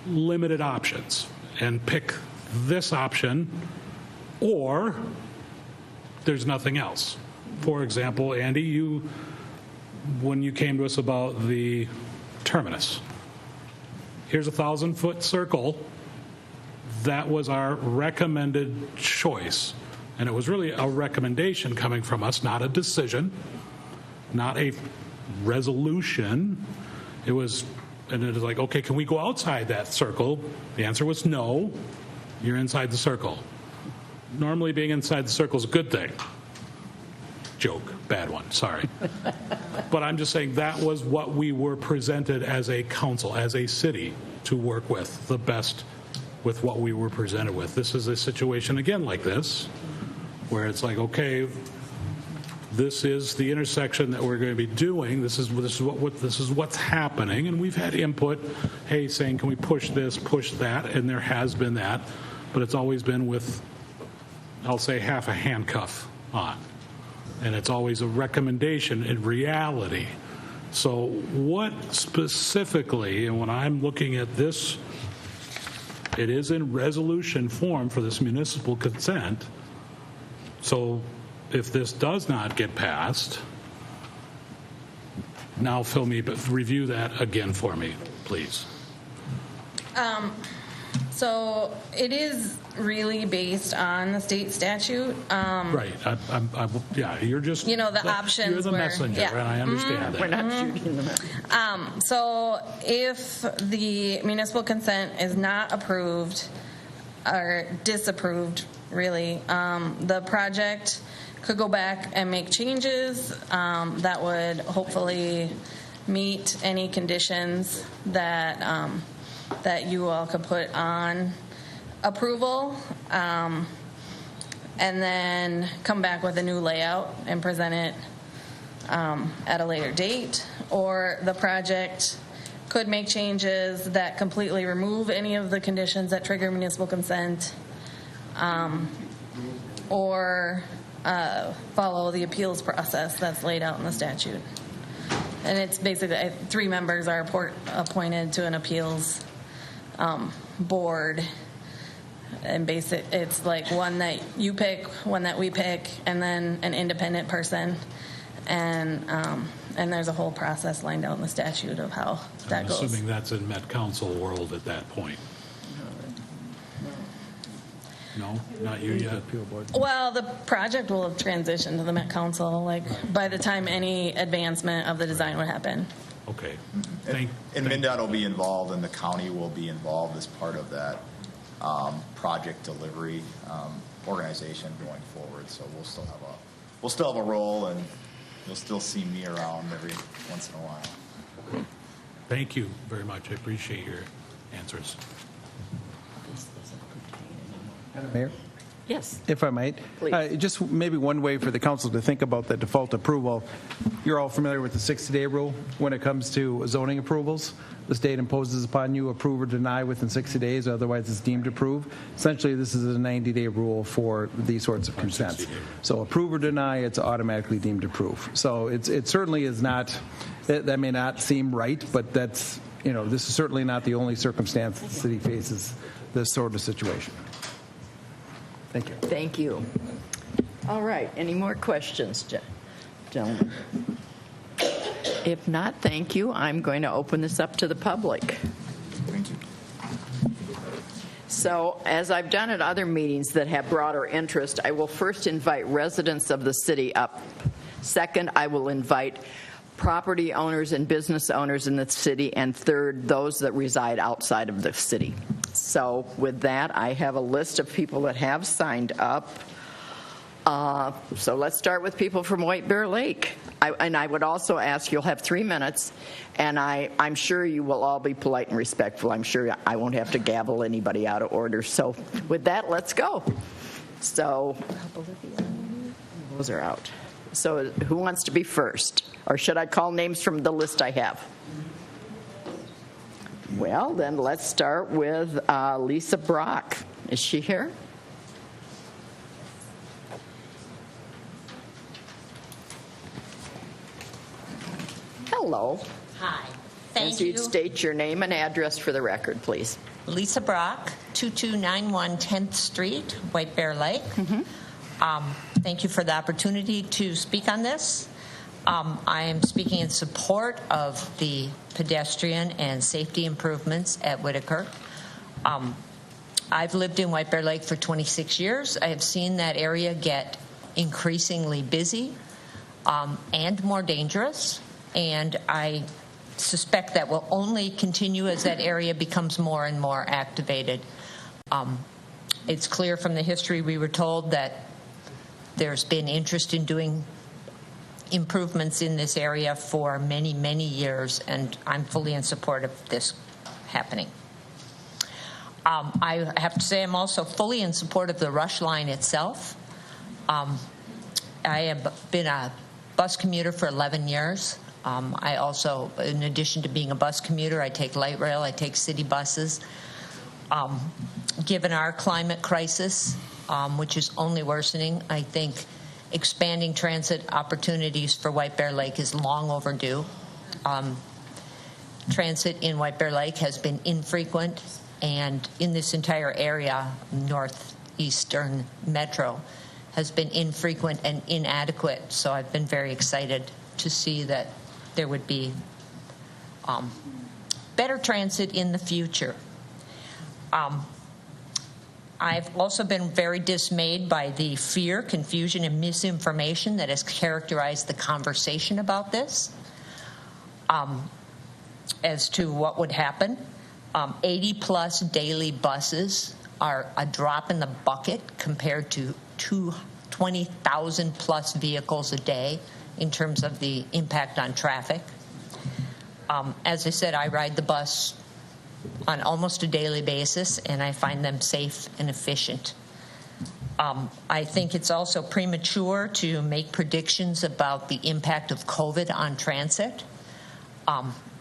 limited options, and pick this option or there's nothing else. For example, Andy, when you came to us about the terminus, here's a 1,000-foot circle. That was our recommended choice. And it was really a recommendation coming from us, not a decision, not a resolution. It was like, okay, can we go outside that circle? The answer was no. You're inside the circle. Normally being inside the circle is a good thing. Joke, bad one, sorry. But I'm just saying that was what we were presented as a council, as a city, to work with the best with what we were presented with. This is a situation again like this, where it's like, okay, this is the intersection that we're going to be doing. This is what's happening, and we've had input, hey, saying, can we push this, push that, and there has been that, but it's always been with, I'll say, half a handcuff on, and it's always a recommendation in reality. So what specifically, and when I'm looking at this, it is in resolution form for this municipal consent. So if this does not get passed, now fill me, but review that again for me, please. So it is really based on the state statute. Right. Yeah, you're just... You know, the options You're the where- messenger, yeah. and I understand that. We're not shooting them. So if the municipal consent is not approved or disapproved, really, the project could go back and make changes that would hopefully meet any conditions that that you all could put on approval, and then come back with a new layout and present it at a later date. Or the project could make changes that completely remove any of the conditions that trigger municipal consent, or follow the appeals process that's laid out in the statute. And it's basically 3 members are appointed to an appeals board, and it's like one that you pick, one that we pick, and then an independent person, and there's a whole process lined out in the statute of how that goes. Assuming that's in Met Council world at that point. No, not you yet. Well, the project will have transitioned to the Met Council, by the time any advancement of the design would happen. Okay. And MnDOT will be involved, and the county will be involved as part of that project delivery organization going forward. So we'll still have a role, and you'll still see me around every once in a while. Thank you very much. I appreciate your answers. Mayor? Yes. If I might. Please. Just maybe one way for the council to think about the default approval. You're all familiar with the 60-day rule when it comes to zoning approvals. The state imposes upon you approve or deny within 60 days, otherwise it's deemed approved. Essentially, this is a 90-day rule for these sorts of consents. So approve or deny, it's automatically deemed approved. So it certainly is not, that may not seem right, but that's, this is certainly not the only circumstance the city faces this sort of situation. Thank you. Thank you. All right. Any more questions, gentlemen? If not, thank you. I'm going to open this up to the public. Thank you. So, as I've done at other meetings that have broader interest, I will first invite residents of the city up. Second, I will invite property owners and business owners in the city, and third, those that reside outside of the city. So with that, I have a list of people that have signed up. So let's start with people from White Bear Lake. And I would also ask, you'll have 3 minutes, and I'm sure you will all be polite and respectful. I'm sure I won't have to gavel anybody out of order. So with that, let's go. So those are out. So who wants to be first? Or should I call names from the list I have? Well, then let's start with Lisa Brock. Is she here? Hello. Hi. Thank As you. you'd state your name and address for the record, please. Lisa Brock, 2291 10th Street, White Bear Lake. Thank you for the opportunity to speak on this. I am speaking in support of the pedestrian and safety improvements at Whitaker. I've lived in White Bear Lake for 26 years. I have seen that area get increasingly busy and more dangerous, and I suspect that will only continue as that area becomes more and more activated. It's clear from the history we were told that there's been interest in doing improvements in this area for many, many years, and I'm fully in support of this happening. I have to say I'm also fully in support of the rush line itself. I have been a bus commuter for 11 years. I also, in addition to being a bus commuter, I take light rail, I take city buses. Given our climate crisis, which is only worsening, I think expanding transit opportunities for White Bear Lake is long overdue. Transit in White Bear Lake has been infrequent, and in this entire area, northeastern metro, has been infrequent and inadequate. So I've been very excited to see that there would be better transit in the future. I've also been very dismayed by the fear, confusion, and misinformation that has characterized the conversation about this as to what would happen. 80-plus daily buses are a drop in the bucket compared to 20,000-plus vehicles a day in terms of the impact on traffic. As I said, I ride the bus on almost a daily basis, and I find them safe and efficient. I think it's also premature to make predictions about the impact of COVID on transit.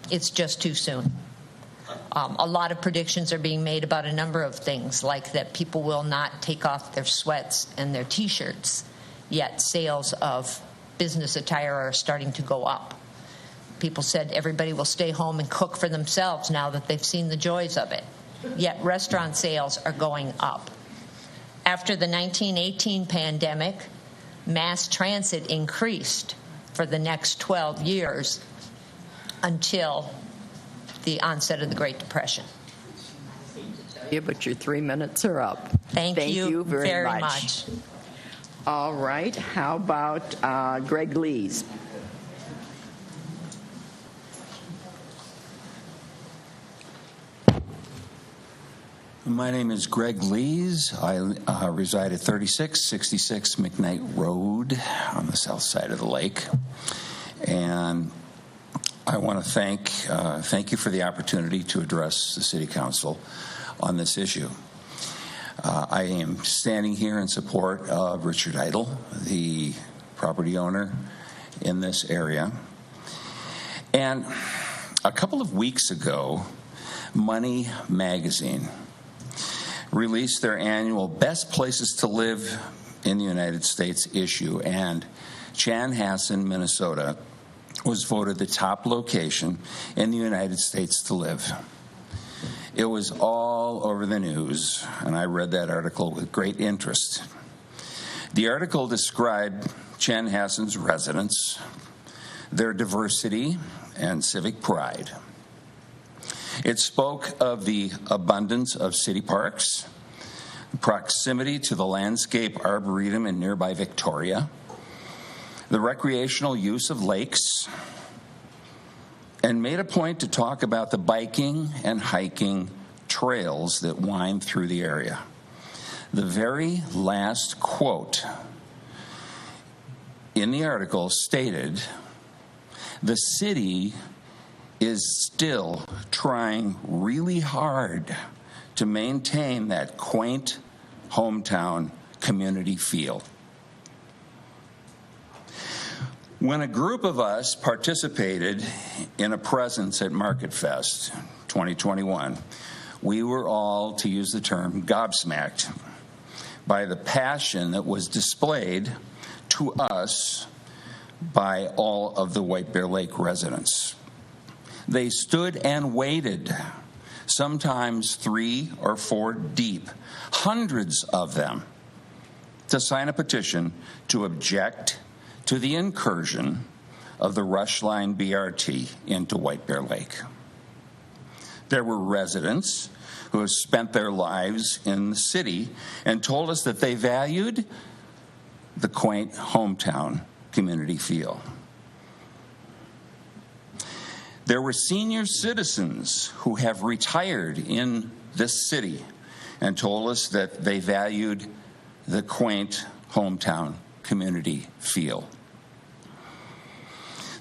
It's just too soon. A lot of predictions are being made about a number of things, like that people will not take off their sweats and their T-shirts, yet sales of business attire are starting to go up. People said everybody will stay home and cook for themselves now that they've seen the joys of it, yet restaurant sales are going up. After the 1918 pandemic, mass transit increased for the next 12 years until the onset of the Great Depression. Yeah, but your 3 minutes are up. Thank you very much. All right. How about Greg Lees? My name is Greg Lees. I reside at 3666 McKnight Road on the south side of the lake. And I want to thank you for the opportunity to address the City Council on this issue. I am standing here in support of Richard Idle, the property owner in this area. And a couple of weeks ago, Money Magazine released their annual Best Places to Live in the United States issue, and Chanhassen, Minnesota, was voted the top location in the United States to live. It was all over the news, and I read that article with great interest. The article described Chanhassen's residents, their diversity, and civic pride. It spoke of the abundance of city parks, proximity to the landscape arboretum in nearby Victoria, the recreational use of lakes, and made a point to talk about the biking and hiking trails that wind through the area. The very last quote in the article stated, "The city is still trying really hard to maintain that quaint hometown community feel." When a group of us participated in a presence at Market Fest 2021, we were all, to use the term, gobsmacked by the passion that was displayed to us by all of the White Bear Lake residents. They stood and waited, sometimes 3 or 4 deep, hundreds of them, to sign a petition to object to the incursion of the Rush Line BRT into White Bear Lake. There were residents who have spent their lives in the city and told us that they valued the quaint hometown community feel. There were senior citizens who have retired in this city and told us that they valued the quaint hometown community feel.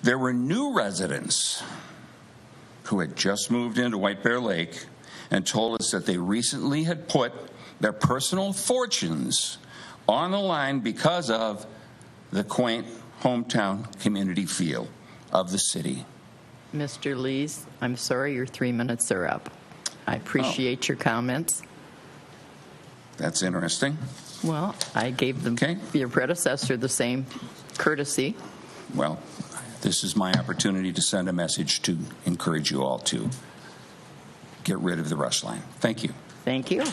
There were new residents who had just moved into White Bear Lake and told us that they recently had put their personal fortunes on the line because of the quaint hometown community feel of the city. Mr. Lees, I'm sorry, your 3 minutes are up. I appreciate your comments. That's interesting. Well, I gave your predecessor the same courtesy. Well, this is my opportunity to send a message to encourage you all to get rid of the Rush Line. Thank you. Thank you.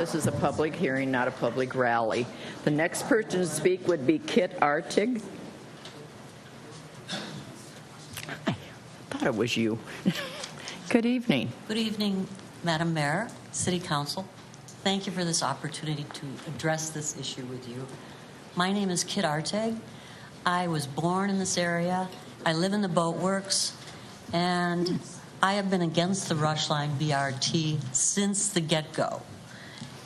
This is a public hearing, not a public rally. The next person to speak would be Kit Artig. I thought it was you. Good evening. Good evening, Madam Mayor, City Council. Thank you for this opportunity to address this issue with you. My name is Kit Artig. I was born in this area. I live in the Boat Works, and I have been against the Rush Line BRT since the get-go.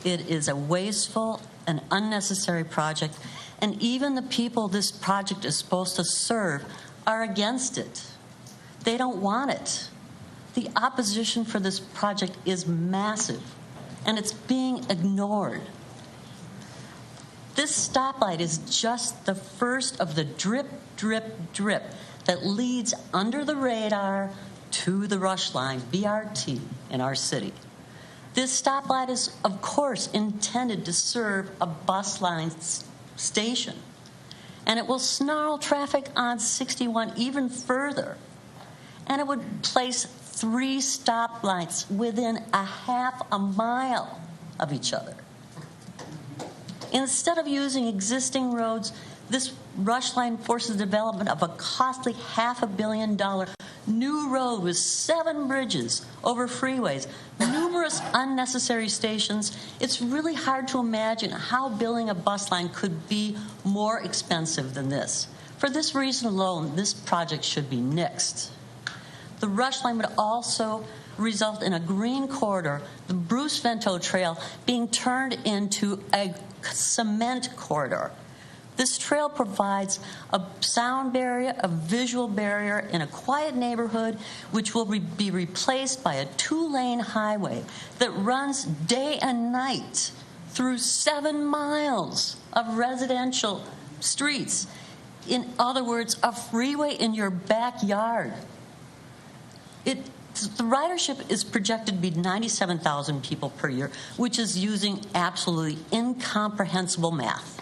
It is a wasteful and unnecessary project, and even the people this project is supposed to serve are against it. They don't want it. The opposition for this project is massive, and it's being ignored. This stoplight is just the first of the drip, drip, drip that leads under the radar to the Rush Line BRT in our city. This stoplight is, of course, intended to serve a bus line station, and it will snarl traffic on 61 even further, and it would place 3 stoplights within a half a mile of each other. Instead of using existing roads, this Rush Line forces the development of a costly $500 million new road with 7 bridges over freeways, numerous unnecessary stations. It's really hard to imagine how building a bus line could be more expensive than this. For this reason alone, this project should be nixed. The Rush Line would also result in a green corridor, the Bruce Vento Trail, being turned into a cement corridor. This trail provides a sound barrier, a visual barrier in a quiet neighborhood, which will be replaced by a 2-lane highway that runs day and night through 7 miles of residential streets. In other words, a freeway in your backyard. The ridership is projected to be 97,000 people per year, which is using absolutely incomprehensible math.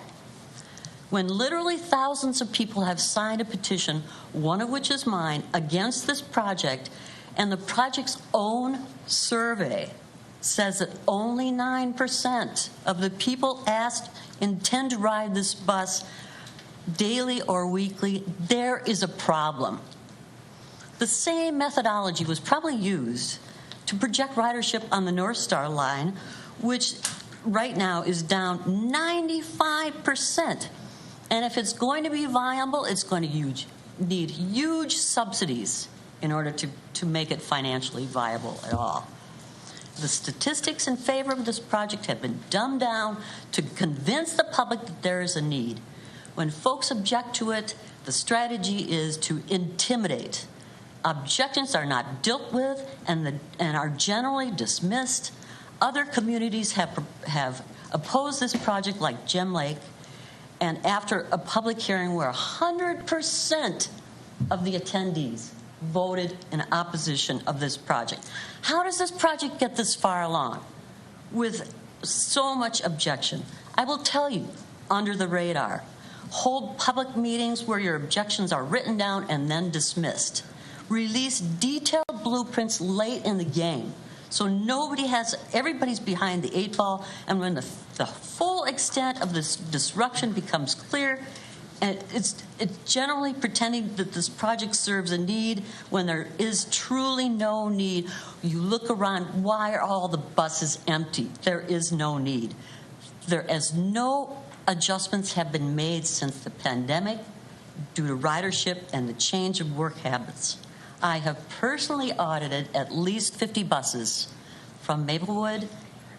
When literally thousands of people have signed a petition, one of which is mine, against this project, and the project's own survey says that only 9% of the people asked intend to ride this bus daily or weekly, there is a problem. The same methodology was probably used to project ridership on the North Star line, which right now is down 95%. And if it's going to be viable, it's going to need huge subsidies in order to make it financially viable at all. The statistics in favor of this project have been dumbed down to convince the public that there is a need. When folks object to it, the strategy is to intimidate. Objections are not dealt with and are generally dismissed. Other communities have opposed this project, like Gem Lake, and after a public hearing where 100% of the attendees voted in opposition of this project. How does this project get this far along with so much objection? I will tell you, under the radar. Hold public meetings where your objections are written down and then dismissed. Release detailed blueprints late in the game so everybody's behind the 8 ball, and when the full extent of this disruption becomes clear, and it's generally pretending that this project serves a need when there is truly no need. You look around, why are all the buses empty? There is no need. No adjustments have been made since the pandemic due to ridership and the change of work habits. I have personally audited at least 50 buses from Maplewood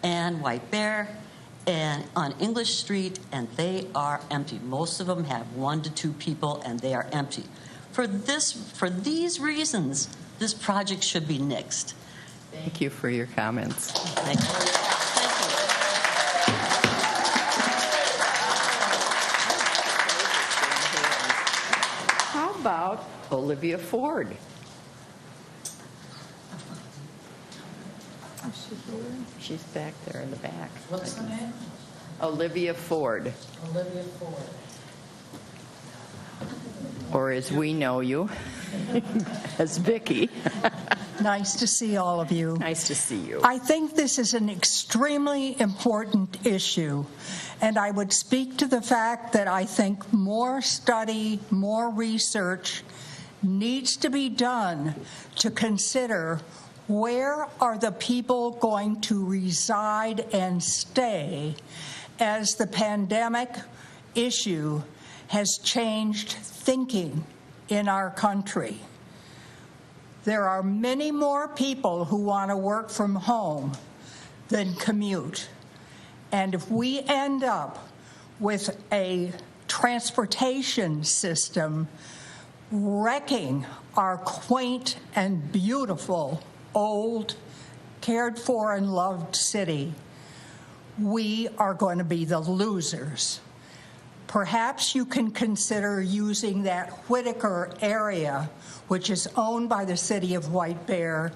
and White Bear and on English Street, and they are empty. Most of them have 1 to 2 people, and they are empty. For these reasons, this project should be nixed. Thank you for your comments. Thank you. How about Olivia Ford? She's back there in the back. What's her name? Olivia Ford. Olivia Ford. Or as we know you, as Vicki. Nice to see all of you. Nice to see you. I think this is an extremely important issue, and I would speak to the fact that I think more study, more research needs to be done to consider where are the people going to reside and stay as the pandemic issue has changed thinking in our country. There are many more people who want to work from home than commute. And if we end up with a transportation system wrecking our quaint and beautiful, old, cared for and loved city, we are going to be the losers. Perhaps you can consider using that Whitaker area, which is owned by the city of White Bear,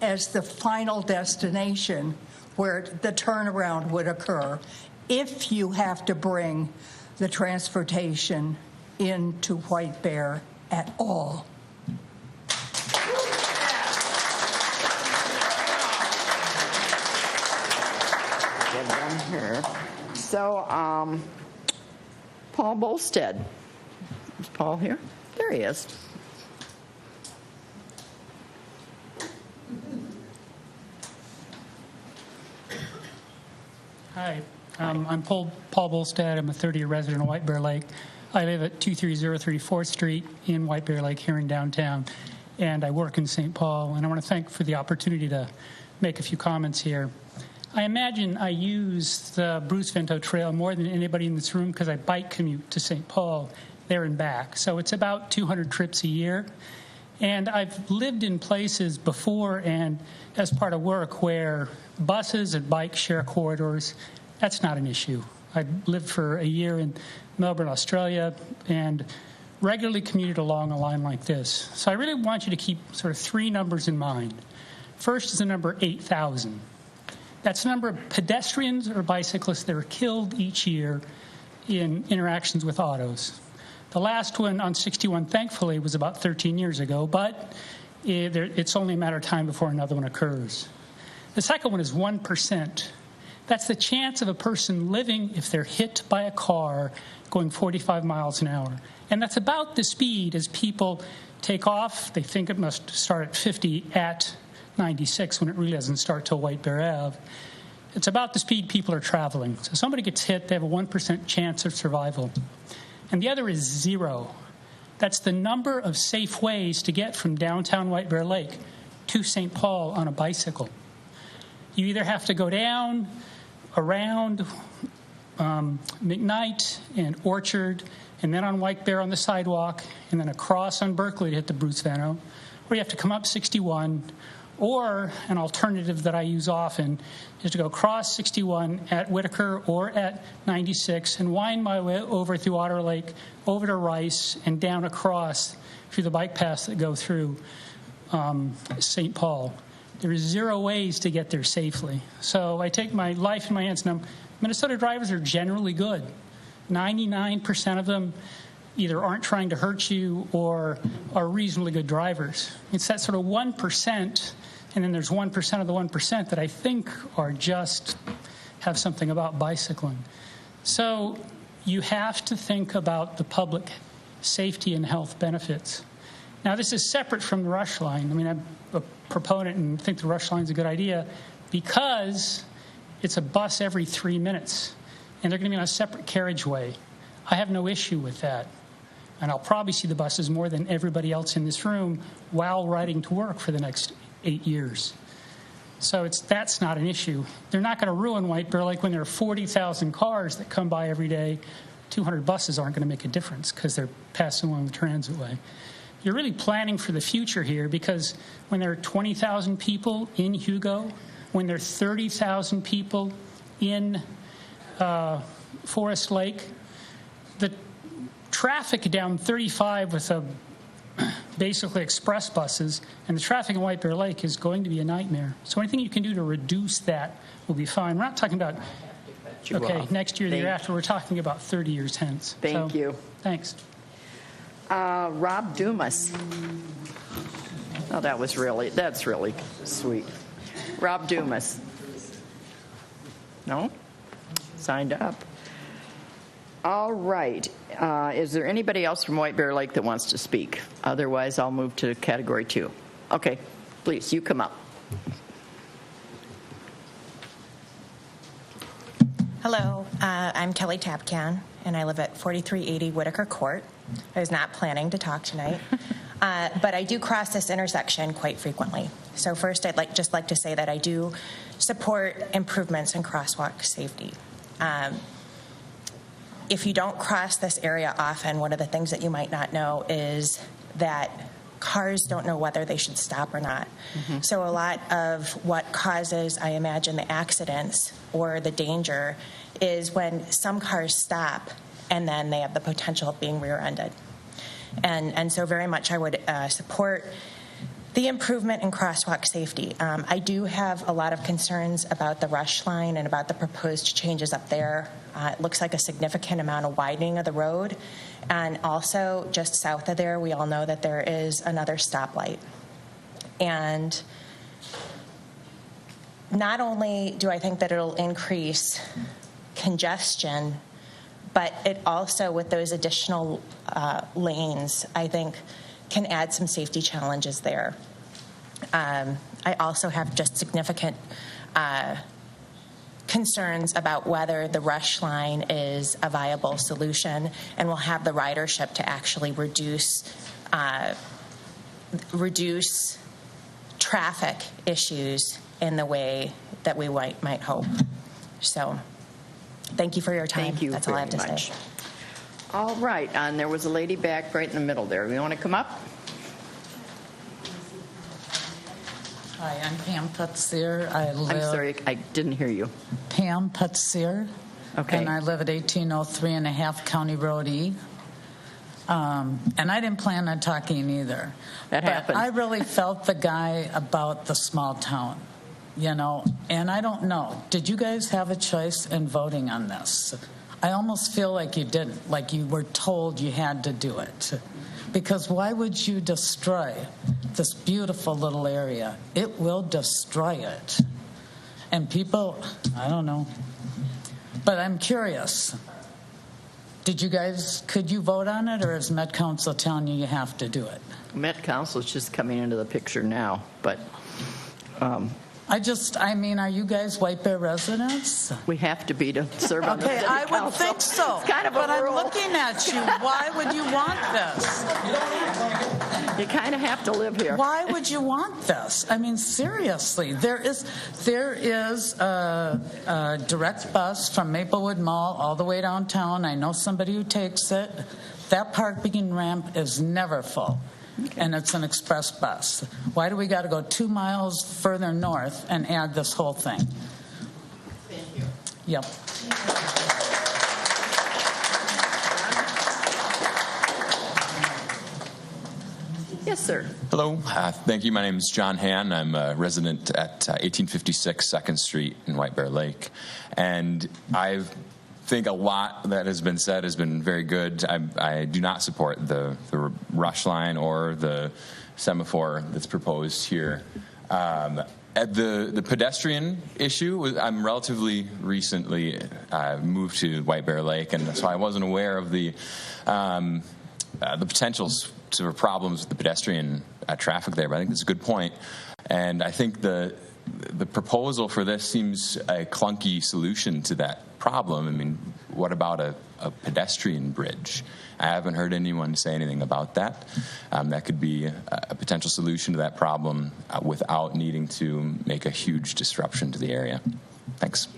as the final destination where the turnaround would occur if you have to bring the transportation into White Bear at all. Get them here. So, Paul Bolstead. Is Paul here? There he is. Hi, I'm Paul Bolstead. I'm a 30-year resident of White Bear Lake. I live at 23034th Street in White Bear Lake here in downtown, and I work in St. Paul. And I want to thank for the opportunity to make a few comments here. I imagine I use the Bruce Vento Trail more than anybody in this room because I bike commute to St. Paul there and back. So it's about 200 trips a year. And I've lived in places before and as part of work where buses and bikes share corridors. That's not an issue. I lived for a year in Melbourne, Australia, and regularly commuted along a line like this. So I really want you to keep sort of three numbers in mind. First is the number 8,000. That's the number of pedestrians or bicyclists that are killed each year in interactions with autos. The last one on 61, thankfully, was about 13 years ago, but it's only a matter of time before another one occurs. The second one is 1%. That's the chance of a person living if they're hit by a car going 45 miles an hour. And that's about the speed as people take off. They think it must start at 50 at 96 when it really doesn't start till White Bear Ave. It's about the speed people are traveling. So somebody gets hit, they have a 1% chance of survival. And the other is 0. That's the number of safe ways to get from downtown White Bear Lake to St. Paul on a bicycle. You either have to go down, around McKnight and Orchard, and then on White Bear on the sidewalk, and then across on Berkeley to hit the Bruce Vento, or you have to come up 61, or an alternative that I use often is to go across 61 at Whitaker or at 96 and wind my way over through Otter Lake, over to Rice, and down across through the bike paths that go through St. Paul. There are 0 ways to get there safely. So I take my life in my hands. Now, Minnesota drivers are generally good. 99% of them either aren't trying to hurt you or are reasonably good drivers. It's that sort of 1%, and then there's 1% of the 1% that I think are just have something about bicycling. So you have to think about the public safety and health benefits. Now, this is separate from the rush line. I mean, I'm a proponent and think the rush line is a good idea because it's a bus every 3 minutes, and they're going to be on a separate carriageway. I have no issue with that. And I'll probably see the buses more than everybody else in this room while riding to work for the next 8 years. So that's not an issue. They're not going to ruin White Bear Lake when there are 40,000 cars that come by every day. 200 buses aren't going to make a difference because they're passing along the transitway. You're really planning for the future here because when there are 20,000 people in Hugo, when there are 30,000 people in Forest Lake, the traffic down 35 with basically express buses and the traffic in White Bear Lake is going to be a nightmare. So anything you can do to reduce that will be fine. We're not talking about, next year, the year after. We're talking about 30 years hence. Thank you. Thanks. Rob Dumas. Oh, that's really sweet. Rob Dumas. No? Signed up. All right. Is there anybody else from White Bear Lake that wants to speak? Otherwise, I'll move to category 2. Okay, please, you come up. Hello, I'm Kelly Tapcan, and I live at 4380 Whitaker Court. I was not planning to talk tonight, but I do cross this intersection quite frequently. So first, I'd just like to say that I do support improvements in crosswalk safety. If you don't cross this area often, one of the things that you might not know is that cars don't know whether they should stop or not. Mm-hmm. So a lot of what causes, I imagine, the accidents or the danger is when some cars stop and then they have the potential of being rear-ended. And so very much I would support the improvement in crosswalk safety. I do have a lot of concerns about the rush line and about the proposed changes up there. It looks like a significant amount of widening of the road. And also, just south of there, we all know that there is another stoplight. And not only do I think that it'll increase congestion, but it also, with those additional lanes, I think can add some safety challenges there. I also have just significant concerns about whether the rush line is a viable solution and will have the ridership to actually reduce traffic issues in the way that we might hope. So thank you for your time. Thank you. That's all I have to say. All right, and there was a lady back right in the middle there. You want to come up? Hi, I'm Pam Putsier. I'm sorry, I didn't hear you. Pam Putsier. Okay. And I live at 1803 and a half County Road E. And I didn't plan on talking either. That happened. I really felt the guy about the small town, and I don't know. Did you guys have a choice in voting on this? I almost feel like you didn't, like you were told you had to do it. Because why would you destroy this beautiful little area? It will destroy it. And people, I don't know. But I'm curious. Could you vote on it, or is Met Council telling you have to do it? Met Council is just coming into the picture now, but... are you guys White Bear residents? We have to be to serve on the city council. Okay, I would think so. It's kind of a but rule. I'm looking at you. Why would you want this? You kind of have to live here. Why would you want this? Seriously, there is a direct bus from Maplewood Mall all the way downtown. I know somebody who takes it. That parking ramp is never full. Okay. And it's an express bus. Why do we got to go 2 miles further north and add this whole thing? Thank you. Yep. Yes, sir. Hello. Thank you. My name is John Han. I'm a resident at 1856 2nd Street in White Bear Lake. And I think a lot that has been said has been very good. I do not support the rush line or the semaphore that's proposed here. At the pedestrian issue, I'm relatively recently moved to White Bear Lake, and so I wasn't aware of the potential sort of problems with the pedestrian traffic there. But I think that's a good point, and I think the proposal for this seems a clunky solution to that problem. What about a pedestrian bridge? I haven't heard anyone say anything about that. That could be a potential solution to that problem without needing to make a huge disruption to the area. Thanks.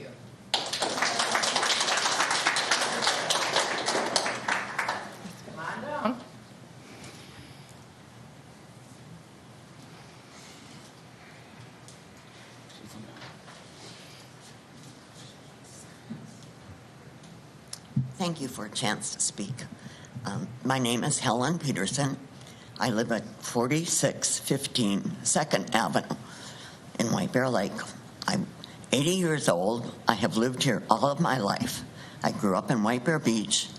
Thank you for a chance to speak. My name is Helen Peterson. I live at 4615 2nd Avenue in White Bear Lake. I'm 80 years old. I have lived here all of my life. I grew up in White Bear Beach.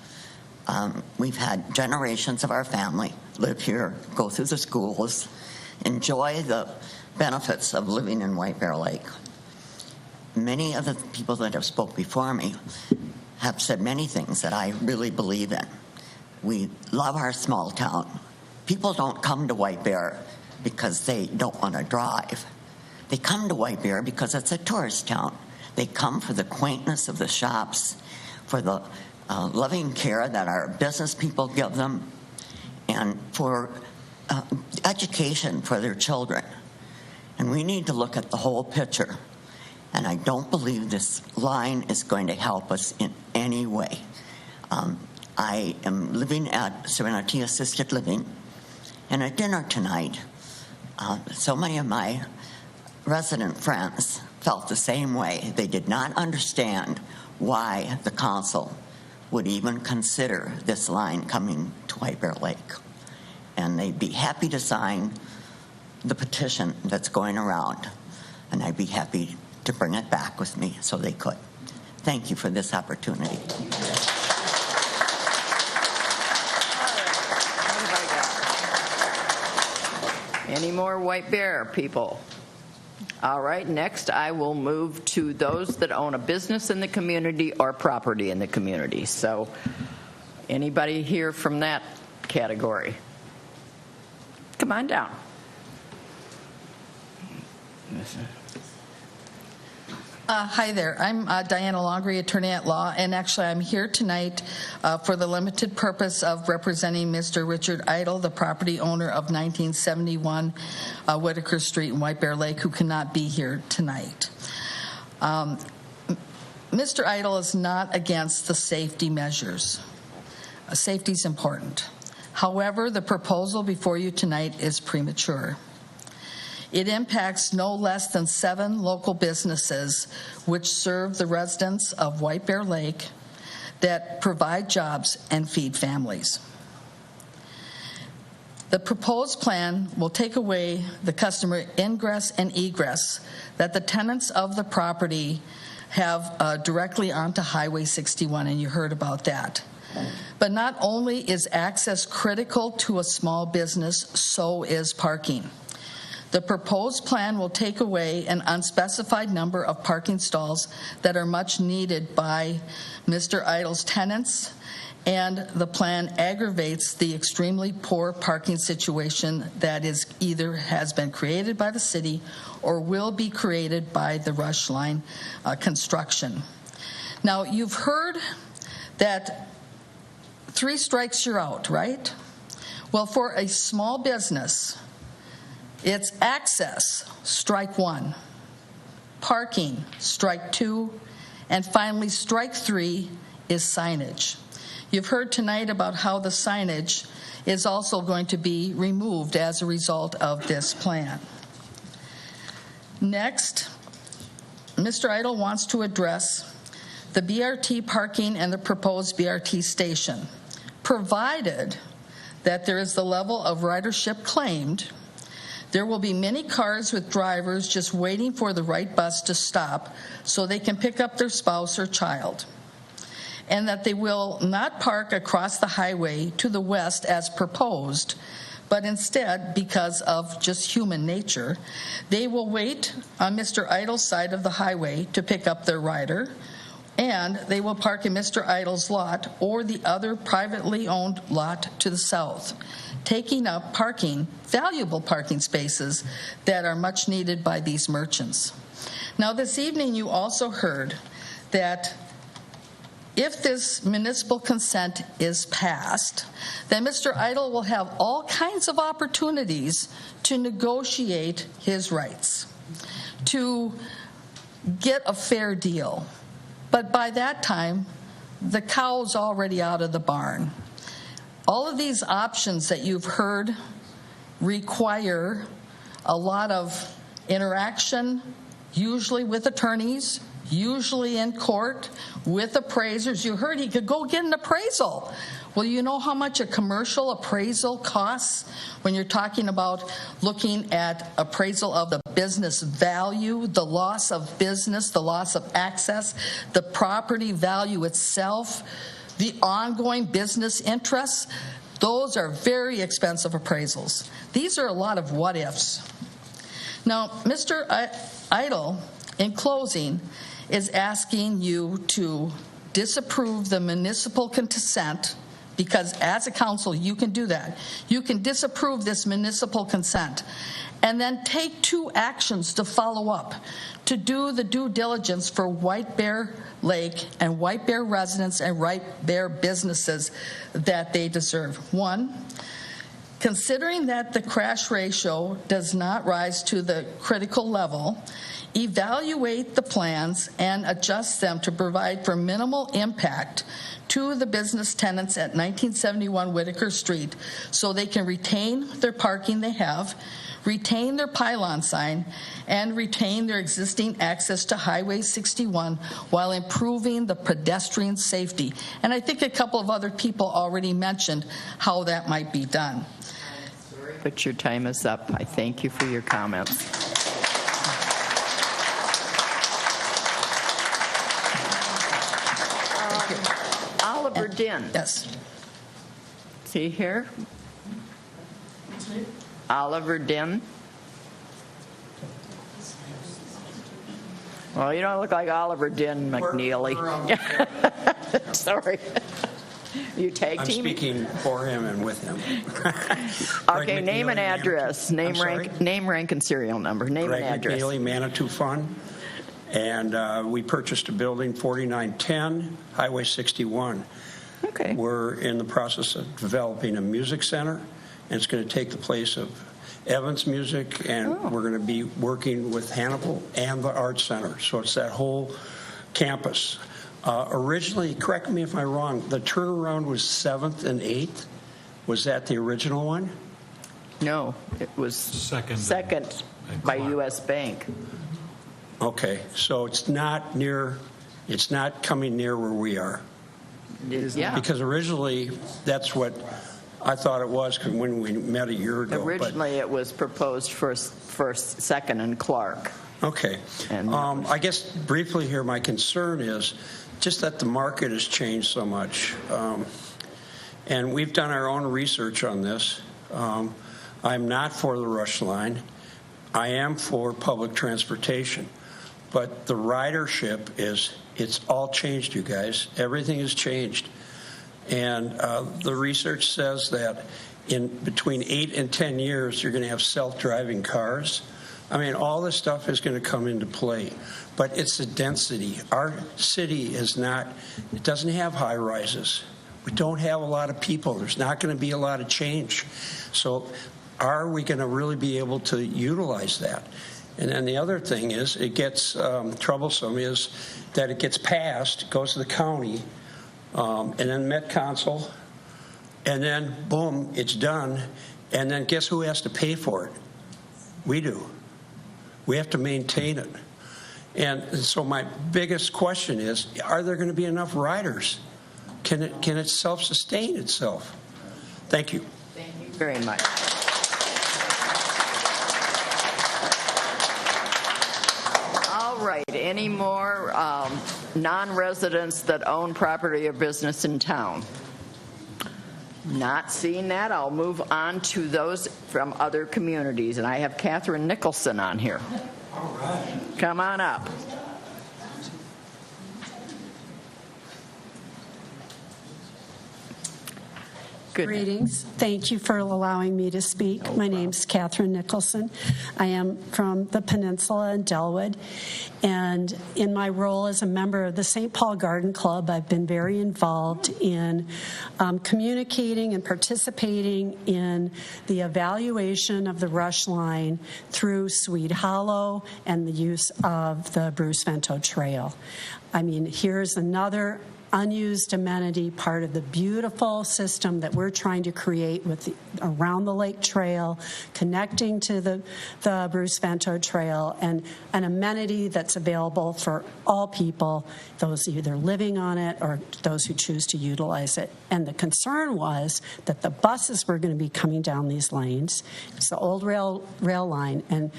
We've had generations of our family live here, go through the schools. enjoy the benefits of living in White Bear Lake. Many of the people that have spoke before me have said many things that I really believe in. We love our small town. People don't come to White Bear because they don't want to drive. They come to White Bear because it's a tourist town. They come for the quaintness of the shops, for the loving care that our business people give them, and for education for their children. And we need to look at the whole picture. And I don't believe this line is going to help us in any way. I am living at Serenity Assisted Living, and at dinner tonight, so many of my resident friends felt the same way. They did not understand why the council would even consider this line coming to White Bear Lake. And they'd be happy to sign the petition that's going around, and I'd be happy to bring it back with me so they could. Thank you for this opportunity. Any more White Bear people? All right, next I will move to those that own a business in the community or property in the community. So anybody here from that category? Come on down. Hi there. I'm Diana Longry, attorney at law, and actually I'm here tonight for the limited purpose of representing Mr. Richard Idle, the property owner of 1971 Whitaker Street in White Bear Lake, who cannot be here tonight. Mr. Idle is not against the safety measures. Safety is important. However, the proposal before you tonight is premature. It impacts no less than 7 local businesses which serve the residents of White Bear Lake that provide jobs and feed families. The proposed plan will take away the customer ingress and egress that the tenants of the property have directly onto Highway 61, and you heard about that. But not only is access critical to a small business, so is parking. The proposed plan will take away an unspecified number of parking stalls that are much needed by Mr. Idle's tenants, and the plan aggravates the extremely poor parking situation that is either has been created by the city or will be created by the Rush Line construction. Now, you've heard that 3 strikes you're out, right? Well, for a small business, it's access, strike 1, parking, strike 2, and finally strike 3 is signage. You've heard tonight about how the signage is also going to be removed as a result of this plan. Next, Mr. Idle wants to address the BRT parking and the proposed BRT station, provided that there is the level of ridership claimed. There will be many cars with drivers just waiting for the right bus to stop so they can pick up their spouse or child, and that they will not park across the highway to the west as proposed, but instead, because of just human nature, they will wait on Mr. Idle's side of the highway to pick up their rider, and they will park in Mr. Idle's lot or the other privately owned lot to the south, taking up parking, valuable parking spaces that are much needed by these merchants. Now, this evening you also heard that if this municipal consent is passed, then Mr. Idle will have all kinds of opportunities to negotiate his rights, to get a fair deal. But by that time, the cow's already out of the barn. All of these options that you've heard require a lot of interaction, usually with attorneys, usually in court, with appraisers. You heard he could go get an appraisal. Well, you know how much a commercial appraisal costs when you're talking about looking at appraisal of the business value, the loss of business, the loss of access, the property value itself, the ongoing business interests. Those are very expensive appraisals. These are a lot of what ifs. Now, Mr. Idle, in closing, is asking you to disapprove the municipal consent, because as a council, you can do that. You can disapprove this municipal consent and then take 2 actions to follow up, to do the due diligence for White Bear Lake and White Bear residents and White Bear businesses that they deserve. 1, considering that the crash ratio does not rise to the critical level, evaluate the plans and adjust them to provide for minimal impact to the business tenants at 1971 Whitaker Street so they can retain their parking they have, retain their pylon sign, and retain their existing access to Highway 61 while improving the pedestrian safety. And I think a couple of other people already mentioned how that might be done. But your time is up. I thank you for your comments. Oliver Dinn. Yes. Is he here? Oliver Dinn. Well, you don't look like Oliver Dinn, McNeely. Sorry. You tag I'm team? speaking for him and with him. Okay, name and address. Name, rank, and serial number. Name Greg and address. McNeely, Manitou Fund. And we purchased a building, 4910 Highway 61. Okay. We're in the process of developing a music center, and it's going to take the place of Evans Music, and we're going to be working with Hannibal and the Arts Center. So it's that whole campus. Originally, correct me if I'm wrong, the turnaround was 7th and 8th. Was that the original one? No, it was second by U.S. Bank. Okay, so it's not coming near where we are. Yeah. Because originally, that's what I thought it was when we met a year ago. Originally, it was proposed first, second, and Clark. Okay. I guess briefly here, my concern is just that the market has changed so much. And we've done our own research on this. I'm not for the rush line. I am for public transportation. But the ridership it's all changed, you guys. Everything has changed. And the research says that in between 8 and 10 years, you're going to have self-driving cars. I mean, all this stuff is going to come into play. But it's the density. Our city it doesn't have high rises. We don't have a lot of people. There's not going to be a lot of change. So are we going to really be able to utilize that? And then the other thing is, it gets troublesome, is that it gets passed, goes to the county, and then Met Council, and then boom, it's done. And then guess who has to pay for it? We do. We have to maintain it. And so my biggest question is, are there going to be enough riders? Can it self-sustain itself? Thank you. Thank you very much. All right. Any more non-residents that own property or business in town? Not seeing that, I'll move on to those from other communities. And I have Catherine Nicholson on here. All right. Come on up. Good. Greetings. Thank you for allowing me to speak. My name's Catherine Nicholson. I am from the Peninsula in Delwood, and in my role as a member of the St. Paul Garden Club, I've been very involved in communicating and participating in the evaluation of the rush line through Swede Hollow and the use of the Bruce Vento Trail. I mean, here's another unused amenity, part of the beautiful system that we're trying to create with around the lake trail, connecting to the Bruce Vento Trail, and an amenity that's available for all people, those either living on it or those who choose to utilize it. And the concern was that the buses were going to be coming down these lanes. It's the old rail line, and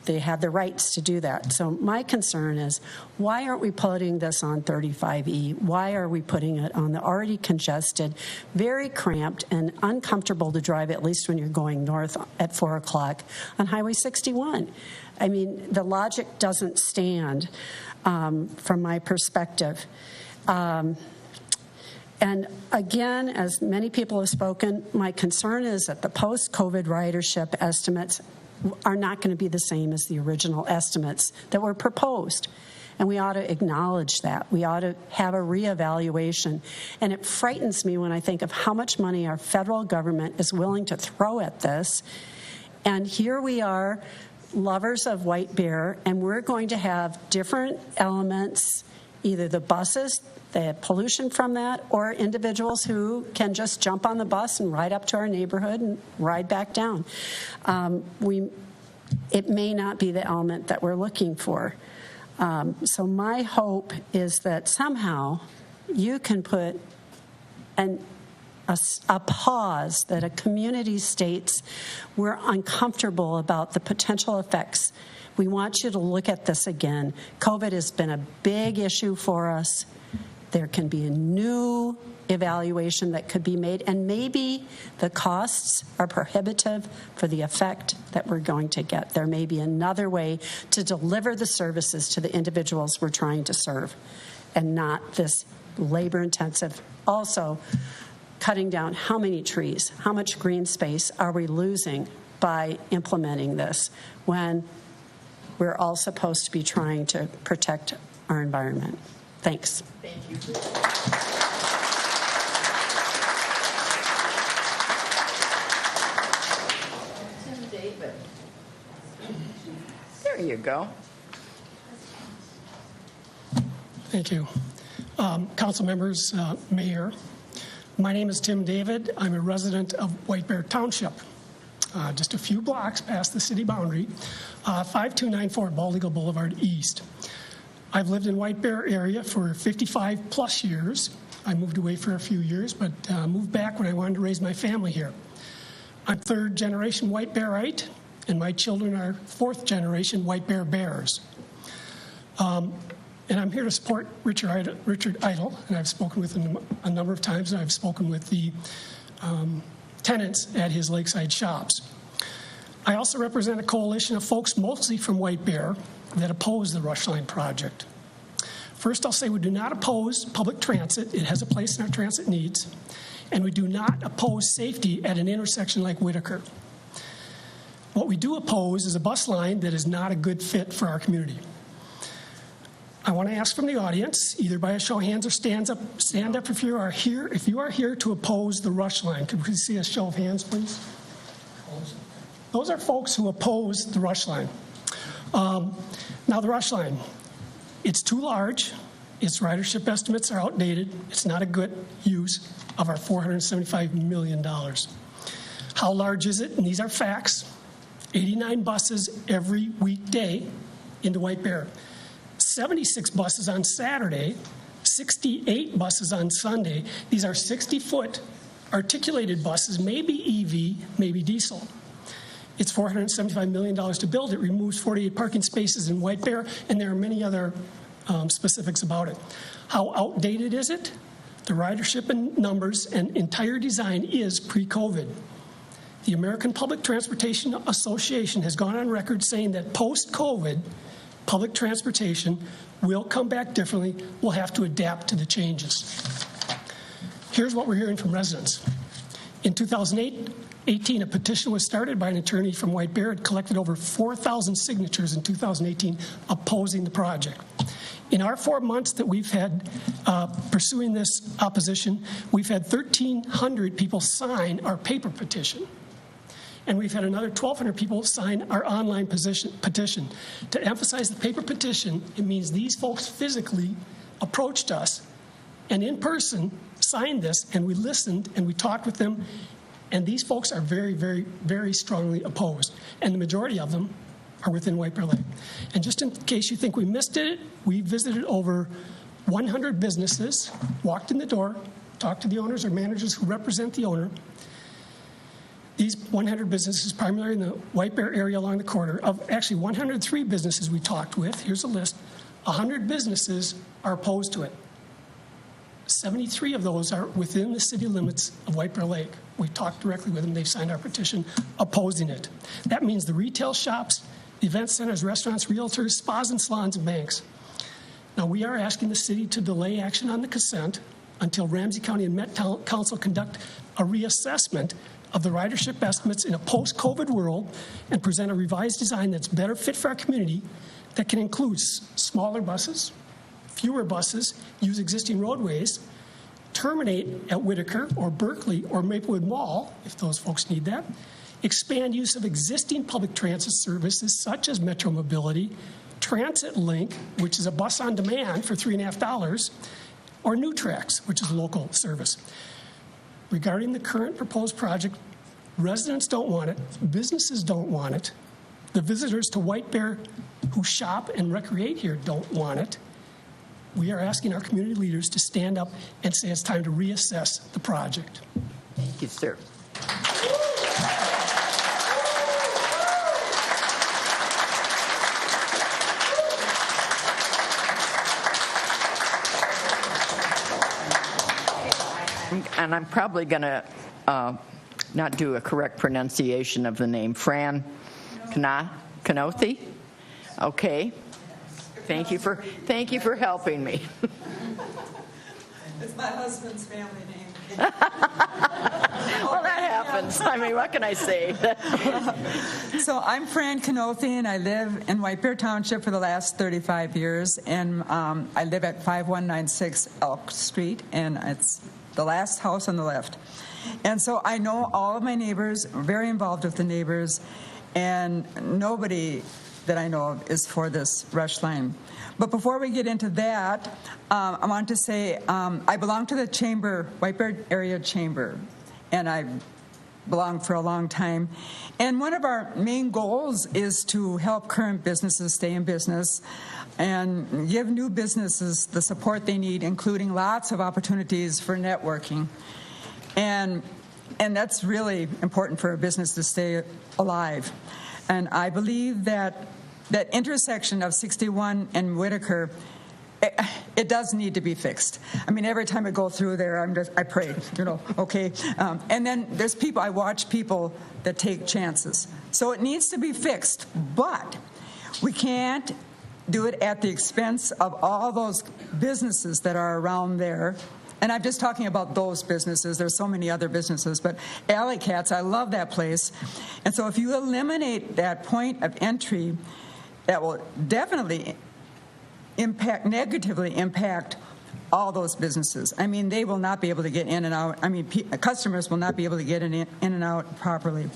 They have the rights to do that. So my concern is, why aren't we putting this on 35E? Why are we putting it on the already congested, very cramped, and uncomfortable to drive, at least when you're going north at 4 o'clock on Highway 61? I mean, the logic doesn't stand from my perspective. And again, as many people have spoken, my concern is that the post-COVID ridership estimates are not going to be the same as the original estimates that were proposed. And we ought to acknowledge that. We ought to have a reevaluation. And it frightens me when I think of how much money our federal government is willing to throw at this. And here we are, lovers of White Bear, and we're going to have different elements, either the buses, the pollution from that, or individuals who can just jump on the bus and ride up to our neighborhood and ride back down. It may not be the element that we're looking for. So my hope is that somehow you can put a pause, that a community states we're uncomfortable about the potential effects. We want you to look at this again. COVID has been a big issue for us. There can be a new evaluation that could be made, and maybe the costs are prohibitive for the effect that we're going to get. There may be another way to deliver the services to the individuals we're trying to serve, and not this labor-intensive. Also, cutting down how many trees, how much green space are we losing by implementing this when we're all supposed to be trying to protect our environment. Thanks. Thank you. Tim David. There you go. Thank you. Council members, Mayor, my name is Tim David. I'm a resident of White Bear Township, just a few blocks past the city boundary, 5294 Bald Eagle Boulevard East. I've lived in White Bear area for 55 plus years. I moved away for a few years, but moved back when I wanted to raise my family here. I'm third generation White Bearite, and my children are fourth generation White Bear Bears. And I'm here to support Richard Idle, and I've spoken with him a number of times, and I've spoken with the tenants at his lakeside shops. I also represent a coalition of folks mostly from White Bear that oppose the Rush Line project. First, I'll say we do not oppose public transit. It has a place in our transit needs. And we do not oppose safety at an intersection like Whitaker. What we do oppose is a bus line that is not a good fit for our community. I want to ask from the audience, either by a show of hands or stand up if you are here to oppose the Rush Line. Could we see a show of hands, please? Those are folks who oppose the Rush Line. Now, the Rush Line, it's too large. Its ridership estimates are outdated. It's not a good use of our $475 million. How large is it? And these are facts. 89 buses every weekday into White Bear. 76 buses on Saturday, 68 buses on Sunday. These are 60-foot articulated buses, maybe EV, maybe diesel. It's $475 million to build it, removes 48 parking spaces in White Bear, and there are many other specifics about it. How outdated is it? The ridership and numbers and entire design is pre-COVID. The American Public Transportation Association has gone on record saying that post-COVID, public transportation will come back differently. We'll have to adapt to the changes. Here's what we're hearing from residents. In 2018, a petition was started by an attorney from White Bear. It collected over 4,000 signatures in 2018 opposing the project. In our 4 months that we've had pursuing this opposition, we've had 1,300 people sign our paper petition. And we've had another 1,200 people sign our online petition. To emphasize the paper petition, it means these folks physically approached us and in person signed this, and we listened and we talked with them, and these folks are very, very, very strongly opposed. And the majority of them are within White Bear Lake. And just in case you think we missed it, we visited over 100 businesses, walked in the door, talked to the owners or managers who represent the owner. These 100 businesses, primarily in the White Bear area along the corridor, of actually 103 businesses we talked with, here's a list, 100 businesses are opposed to it. 73 of those are within the city limits of White Bear Lake. We talked directly with them. They've signed our petition opposing it. That means the retail shops, the event centers, restaurants, realtors, spas and salons, and banks. Now, we are asking the city to delay action on the consent until Ramsey County and Met Council conduct a reassessment of the ridership estimates in a post-COVID world and present a revised design that's better fit for our community that can include smaller buses, fewer buses, use existing roadways, terminate at Whitaker or Berkeley or Maplewood Mall, if those folks need that, expand use of existing public transit services such as Metro Mobility, Transit Link, which is a bus on demand for $3.50, or New Tracks, which is a local service. Regarding the current proposed project, residents don't want it, businesses don't want it, the visitors to White Bear who shop and recreate here don't want it. We are asking our community leaders to stand up and say it's time to reassess the project. Thank you, sir. And I'm probably going to not do a correct pronunciation of the name. Fran Canothi? Okay. Thank you for helping me. It's my husband's family name. Well, that happens. I mean, what can I say? So I'm Fran Canothi, and I live in White Bear Township for the last 35 years, and I live at 5196 Elk Street, and it's the last house on the left. And so I know all of my neighbors, very involved with the neighbors, and nobody that I know of is for this rush line. But before we get into that, I want to say I belong to the chamber, White Bear Area Chamber, and I belonged for a long time. And one of our main goals is to help current businesses stay in business and give new businesses the support they need, including lots of opportunities for networking. And that's really important for a business to stay alive. And I believe that that intersection of 61 and Whitaker, it does need to be fixed. I mean, every time I go through there, I pray, okay. And then there's people, I watch people that take chances. So it needs to be fixed, but we can't do it at the expense of all those businesses that are around there. And I'm just talking about those businesses. There's so many other businesses, but Alley Cats, I love that place. And so if you eliminate that point of entry, that will definitely negatively impact all those businesses. I mean, they will not be able to get in and out. I mean, customers will not be able to get in and out properly.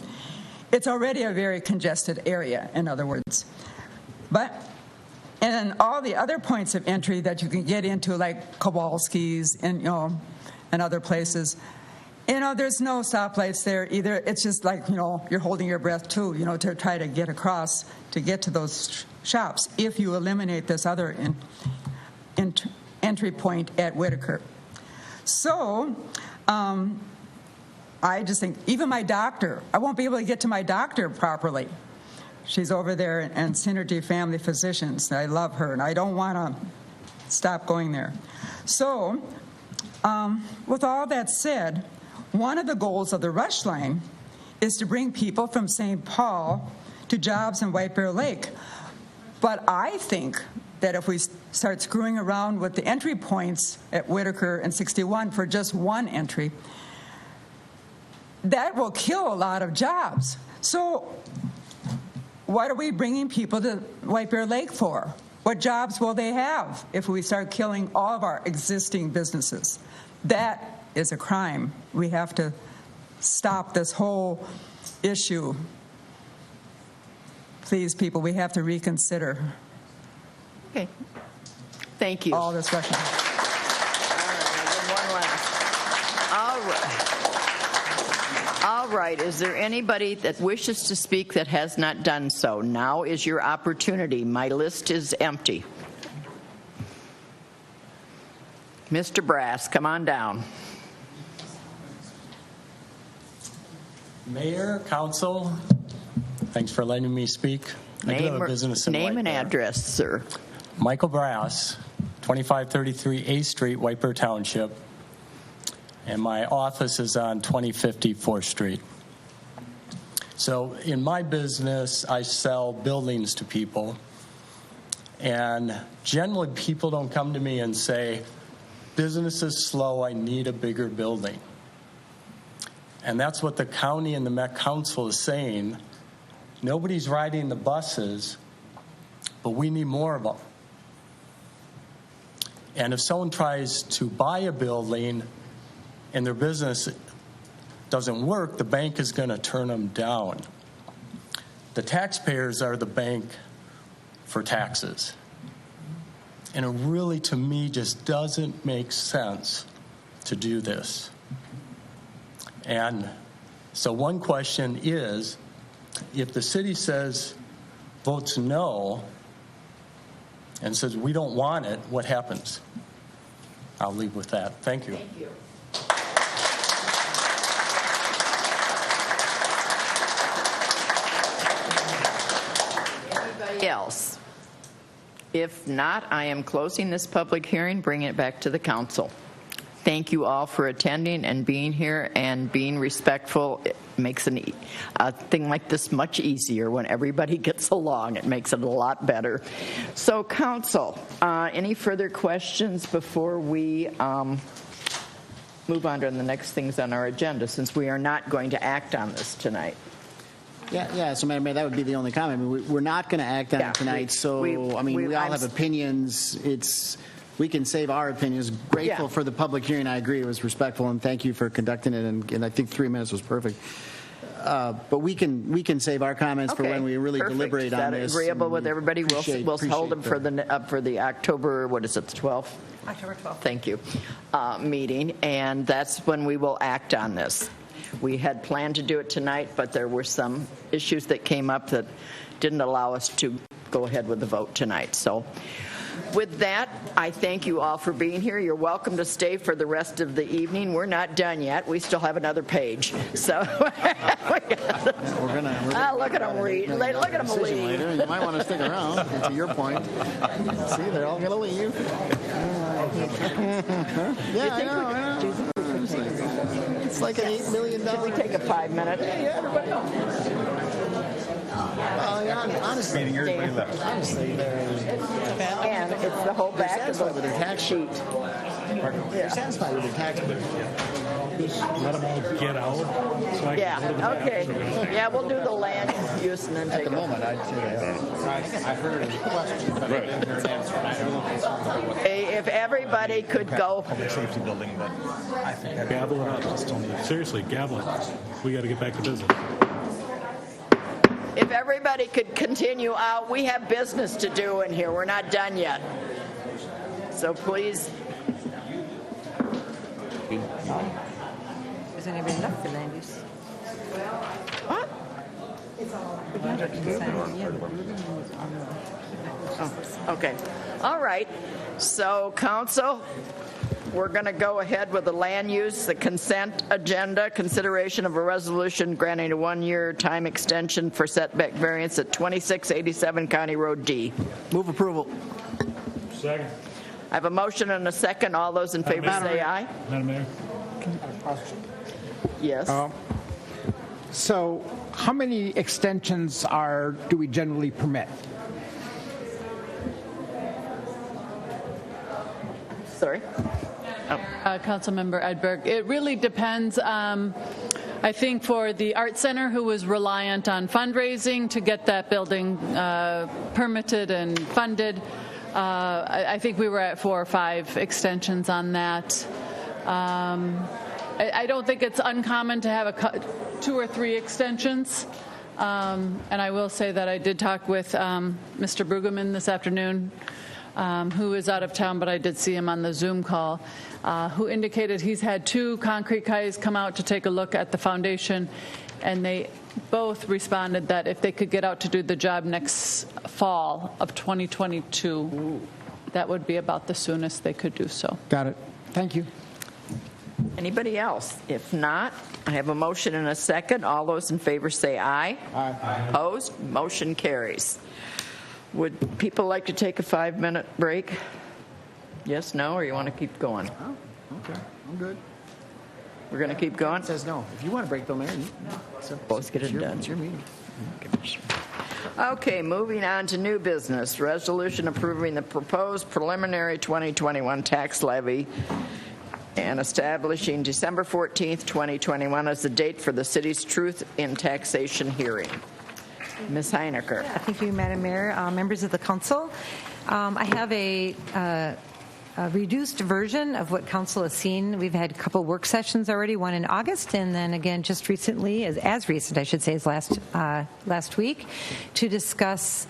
It's already a very congested area, in other words. And all the other points of entry that you can get into, like Kowalski's and and other places, there's no stoplights there either. It's just like you're holding your breath too, to try to get across to get to those shops. If you eliminate this other entry point at Whitaker, so I just think even my doctor, I won't be able to get to my doctor properly. She's over there in Synergy Family Physicians. I love her, and I don't want to stop going there. So, with all that said, one of the goals of the Rush Line is to bring people from St. Paul to jobs in White Bear Lake. But I think that if we start screwing around with the entry points at Whitaker and 61 for just one entry, that will kill a lot of jobs. So what are we bringing people to White Bear Lake for? What jobs will they have if we start killing all of our existing businesses? That is a crime. We have to stop this whole issue. Please, people, we have to reconsider. Okay. Thank you. All this Russian. One last. All right. Is there anybody that wishes to speak that has not done so? Now is your opportunity. My list is empty. Mr. Brass, come on down. Mayor, council, thanks for letting me speak. I do have a business in Name and White Bear. address, sir. Michael Brass, 2533 A Street, White Bear Township. And my office is on 2050 4th Street. So in my business, I sell buildings to people. And generally, people don't come to me and say, business is slow, I need a bigger building. And that's what the county and the Met Council is saying. Nobody's riding the buses, but we need more of them. And if someone tries to buy a building and their business doesn't work, the bank is going to turn them down. The taxpayers are the bank for taxes. And it really, to me, just doesn't make sense to do this. And so one question is, if the city votes no and says we don't want it, what happens? I'll leave with that. Thank you. Thank you. Anybody else? If not, I am closing this public hearing, bringing it back to the council. Thank you all for attending and being here and being respectful. It makes a thing like this much easier when everybody gets along. It makes it a lot better. So, council, any further questions before we move on to the next things on our agenda, since we are not going to act on this tonight? Yeah. So, Madam Mayor, that would be the only comment. I mean, we're not going to act on it tonight. We all have opinions. We can save our opinions. Grateful for the public hearing. I agree it was respectful, and thank you for conducting it. And I think 3 minutes was perfect. But we can save our comments for when we really deliberate on this. Is that agreeable with everybody? We'll hold them for the October, what is it, the 12th? October 12th. Thank you. Meeting, and that's when we will act on this. We had planned to do it tonight, but there were some issues that came up that didn't allow us to go ahead with the vote tonight. So with that, I thank you all for being here. You're welcome to stay for the rest of the evening. We're not done yet. We still have another page. So look at them read. Look at them leave. Later. You might want to stick around. To your point. See, they're all going to leave. Yeah, I know. It's like an $8 million. Can we take a 5 minute? Yeah, everybody. Honestly, everybody left. Honestly, and it's the whole back of the tax sheet. They're satisfied with their tax bill. Let them all get out. So Okay. Yeah, we'll do the land use and then take At the moment, I'd say that. I heard a question, but I didn't hear an answer. If everybody could go. Public safety building, but I think that gavel it up. Seriously, gavel it. We got to get back to business. If everybody could continue out, we have business to do in here. We're not done yet. So please. Is anybody left for land use? What? Oh, okay. All right. So, council, we're going to go ahead with the land use, the consent agenda, consideration of a resolution granting a 1-year time extension for setback variance at 2687 County Road D. Move approval. Second. I have a motion and a second. All those in favor say aye. Madam Mayor. Yes. So how many extensions do we generally permit? Sorry? Councilmember Edberg. It really depends. I think for the Art Center, who was reliant on fundraising to get that building permitted and funded, I think we were at 4 or 5 extensions on that. I don't think it's uncommon to have 2 or 3 extensions. And I will say that I did talk with Mr. Brueggemann this afternoon, who is out of town, but I did see him on the Zoom call, who indicated he's had 2 concrete guys come out to take a look at the foundation, and they both responded that if they could get out to do the job next fall of 2022, that would be about the soonest they could do so. Got it. Thank you. Anybody else? If not, I have a motion and a second. All those in favor say aye. Aye. Opposed? Motion carries. Would people like to take a 5-minute break? Yes, no, or you want to keep going? Oh, okay. I'm good. We're going to keep going? It says no. If you want to break, though, Mayor, let's get it done. It's your meeting. Okay, moving on to new business. Resolution approving the proposed preliminary 2021 tax levy and establishing December 14th, 2021 as the date for the city's Truth in Taxation hearing. Ms. Heinecker. Thank you, Madam Mayor, members of the council. I have a reduced version of what council has seen. We've had a couple work sessions already, one in August, and then again just recently, as recent, I should say, as last week, to discuss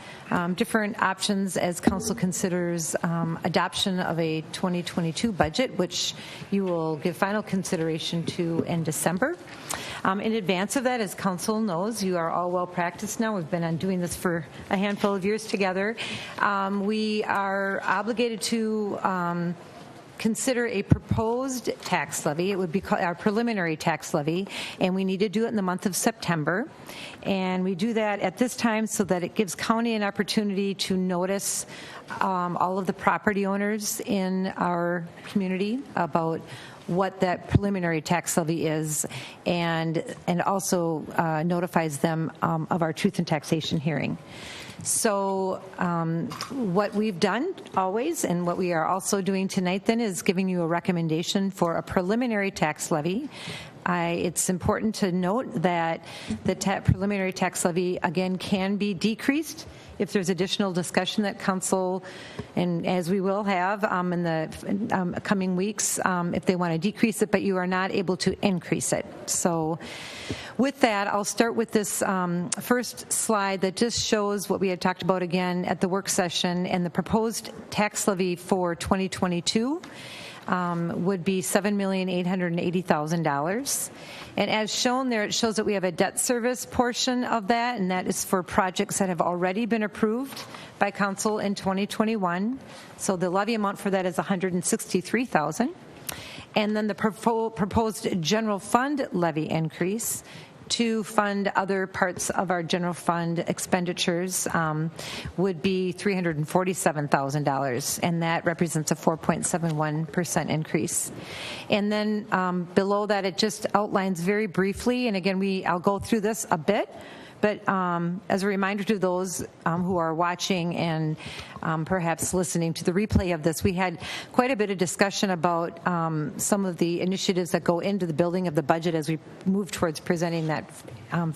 different options as council considers adoption of a 2022 budget, which you will give final consideration to in December. In advance of that, as council knows, you are all well practiced now. We've been on doing this for a handful of years together. We are obligated to consider a proposed tax levy. It would be called our preliminary tax levy, and we need to do it in the month of September. And we do that at this time so that it gives county an opportunity to notice all of the property owners in our community about what that preliminary tax levy is, and also notifies them of our Truth in Taxation hearing. So what we've done always, and what we are also doing tonight then, is giving you a recommendation for a preliminary tax levy. It's important to note that the preliminary tax levy, again, can be decreased if there's additional discussion that council, and as we will have in the coming weeks, if they want to decrease it, but you are not able to increase it. So with that, I'll start with this first slide that just shows what we had talked about again at the work session, and the proposed tax levy for 2022 would be $7,880,000. And as shown there, it shows that we have a debt service portion of that, and that is for projects that have already been approved by council in 2021. So the levy amount for that is $163,000. And then the proposed general fund levy increase to fund other parts of our general fund expenditures would be $347,000, and that represents a 4.71% increase. And then below that, it just outlines very briefly, and again, I'll go through this a bit, but as a reminder to those who are watching and perhaps listening to the replay of this, we had quite a bit of discussion about some of the initiatives that go into the building of the budget as we move towards presenting that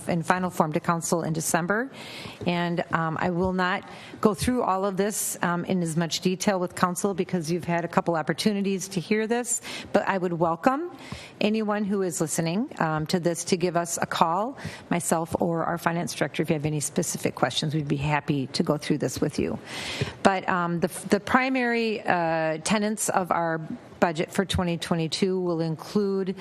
in final form to council in December. And I will not go through all of this in as much detail with council because you've had a couple opportunities to hear this, but I would welcome anyone who is listening to this to give us a call, myself or our finance director, if you have any specific questions. We'd be happy to go through this with you. But the primary tenets of our budget for 2022 will include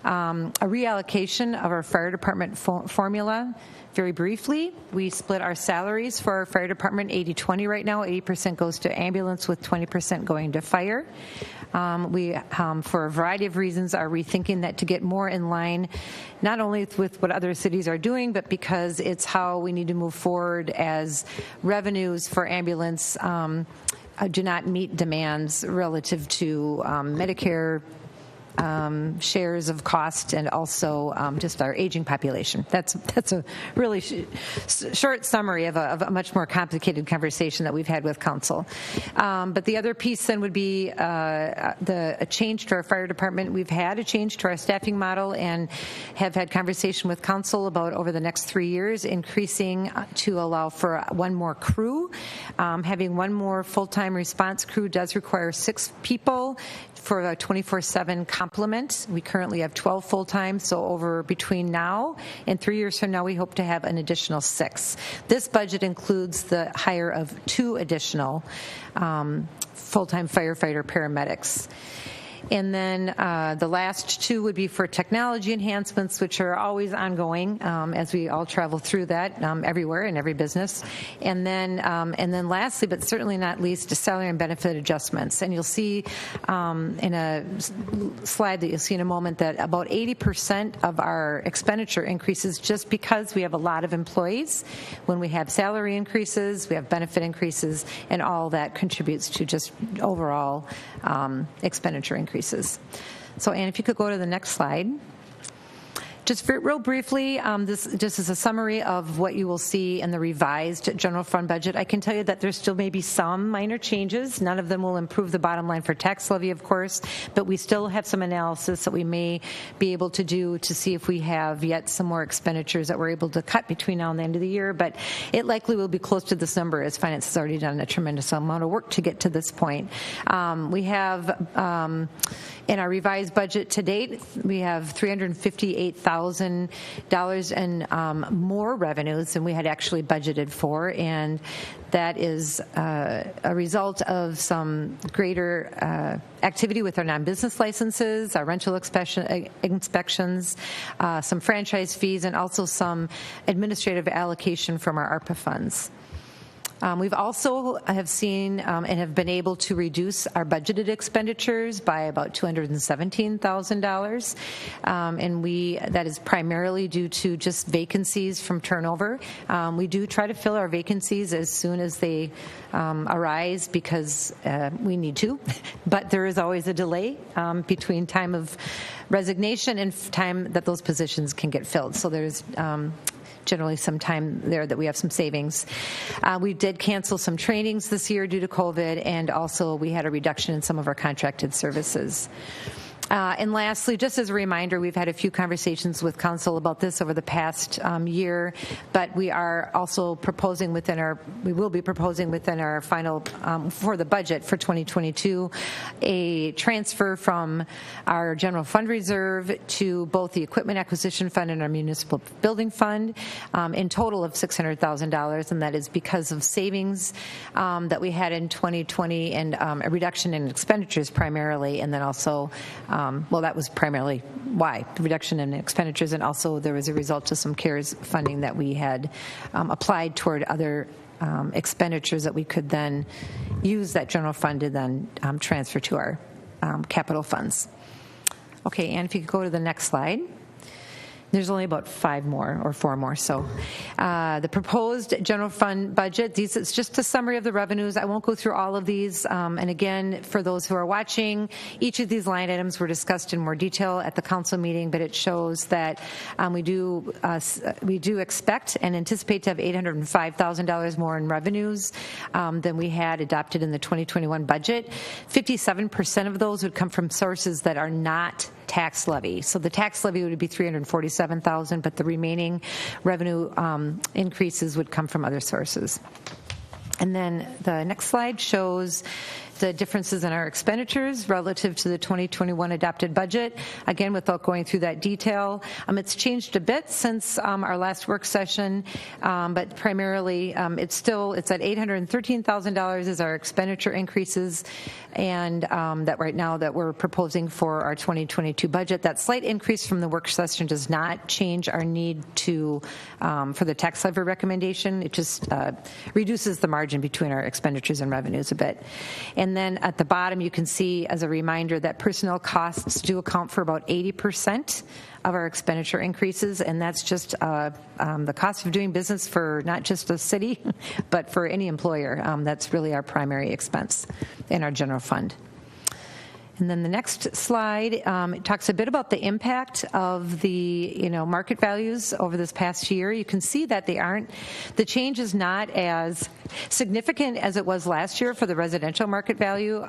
a reallocation of our fire department formula. Very briefly, we split our salaries for our fire department 80-20 right now. 80% goes to ambulance with 20% going to fire. We, for a variety of reasons, are rethinking that to get more in line, not only with what other cities are doing, but because it's how we need to move forward as revenues for ambulance do not meet demands relative to Medicare shares of cost, and also just our aging population. That's a really short summary of a much more complicated conversation that we've had with council. But the other piece then would be a change to our fire department. We've had a change to our staffing model and have had conversation with council about over the next 3 years increasing to allow for one more crew. Having one more full-time response crew does require 6 people for a 24/7 complement. We currently have 12 full-time, so between now and 3 years from now, we hope to have an additional 6. This budget includes the hire of 2 additional full-time firefighter paramedics. And then the last two would be for technology enhancements, which are always ongoing as we all travel through that everywhere in every business. And then lastly, but certainly not least, salary and benefit adjustments. And you'll see in a slide that you'll see in a moment that about 80% of our expenditure increases just because we have a lot of employees. When we have salary increases, we have benefit increases, and all that contributes to just overall expenditure increases. So, Ann, if you could go to the next slide. Just real briefly, this just is a summary of what you will see in the revised general fund budget. I can tell you that there still may be some minor changes. None of them will improve the bottom line for tax levy, of course, but we still have some analysis that we may be able to do to see if we have yet some more expenditures that we're able to cut between now and the end of the year. But it likely will be close to this number, as finance has already done a tremendous amount of work to get to this point. We have in our revised budget to date, we have $358,000 in more revenues than we had actually budgeted for, and that is a result of some greater activity with our non-business licenses, our rental inspections, some franchise fees, and also some administrative allocation from our ARPA funds. We've also have seen and have been able to reduce our budgeted expenditures by about $217,000, and that is primarily due to just vacancies from turnover. We do try to fill our vacancies as soon as they arise because we need to, but there is always a delay between time of resignation and time that those positions can get filled. So there's generally some time there that we have some savings. We did cancel some trainings this year due to COVID, and also we had a reduction in some of our contracted services. And lastly, just as a reminder, we've had a few conversations with council about this over the past year, but we are also proposing we will be proposing within our final, for the budget for 2022, a transfer from our general fund reserve to both the equipment acquisition fund and our municipal building fund, in total of $600,000, and that is because of savings that we had in 2020 and a reduction in expenditures primarily, and then also that was primarily why, the reduction in expenditures, and also there was a result of some CARES funding that we had applied toward other expenditures that we could then use that general fund to then transfer to our capital funds. Okay, Ann, if you could go to the next slide. There's only about 4 more. So the proposed general fund budget, it's just a summary of the revenues. I won't go through all of these. And again, for those who are watching, each of these line items were discussed in more detail at the council meeting, but it shows that we do expect and anticipate to have $805,000 more in revenues than we had adopted in the 2021 budget. 57% of those would come from sources that are not tax levy. So the tax levy would be $347,000, but the remaining revenue increases would come from other sources. And then the next slide shows the differences in our expenditures relative to the 2021 adopted budget. Again, without going through that detail, it's changed a bit since our last work session, but primarily it's at $813,000 is our expenditure increases, and that right now that we're proposing for our 2022 budget. That slight increase from the work session does not change our need to for the tax levy recommendation. It just reduces the margin between our expenditures and revenues a bit. And then at the bottom, you can see as a reminder that personnel costs do account for about 80% of our expenditure increases, and that's just the cost of doing business for not just a city, but for any employer. That's really our primary expense in our general fund. And then the next slide it talks a bit about the impact of the market values over this past year. You can see that the change is not as significant as it was last year for the residential market value.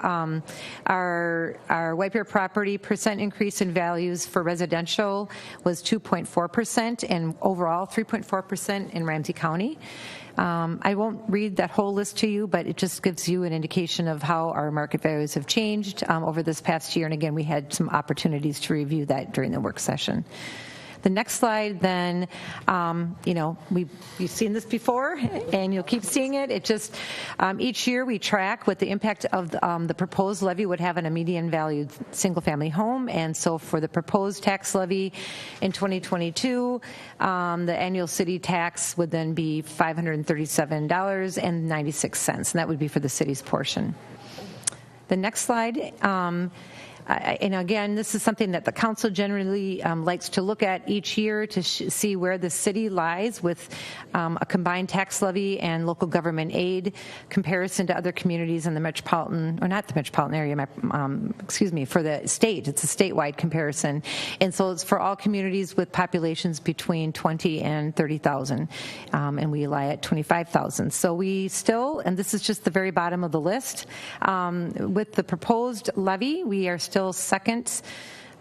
Our White Bear property percent increase in values for residential was 2.4%, and overall 3.4% in Ramsey County. I won't read that whole list to you, but it just gives you an indication of how our market values have changed over this past year. And again, we had some opportunities to review that during the work session. The next slide, then, you've seen this before, and you'll keep seeing it. It just, each year we track what the impact of the proposed levy would have on a median valued single-family home. And so for the proposed tax levy in 2022, the annual city tax would then be $537.96, and that would be for the city's portion. The next slide, and again, this is something that the council generally likes to look at each year to see where the city lies with a combined tax levy and local government aid comparison to other communities in the metropolitan, or not the metropolitan area, for the state. It's a statewide comparison. And so it's for all communities with populations between 20 and 30,000, and we lie at 25,000. So we still, and this is just the very bottom of the list, with the proposed levy, we are still second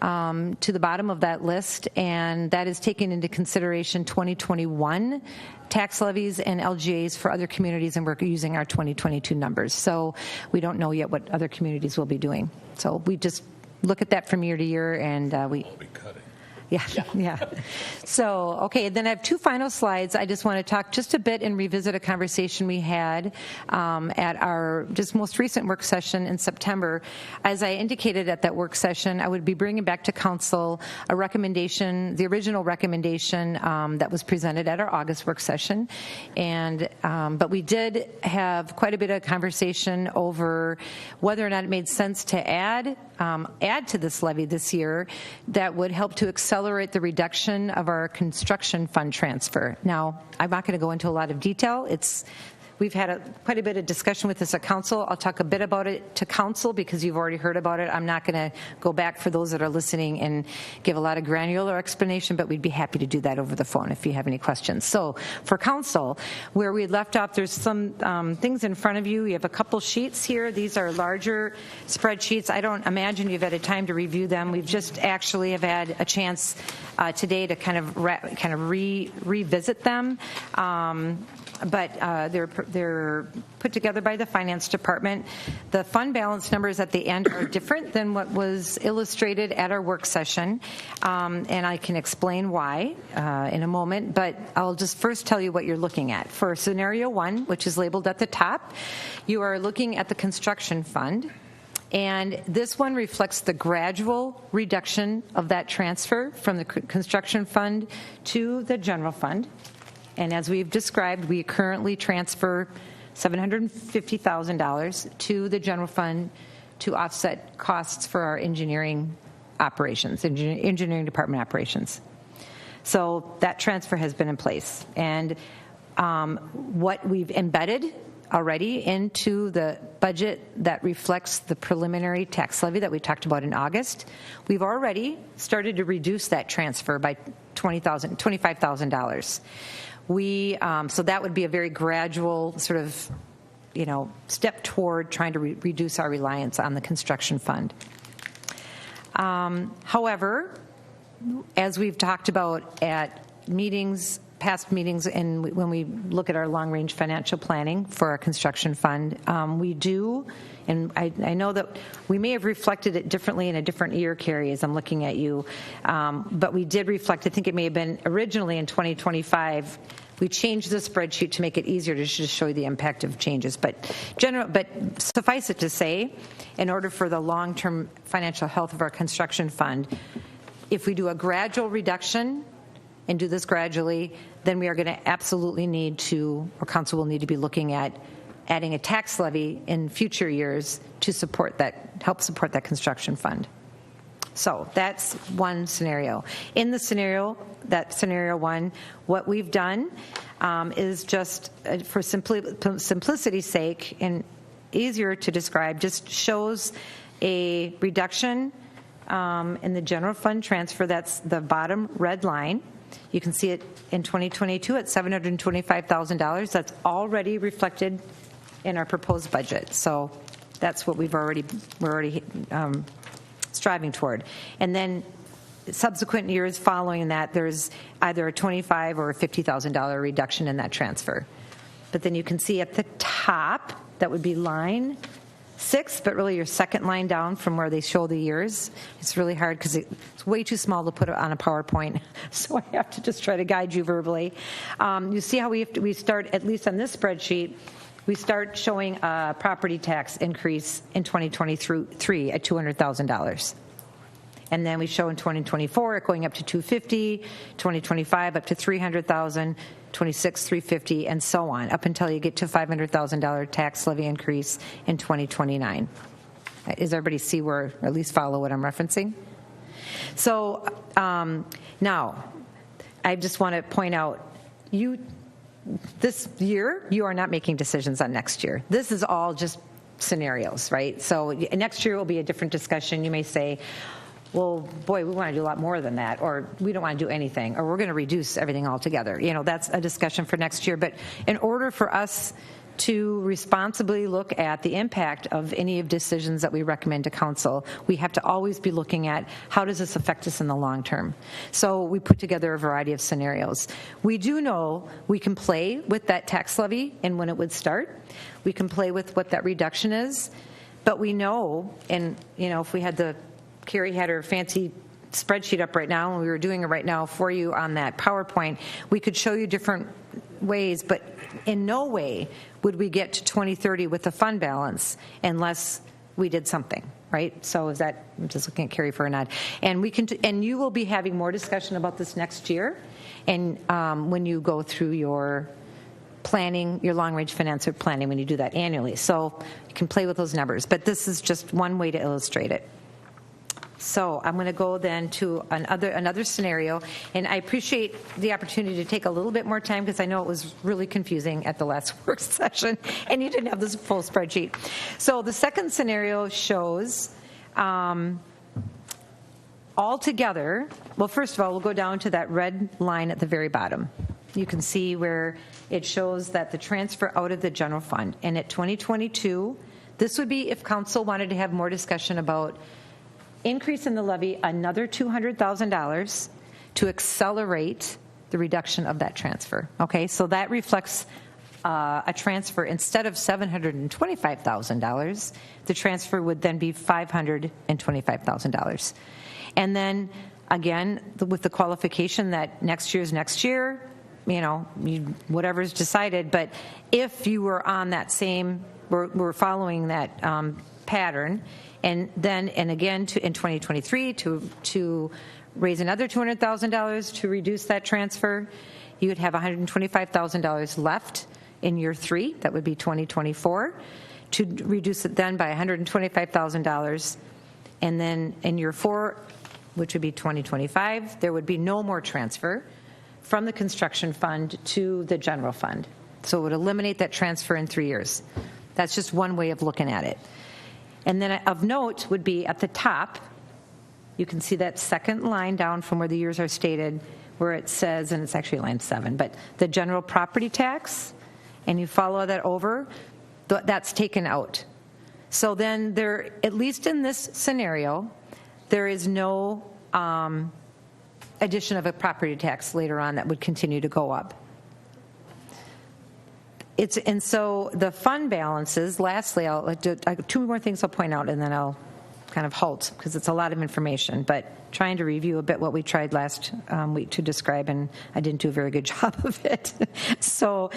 to the bottom of that list, and that is taking into consideration 2021 tax levies and LGAs for other communities, and we're using our 2022 numbers. So we don't know yet what other communities will be doing. So we just look at that from year to year, and we will be cutting. Yeah. So, okay, then I have two final slides. I just want to talk just a bit and revisit a conversation we had at our just most recent work session in September. As I indicated at that work session, I would be bringing back to council a recommendation, the original recommendation that was presented at our August work session. And but we did have quite a bit of conversation over whether or not it made sense to add to this levy this year that would help to accelerate the reduction of our construction fund transfer. Now, I'm not going to go into a lot of detail. We've had quite a bit of discussion with this at council. I'll talk a bit about it to council because you've already heard about it. I'm not going to go back for those that are listening and give a lot of granular explanation, but we'd be happy to do that over the phone if you have any questions. So for council, where we left off, there's some things in front of you. You have a couple sheets here. These are larger spreadsheets. I don't imagine you've had a time to review them. We've just actually have had a chance today to kind of revisit them. But they're put together by the finance department. The fund balance numbers at the end are different than what was illustrated at our work session, and I can explain why in a moment, but I'll just first tell you what you're looking at. For scenario 1, which is labeled at the top, you are looking at the construction fund, and this one reflects the gradual reduction of that transfer from the construction fund to the general fund. And as we've described, we currently transfer $750,000 to the general fund to offset costs for our engineering operations, engineering department operations. So that transfer has been in place. And what we've embedded already into the budget that reflects the preliminary tax levy that we talked about in August, we've already started to reduce that transfer by $25,000. So that would be a very gradual sort of, step toward trying to reduce our reliance on the construction fund. However, as we've talked about at past meetings, and when we look at our long-range financial planning for our construction fund, we do, and I know that we may have reflected it differently in a different year, Carrie, as I'm looking at you, but we did reflect, I think it may have been originally in 2025, we changed the spreadsheet to make it easier to just show you the impact of changes. But suffice it to say, in order for the long-term financial health of our construction fund, if we do a gradual reduction and do this gradually, then we are going to absolutely need to, or council will need to be looking at adding a tax levy in future years to help support that construction fund. So that's one scenario. In the scenario 1, what we've done is just, for simplicity's sake and easier to describe, just shows a reduction in the general fund transfer. That's the bottom red line. You can see it in 2022 at $725,000. That's already reflected in our proposed budget. So that's what we're already striving toward. And then subsequent years following that, there's either a $25,000 or a $50,000 reduction in that transfer. But then you can see at the top, that would be line 6, but really your second line down from where they show the years. It's really hard because it's way too small to put it on a PowerPoint, so I have to just try to guide you verbally. You see how we start, at least on this spreadsheet, we start showing a property tax increase in 2023 at $200,000. And then we show in 2024 it going up to $250,000, 2025 up to $300,000, 26 $350,000, and so on, up until you get to $500,000 tax levy increase in 2029. Does everybody see where, or at least follow what I'm referencing? So now, I just want to point out, this year, you are not making decisions on next year. This is all just scenarios, right? So next year will be a different discussion. You may say, well, boy, we want to do a lot more than that, or we don't want to do anything, or we're going to reduce everything altogether. That's a discussion for next year. But in order for us to responsibly look at the impact of any of decisions that we recommend to council, we have to always be looking at how does this affect us in the long term. So we put together a variety of scenarios. We do know we can play with that tax levy and when it would start. We can play with what that reduction is, but we know, and if we had Carrie had her fancy spreadsheet up right now, and we were doing it right now for you on that PowerPoint, we could show you different ways, but in no way would we get to 2030 with a fund balance unless we did something, right? So is that, I'm just looking at Carrie for a nod. And and you will be having more discussion about this next year, and when you go through your planning, your long-range financial planning, when you do that annually. So you can play with those numbers, but this is just one way to illustrate it. So I'm going to go then to another scenario, and I appreciate the opportunity to take a little bit more time because I know it was really confusing at the last work session, and you didn't have this full spreadsheet. So the second scenario shows altogether, well, first of all, we'll go down to that red line at the very bottom. You can see where it shows that the transfer out of the general fund, and at 2022, this would be if council wanted to have more discussion about increase in the levy another $200,000 to accelerate the reduction of that transfer. Okay, so that reflects a transfer instead of $725,000. The transfer would then be $525,000, and then again with the qualification that next year's next year. Whatever's decided. But if you were on that same, we're following that pattern. And then, and again, in 2023, to raise another $200,000 to reduce that transfer, you would have $125,000 left in year 3. That would be 2024. To reduce it then by $125,000, and then in year 4, which would be 2025, there would be no more transfer from the construction fund to the general fund. So it would eliminate that transfer in 3 years. That's just one way of looking at it. And then of note would be at the top, you can see that second line down from where the years are stated, where it says, and it's actually line 7, but the general property tax, and you follow that over, that's taken out. So then there, at least in this scenario, there is no addition of a property tax later on that would continue to go up. And so the fund balances, lastly, I'll do 2 more things I'll point out and then I'll kind of halt because it's a lot of information, but trying to review a bit what we tried last week to describe, and I didn't do a very good job of it. So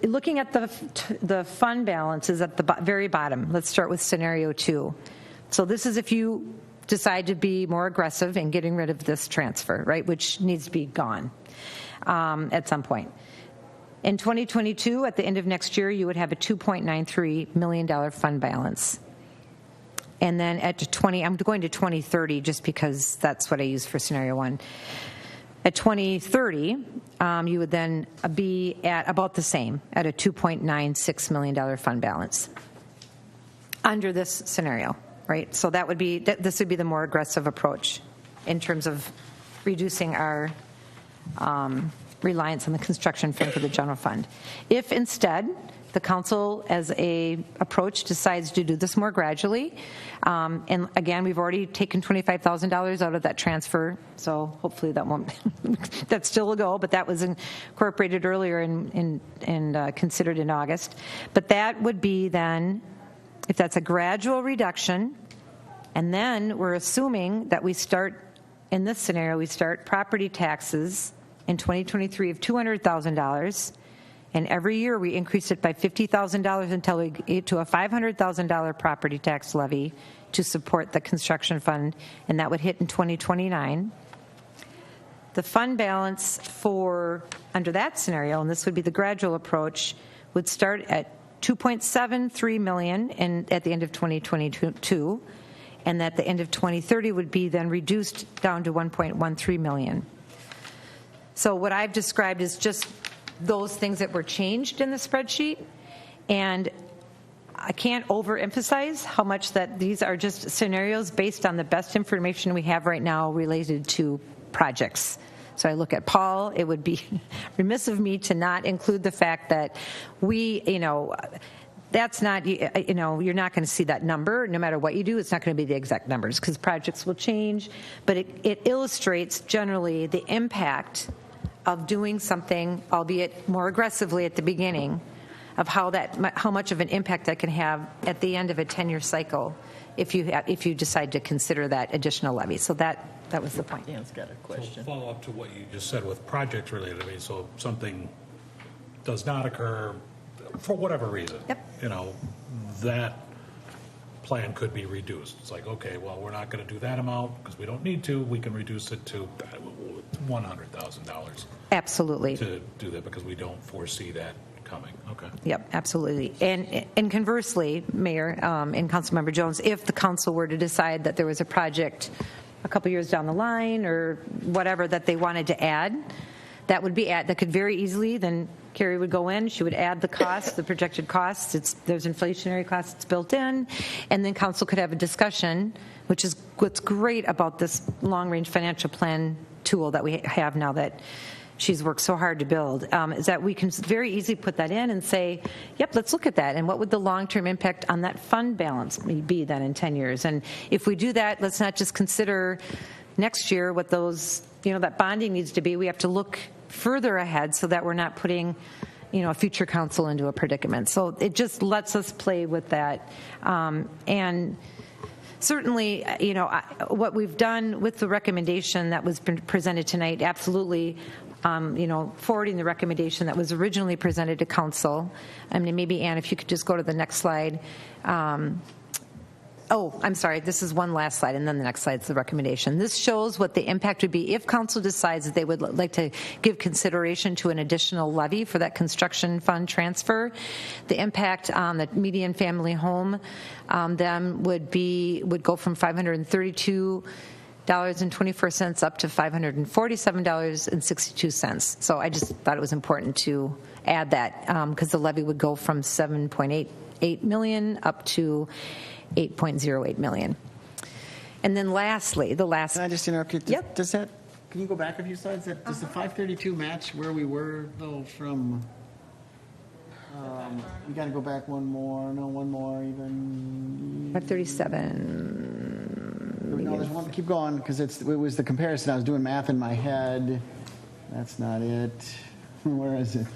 looking at the fund balances at the very bottom, let's start with scenario 2. So this is if you decide to be more aggressive in getting rid of this transfer, right, which needs to be gone at some point. In 2022, at the end of next year, you would have a $2.93 million fund balance. And then I'm going to 2030 just because that's what I use for scenario 1. At 2030, you would then be at about the same, at a $2.96 million fund balance under this scenario, right? So that would be, this would be the more aggressive approach in terms of reducing our reliance on the construction fund for the general fund. If instead the council, as a approach, decides to do this more gradually. And again, we've already taken $25,000 out of that transfer, so hopefully that won't, that still will go, but that was incorporated earlier and considered in August. But that would be then, if that's a gradual reduction, and then we're assuming that we start, in this scenario, we start property taxes in 2023 of $200,000, and every year we increase it by $50,000 until we get to a $500,000 property tax levy to support the construction fund, and that would hit in 2029. The fund balance for, under that scenario, and this would be the gradual approach, would start at $2.73 million at the end of 2022, and at the end of 2030 would be then reduced down to $1.13 million. So what I've described is just those things that were changed in the spreadsheet, and I can't overemphasize how much that these are just scenarios based on the best information we have right now related to projects. So I look at Paul, it would be remiss of me to not include the fact that we, that's not, you're not going to see that number. No matter what you do, it's not going to be the exact numbers because projects will change. But it illustrates generally the impact of doing something, albeit more aggressively at the beginning, of how much of an impact that can have at the end of a 10-year cycle if you decide to consider that additional levy. So that was the point. Dan's got a question. So follow up to what you just said with project related. I mean, so if something does not occur for whatever reason, that plan could be reduced. It's like, okay, well, we're not going to do that amount because we don't need to. We can reduce it to $100,000. Absolutely. To do that because we don't foresee that coming. Okay. Yep, absolutely. And conversely, Mayor and Councilmember Jones, if the council were to decide that there was a project a couple years down the line or whatever that they wanted to add, that would be that could very easily, then Carrie would go in, she would add the costs, the projected costs, there's inflationary costs it's built in, and then council could have a discussion, which is what's great about this long-range financial plan tool that we have now that she's worked so hard to build, is that we can very easily put that in and say, yep, let's look at that, and what would the long-term impact on that fund balance be then in 10 years? And if we do that, let's not just consider next year what those, that bonding needs to be. We have to look further ahead so that we're not putting, a future council into a predicament. So it just lets us play with that. And certainly, what we've done with the recommendation that was presented tonight, absolutely, forwarding the recommendation that was originally presented to council. I mean, maybe, Ann, if you could just go to the next slide. I'm sorry, this is one last slide, and then the next slide is the recommendation. This shows what the impact would be if council decides that they would like to give consideration to an additional levy for that construction fund transfer. The impact on the median family home then would go from $532.24 up to $547.62. So I just thought it was important to add that because the levy would go from $7.88 million up to $8.08 million. And then lastly, the last... Can I just interrupt you? Yep. Can you go back a few slides? Does the 532 match where we were, though, from... we got to go back one more even... 537... No, there's one. Keep going, because it was the comparison. I was doing math in my head. That's not it. Where is it?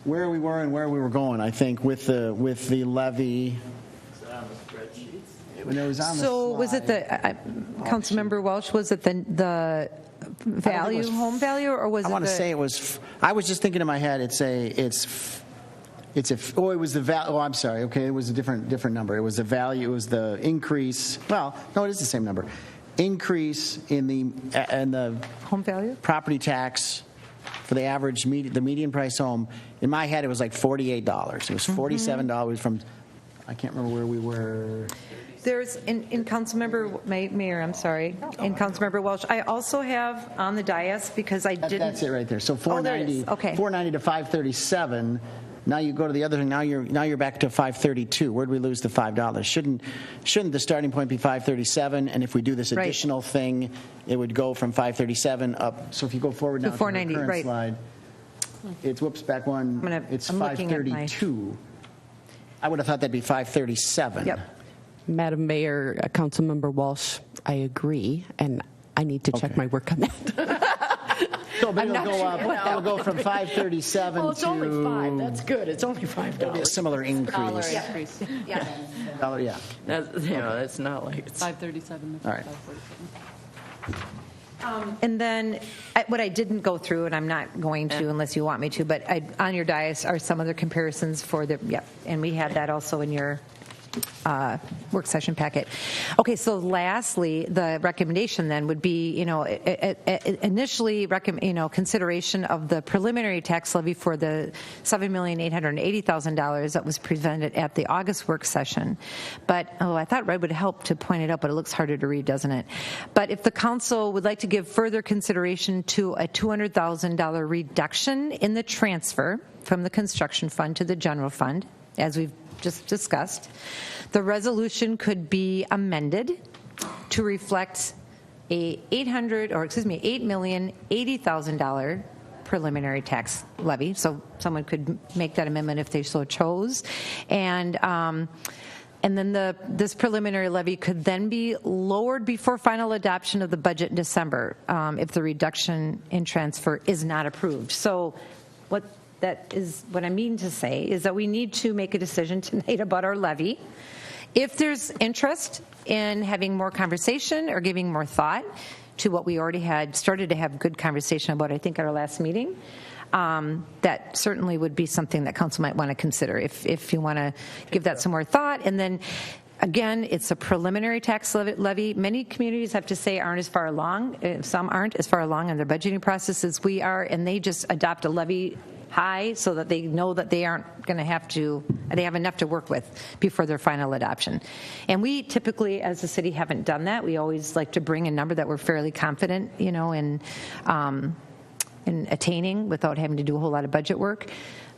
Where we were and where we were going, I think, with the levy. When it was on the slide. Was it the Councilmember Welch? Was it the value, home value, or was it? I want to say it was. I was just thinking in my head. It was the value. Oh, I'm sorry. Okay, it was a different number. It was the value. It was the increase. Well, no, it is the same number. Increase in the home value, property tax for the average the median price home. In my head, it was like $48. It was $47 from. I can't remember where we were. There's in Councilmember Mayor, I'm sorry, in Councilmember Welch. I also have on the dais because I didn't. That's it right there. So 490. Okay. 490 to 537. Now you go to the other thing. Now you're back to 532. Where'd we lose the $5? Shouldn't the starting point be 537? And if we do this additional thing, it would go from 537 up. So if you go forward now to the current slide. It's, whoops, back one. It's I'm looking at my- 532. I would have thought that'd be 537. Yep. Madam Mayor, Councilmember Walsh, I agree, and I need to check my work on that. So, but I'm it'll not go sure up. what that It'll go would from be. 537 Oh, it's to only 5. That's good. It's only $5. a similar increase. Increase. Yeah. Yeah. That's, you know, it's not like it's 537. All right. 547. And then what I didn't go through, and I'm not going to unless you want me to, but on your dais are some other comparisons for the, and we had that also in your work session packet. Okay, so lastly, the recommendation then would be, initially, consideration of the preliminary tax levy for the $7,880,000 that was presented at the August work session. But, I thought Red would help to point it out, but it looks harder to read, doesn't it? But if the council would like to give further consideration to a $200,000 reduction in the transfer from the construction fund to the general fund, as we've just discussed, the resolution could be amended to reflect a $8,080,000 preliminary tax levy. So someone could make that amendment if they so chose, and then this preliminary levy could then be lowered before final adoption of the budget in December if the reduction in transfer is not approved. So what I mean to say is that we need to make a decision tonight about our levy. If there's interest in having more conversation or giving more thought to what we already had started to have good conversation about, I think, at our last meeting, that certainly would be something that council might want to consider if you want to give that some more thought. And then again, it's a preliminary tax levy. Many communities have to say aren't as far along. Some aren't as far along in their budgeting process as we are, and they just adopt a levy high so that they know that they aren't going to have to, they have enough to work with before their final adoption. And we typically, as a city, haven't done that. We always like to bring a number that we're fairly confident, in attaining without having to do a whole lot of budget work.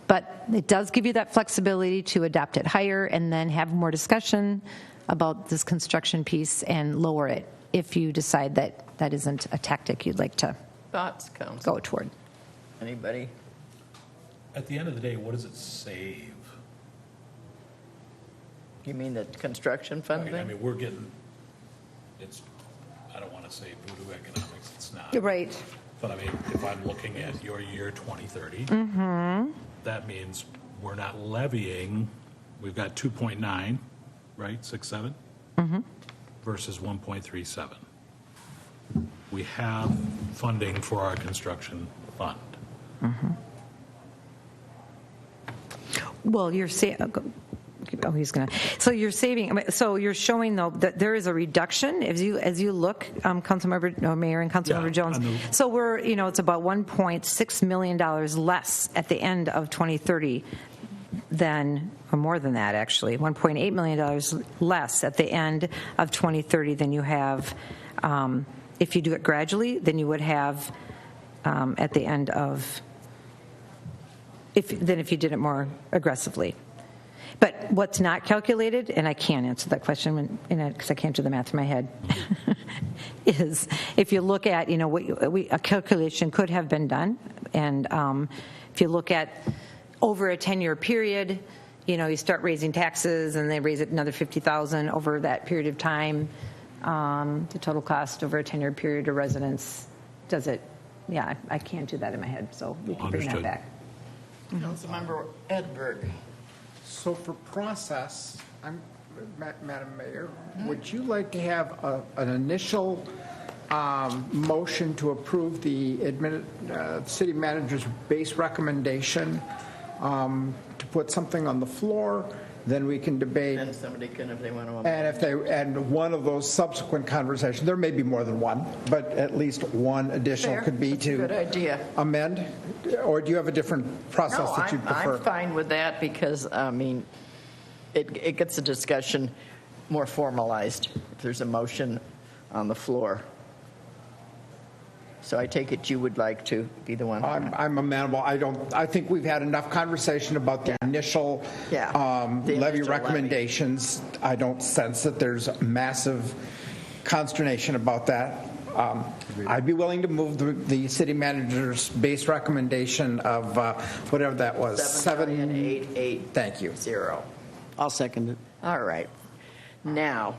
But it does give you that flexibility to adopt it higher and then have more discussion about this construction piece and lower it if you decide that that isn't a tactic you'd like to thoughts, Council. go toward. Anybody? At the end of the day, what does it save? You mean the construction fund Right, thing? I mean, we're getting, I don't want to say voodoo economics, it's not. Right. But I mean, if I'm looking at your year 2030, that means we're not levying, we've got 2.9, right, 67, versus 1.37. We have funding for our construction fund. Well, you're saying, he's going to. So you're saving. So you're showing though that there is a reduction as you look, Councilmember Mayor and Councilmember Jones. So we're it's about $1.6 million less at the end of 2030 than, or more than that actually, $1.8 million less at the end of 2030 than you have if you do it gradually. Than you would have at the end of. If you did it more aggressively. But what's not calculated, and I can't answer that question because I can't do the math in my head, is if you look at, a calculation could have been done. And if you look at over a 10-year period, you start raising taxes and they raise it another $50,000 over that period of time. The total cost over a 10-year period of residents, does it? Yeah, I can't do that in my head, so we can bring that back. Councilmember Edberg. So for process, Madam Mayor, would you like to have an initial motion to approve the city manager's base recommendation to put something on the floor? Then we can debate. And somebody can, if they want to. And one of those subsequent conversations, there may be more than one, but at least one additional could be That's a good idea. Amend. Or do you have a different process that you prefer? I'm fine with that because, it gets the discussion more formalized if there's a motion on the floor. So I take it you would like to be the one. I'm amenable. I think we've had enough conversation about the initial levy recommendations. I don't sense that there's massive consternation about that. I'd be willing to move the city manager's base recommendation of whatever that was. 7,880. Thank you. I'll second it. All right. Now,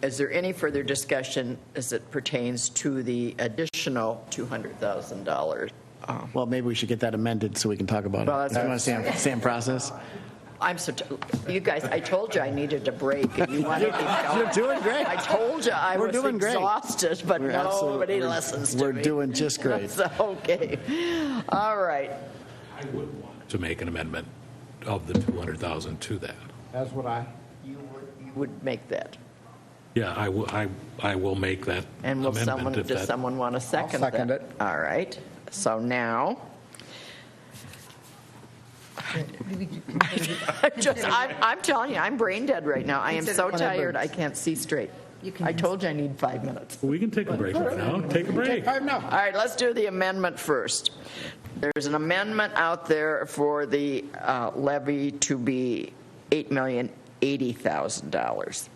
is there any further discussion as it pertains to the additional $200,000? Well, maybe we should get that amended so we can talk about Well, it. Do you want to stay on process? I'm so you guys, I told you I needed a break, and you want to keep going. You're doing great. I told you I was doing great. exhausted, but nobody listens to me. We're doing just great. So, okay. All right. I would want to make an amendment of the 200,000 to that. That's what You would make that. Yeah, I will make that And will amendment. does someone want to second I'll second that? it. All right. So now, I'm telling you, I'm brain dead right now. I am so tired, I can't see straight. I told you I need 5 minutes. We can take a break right now. Take a break. All right, let's do the amendment first. There's an amendment out there for the levy to be $8,080,000.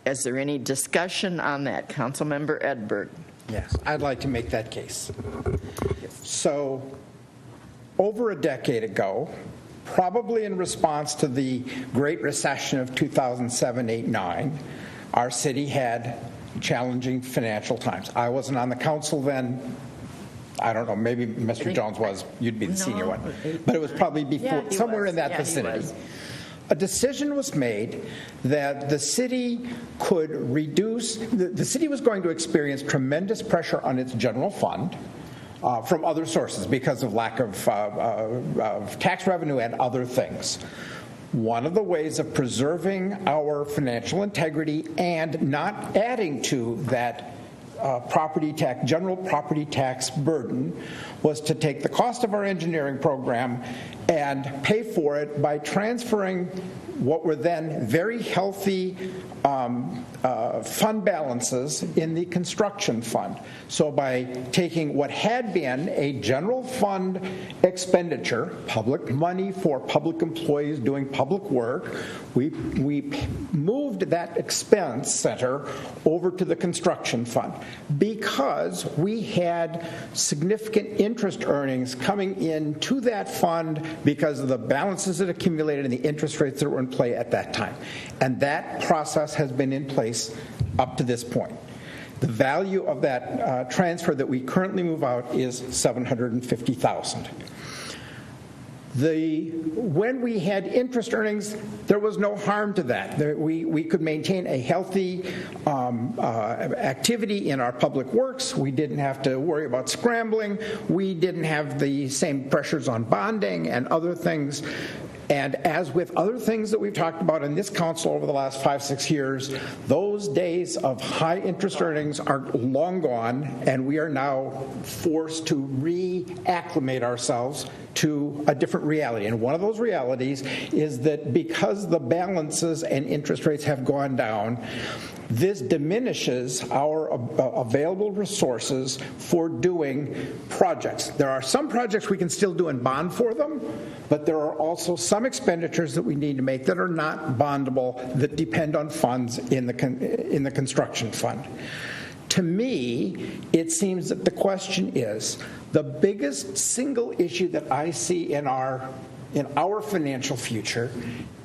Is there any discussion on that? Councilmember Edberg. Yes, I'd like to make that case. So, over a decade ago, probably in response to the Great Recession of 2007, 8, 9, our city had challenging financial times. I wasn't on the council then. I don't know, maybe Mr. Jones was. You'd be the senior one. But it was probably before, somewhere in that vicinity. A decision was made that the city could reduce, the city was going to experience tremendous pressure on its general fund from other sources because of lack of tax revenue and other things. One of the ways of preserving our financial integrity and not adding to that general property tax burden was to take the cost of our engineering program and pay for it by transferring what were then very healthy fund balances in the construction fund. So by taking what had been a general fund expenditure, public money for public employees doing public work, we moved that expense center over to the construction fund because we had significant interest earnings coming into that fund because of the balances that accumulated and the interest rates that were in play at that time. And that process has been in place up to this point. The value of that transfer that we currently move out is $750,000. When we had interest earnings, there was no harm to that. We could maintain a healthy activity in our public works. We didn't have to worry about scrambling. We didn't have the same pressures on bonding and other things. And as with other things that we've talked about in this council over the last 5-6 years, those days of high interest earnings are long gone, and we are now forced to reacclimate ourselves to a different reality. And one of those realities is that because the balances and interest rates have gone down, this diminishes our available resources for doing projects. There are some projects we can still do and bond for them, but there are also some expenditures that we need to make that are not bondable, that depend on funds in the construction fund. To me, it seems that the question is, the biggest single issue that I see in our financial future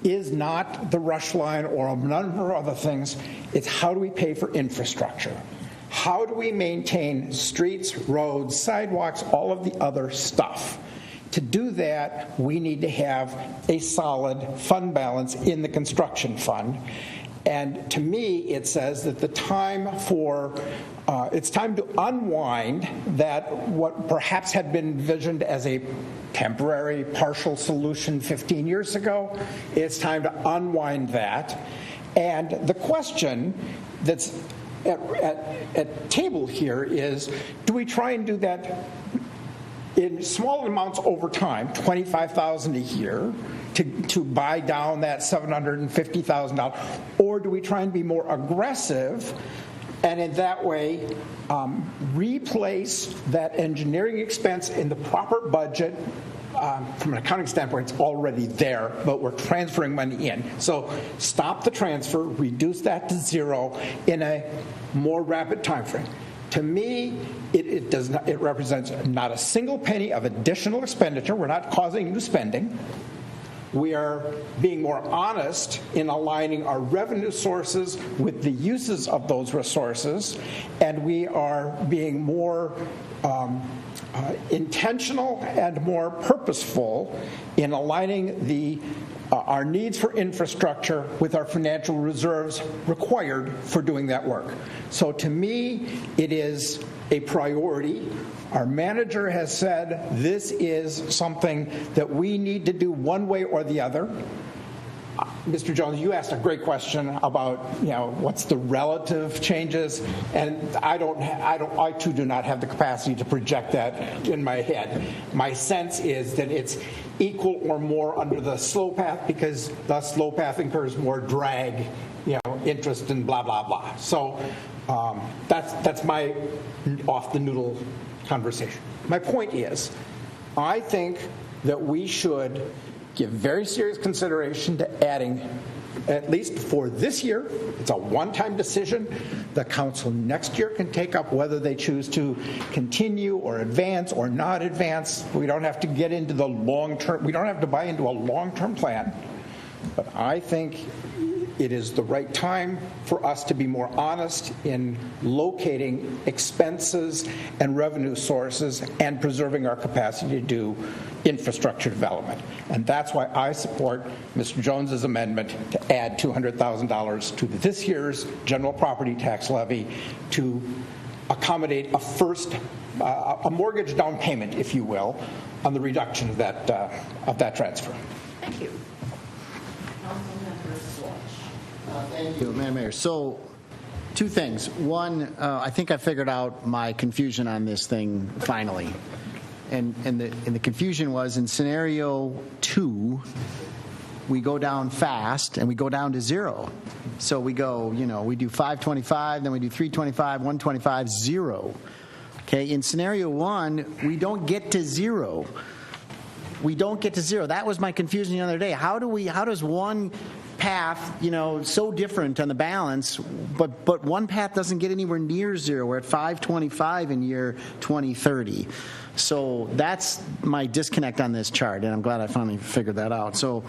is not the rush line or a number of other things. It's how do we pay for infrastructure? How do we maintain streets, roads, sidewalks, all of the other stuff? To do that, we need to have a solid fund balance in the construction fund. And to me, it says that it's time to unwind that what perhaps had been envisioned as a temporary partial solution 15 years ago. It's time to unwind that. And the question that's at table here is, do we try and do that in small amounts over time, $25,000 a year, to buy down that $750,000, or do we try and be more aggressive and in that way replace that engineering expense in the proper budget from an accounting standpoint, it's already there, but we're transferring money in. So stop the transfer, reduce that to zero in a more rapid time frame. To me, it does not. It represents not a single penny of additional expenditure. We're not causing new spending. We are being more honest in aligning our revenue sources with the uses of those resources, and we are being more intentional and more purposeful in aligning our needs for infrastructure with our financial reserves required for doing that work. So to me, it is a priority. Our manager has said this is something that we need to do one way or the other. Mr. Jones, you asked a great question about, what's the relative changes, and I too do not have the capacity to project that in my head. My sense is that it's equal or more under the slow path, because the slow path incurs more drag, interest and blah blah blah. So that's my off the noodle conversation. My point is, I think that we should give very serious consideration to adding, at least for this year, it's a one-time decision. The council next year can take up whether they choose to continue or advance or not advance. We don't have to get into the long-term, we don't have to buy into a long-term plan. But I think it is the right time for us to be more honest in locating expenses and revenue sources and preserving our capacity to do infrastructure development. And that's why I support Mr. Jones's amendment to add $200,000 to this year's general property tax levy to accommodate a mortgage down payment, if you will, on the reduction of that transfer. Thank you. Thank you, Madam Mayor. So, two things. One, I think I figured out my confusion on this thing finally. And the confusion was in scenario 2, we go down fast and we go down to 0. So we go, we do 525, then we do 325, 125, 0. Okay, in scenario 1, we don't get to 0. We don't get to 0. That was my confusion the other day. How does one path, so different on the balance, but one path doesn't get anywhere near 0. We're at 525 in year 2030. So that's my disconnect on this chart, and I'm glad I finally figured that out. So,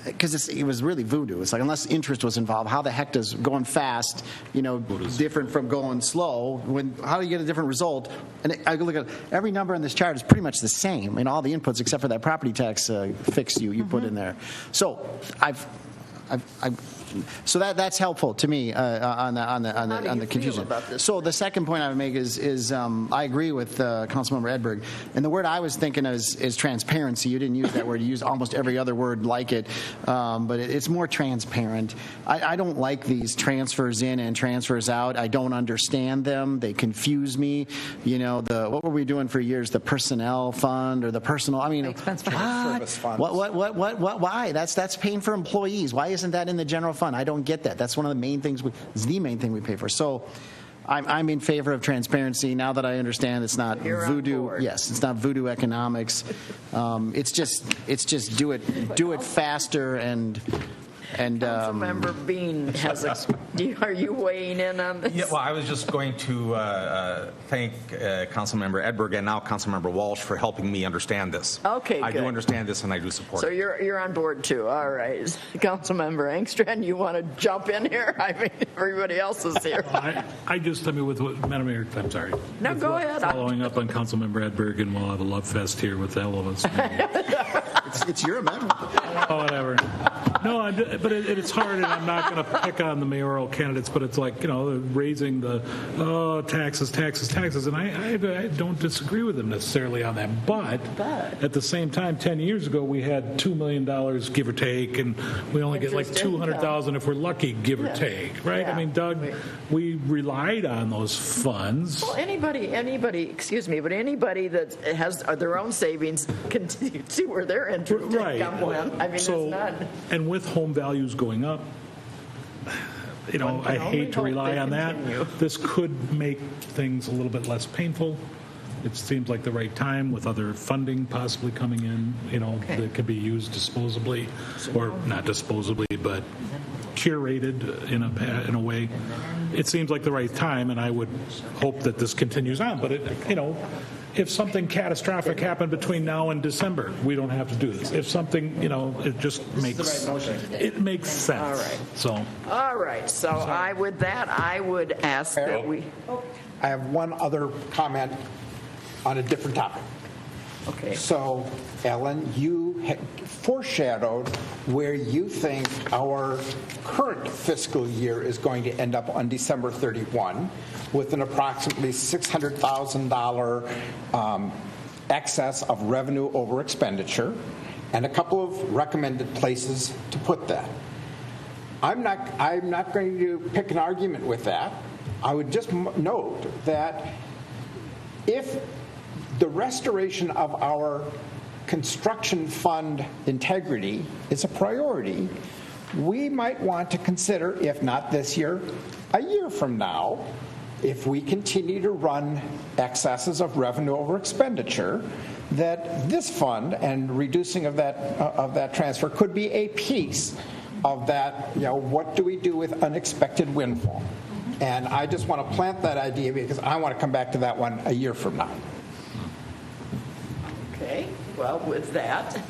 because it was really voodoo. It's like, unless interest was involved, how the heck does going fast, different from going slow? How do you get a different result? And I look at every number on this chart is pretty much the same in all the inputs except for that property tax fix you put in there. So so that's helpful to me on the confusion. So the second point I would make is I agree with Councilmember Edberg, and the word I was thinking is transparency. You didn't use that word. You used almost every other word like it, but it's more transparent. I don't like these transfers in and transfers out. I don't understand them. They confuse me. What were we doing for years? The personnel fund or the personal? I mean, service funds. What? Why? That's paying for employees. Why isn't that in the general fund? I don't get that. That's one of the main things. It's the main thing we pay for. So, I'm in favor of transparency now that I understand it's not voodoo. Yes, it's not voodoo economics. It's just do it faster and. Councilmember Bean are you weighing in on this? Yeah, well, I was just going to thank Councilmember Edberg and now Councilmember Walsh for helping me understand this. Okay, I good. do understand this and I do support So it. you're on board too. All right. Councilmember Engstrand, you want to jump in here? I mean, everybody else is here. With what, Madam Mayor, I'm sorry. No, go ahead. Following up on Councilmember Edberg, and we'll have a love fest here with all of us. It's your amendment. Oh, whatever. No, but it's hard, and I'm not going to pick on the mayoral candidates, but it's like, raising the taxes, and I don't disagree with them necessarily on that. But at the same time, 10 years ago, we had $2 million, give or take, and we only get like $200,000 if we're lucky, give or take, right? Yeah. I mean, Doug, we relied on those funds. Well, anybody that has their own savings can see where their interest income went. I mean, it's not. And with home values going up, I hate to rely on that. This could make things a little bit less painful. It seems like the right time with other funding possibly coming in, that could be used disposably, or not disposably, but curated in a way. It seems like the right time, and I would hope that this continues on. But if something catastrophic happened between now and December, we don't have to do this. If something, it just makes sense. All right. So. All right. So I would ask that we. I have one other comment on a different topic. Okay. So, Ellen, you foreshadowed where you think our current fiscal year is going to end up on December 31 with an approximately $600,000 excess of revenue over expenditure and a couple of recommended places to put that. I'm not going to pick an argument with that. I would just note that if the restoration of our construction fund integrity is a priority, we might want to consider, if not this year, a year from now, if we continue to run excesses of revenue over expenditure, that this fund and reducing of that transfer could be a piece of that. What do we do with unexpected windfall? And I just want to plant that idea because I want to come back to that one a year from now. Okay, well, with that,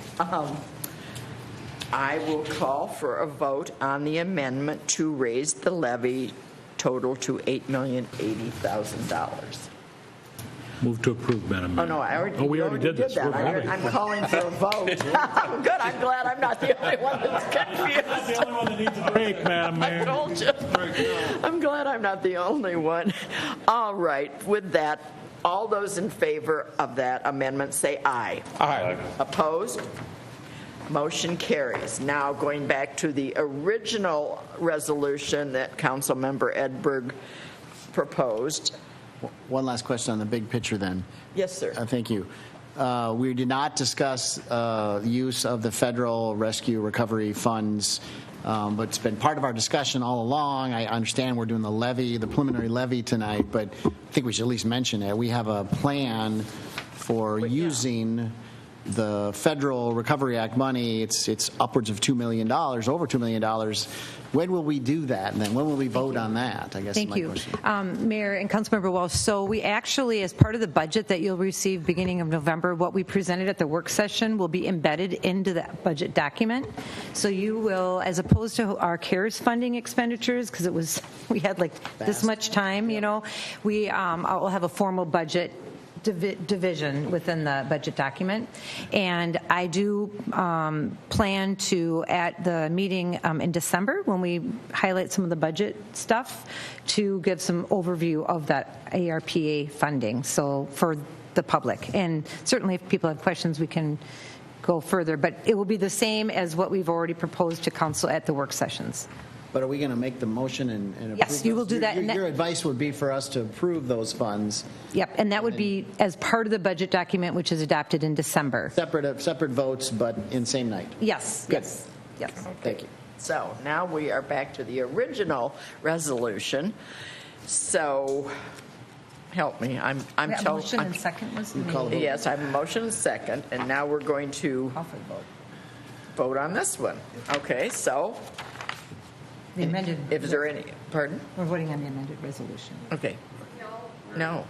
I will call for a vote on the amendment to raise the levy total to $8,080,000. Move to approve, Madam Mayor. Oh, no, we already did this. that. I'm calling for a vote. Good. I'm glad I'm not the only one that's confused. I'm the only one that needs a break, Madam Mayor. I told you. I'm glad I'm not the only one. All right, with that, all those in favor of that amendment say aye. Aye. Opposed? Motion carries. Now going back to the original resolution that Councilmember Edberg proposed. One last question on the big picture then. Yes, sir. Thank you. We did not discuss use of the federal rescue recovery funds, but it's been part of our discussion all along. I understand we're doing the preliminary levy tonight, but I think we should at least mention it. We have a plan for using the Federal Recovery Act money. It's upwards of $2 million, over $2 million. When will we do that? And then when will we vote on that? I guess. Thank my you, question. Mayor and Councilmember Walsh. So we actually, as part of the budget that you'll receive beginning of November, what we presented at the work session will be embedded into the budget document. So you will, as opposed to our CARES funding expenditures, because we had like this much time, we will have a formal budget division within the budget document. And I do plan to, at the meeting in December, when we highlight some of the budget stuff, to give some overview of that ARPA funding, so for the public. And certainly if people have questions, we can go further. But it will be the same as what we've already proposed to council at the work sessions. But are we going to make the motion and approve? Yes, you will do that. Your advice would be for us to approve those funds. Yep, and that would be as part of the budget document, which is adopted in December. Separate votes, but in same night. Yes. Good. Yes. Thank you. So now we are back to the original resolution. So help me. I'm told. Motion and second was made. Yes, I have a motion and second, and now we're going to vote on this one. Okay, so. The amended. Is there any, pardon? We're voting on the amended resolution. Okay. No.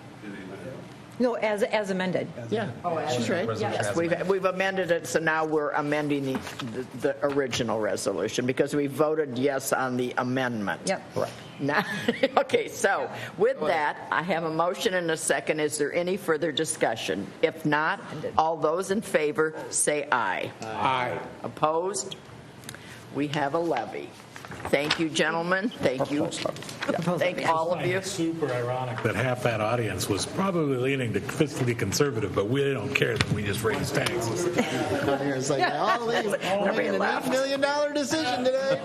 No, as amended. Yeah. Oh, she's right. Yes, we've amended it, so now we're amending the original resolution because we voted yes on the amendment. Yep. Right. Now, okay, so with that, I have a motion and a second. Is there any further discussion? If not, all those in favor say aye. Aye. Opposed? We have a levy. Thank you, gentlemen. Thank you. Thank all of you. It's super ironic that half that audience was probably leaning to fiscally conservative, but we don't care that we just raised taxes. It's like, all these, we're making an $8 million decision today.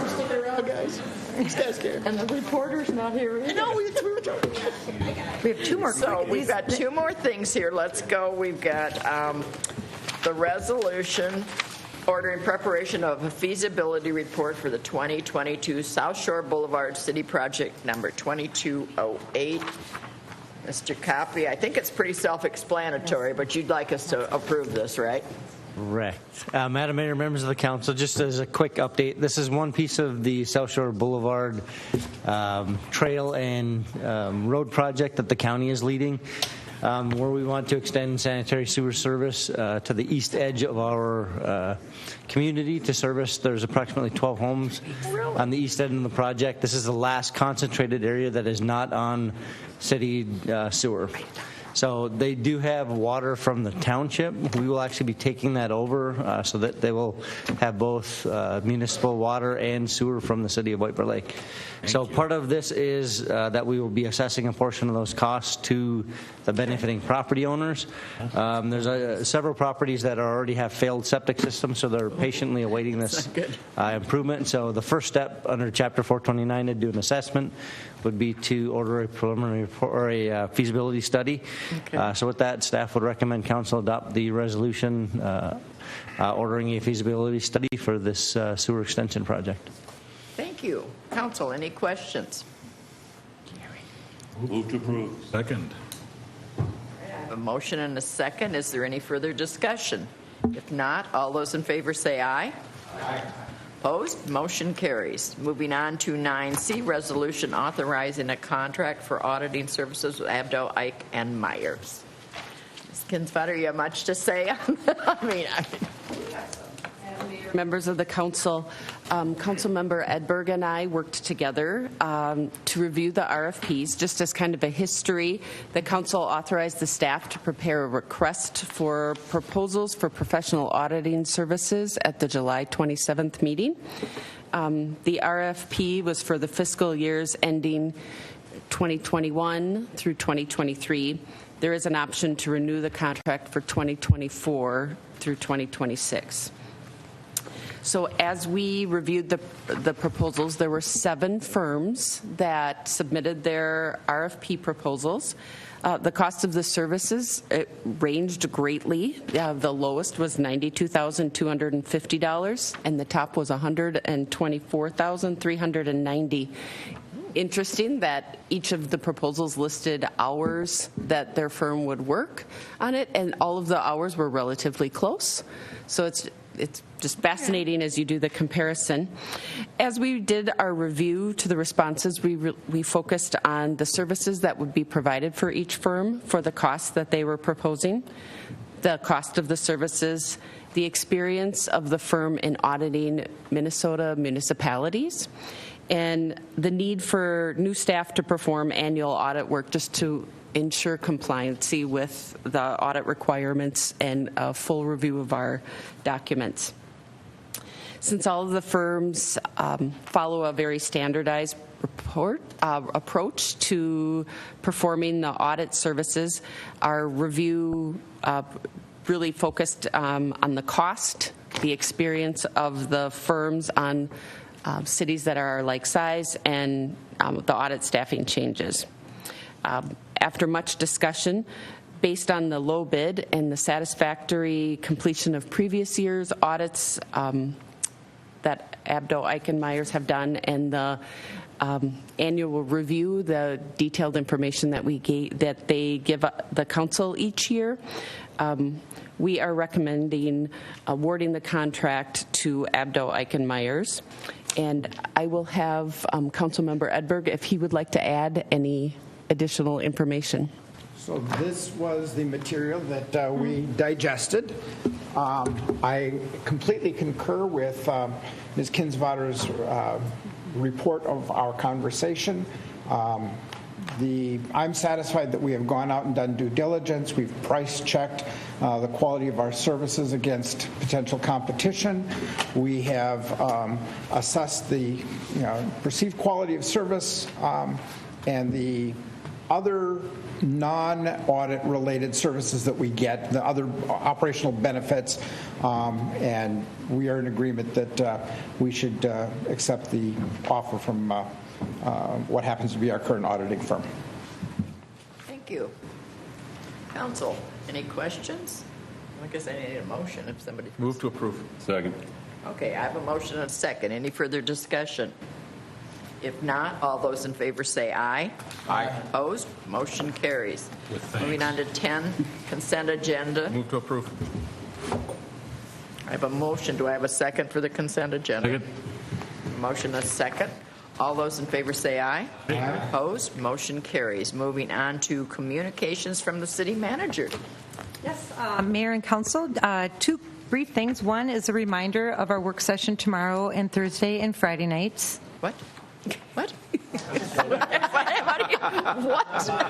Stick around, guys. These guys care. And the reporter's not here either. No, we have two more. So we've got two more things here. Let's go. We've got the resolution ordering preparation of a feasibility report for the 2022 South Shore Boulevard City Project number 2208. Mr. Copy, I think it's pretty self-explanatory, but you'd like us to approve this, right? Correct. Madam Mayor, members of the council, just as a quick update, this is one piece of the South Shore Boulevard trail and road project that the county is leading, where we want to extend sanitary sewer service to the east edge of our community to service. There's approximately 12 homes on the east end of the project. This is the last concentrated area that is not on city sewer. So they do have water from the township. We will actually be taking that over so that they will have both municipal water and sewer from the city of White Bear Lake. So part of this is that we will be assessing a portion of those costs to the benefiting property owners. There's several properties that already have failed septic systems, so they're patiently awaiting this improvement. So the first step under Chapter 429 to do an assessment would be to order a preliminary report or a feasibility study. Okay. So with that, staff would recommend council adopt the resolution ordering a feasibility study for this sewer extension project. Thank you. Council, any questions? Move to approve. Second. A motion and a second. Is there any further discussion? If not, all those in favor say aye. Aye. Opposed? Motion carries. Moving on to 9C, resolution authorizing a contract for auditing services with Abdo, Ike, and Myers. Ms. Kinsvater, you have much to say on that? Members of the council, Councilmember Edberg and I worked together to review the RFPs. Just as kind of a history, the council authorized the staff to prepare a request for proposals for professional auditing services at the July 27th meeting. The RFP was for the fiscal years ending 2021 through 2023. There is an option to renew the contract for 2024 through 2026. So as we reviewed the proposals, there were 7 firms that submitted their RFP proposals. The cost of the services, it ranged greatly. The lowest was $92,250, and the top was $124,390. Interesting that each of the proposals listed hours that their firm would work on it, and all of the hours were relatively close. So it's just fascinating as you do the comparison. As we did our review to the responses, we focused on the services that would be provided for each firm for the costs that they were proposing, the cost of the services, the experience of the firm in auditing Minnesota municipalities, and the need for new staff to perform annual audit work just to ensure compliancy with the audit requirements and a full review of our documents. Since all of the firms follow a very standardized approach to performing the audit services, our review really focused on the cost, the experience of the firms on cities that are like size, and the audit staffing changes. After much discussion, based on the low bid and the satisfactory completion of previous year's audits that Abdo, Ike, and Myers have done, and the annual review, the detailed information that they give the council each year, we are recommending awarding the contract to Abdo, Ike, and Myers. And I will have Councilmember Edberg, if he would like to add any additional information. So this was the material that we digested. I completely concur with Ms. Kinsvater's report of our conversation. I'm satisfied that we have gone out and done due diligence. We've price checked the quality of our services against potential competition. We have assessed the perceived quality of service and the other non-audit related services that we get, the other operational benefits, and we are in agreement that we should accept the offer from what happens to be our current auditing firm. Thank you. Council, any questions? I guess I need a motion if somebody... Move to approve. Second. Okay, I have a motion and a second. Any further discussion? If not, all those in favor say aye. Aye. Opposed? Motion carries. Moving on to 10, consent agenda. Move to approve. I have a motion. Do I have a second for the consent agenda? Second. Motion and a second. All those in favor say aye. Aye. Opposed? Motion carries. Moving on to communications from the city manager. Yes, Mayor and Council, two brief things. One is a reminder of our work session tomorrow and Thursday and Friday nights. What? What? What?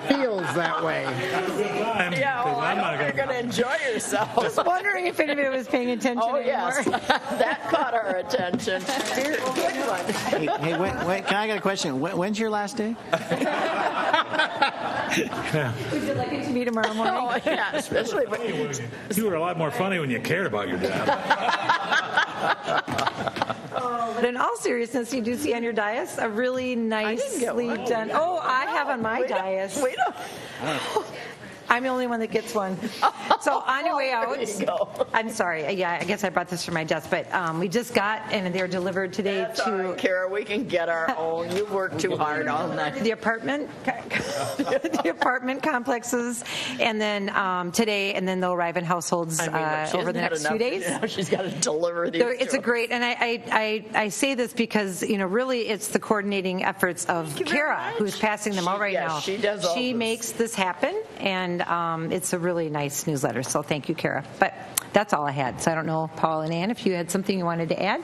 Feels that way. Yeah, well, I hope you're going to enjoy yourself. Just wondering if anybody was paying attention Oh, anymore. yes. That caught our attention. Good one. Hey, can I get a question? When's your last day? Would you like it to be tomorrow morning? Oh, yeah, especially when you were a lot more funny when you cared about your job. But in all seriousness, you do see on your dais a really nicely done. Oh, I have on my dais. Wait up. I'm the only one that gets one. So on your way out, I'm sorry. Yeah, I guess I brought this from my desk, but we just got, and they're delivered today That's all right, Kara, we can get our own. You work too hard on that. The apartment complexes, and then today, and then they'll arrive in households over the next 2 days. Now she's got to deliver these. It's a great, and I say this because really it's the coordinating efforts of Kara who's passing them out right now. She does all She this. makes this happen, and it's a really nice newsletter. So thank you, Kara. But that's all I had. So I don't know, Paul and Ann, if you had something you wanted to add.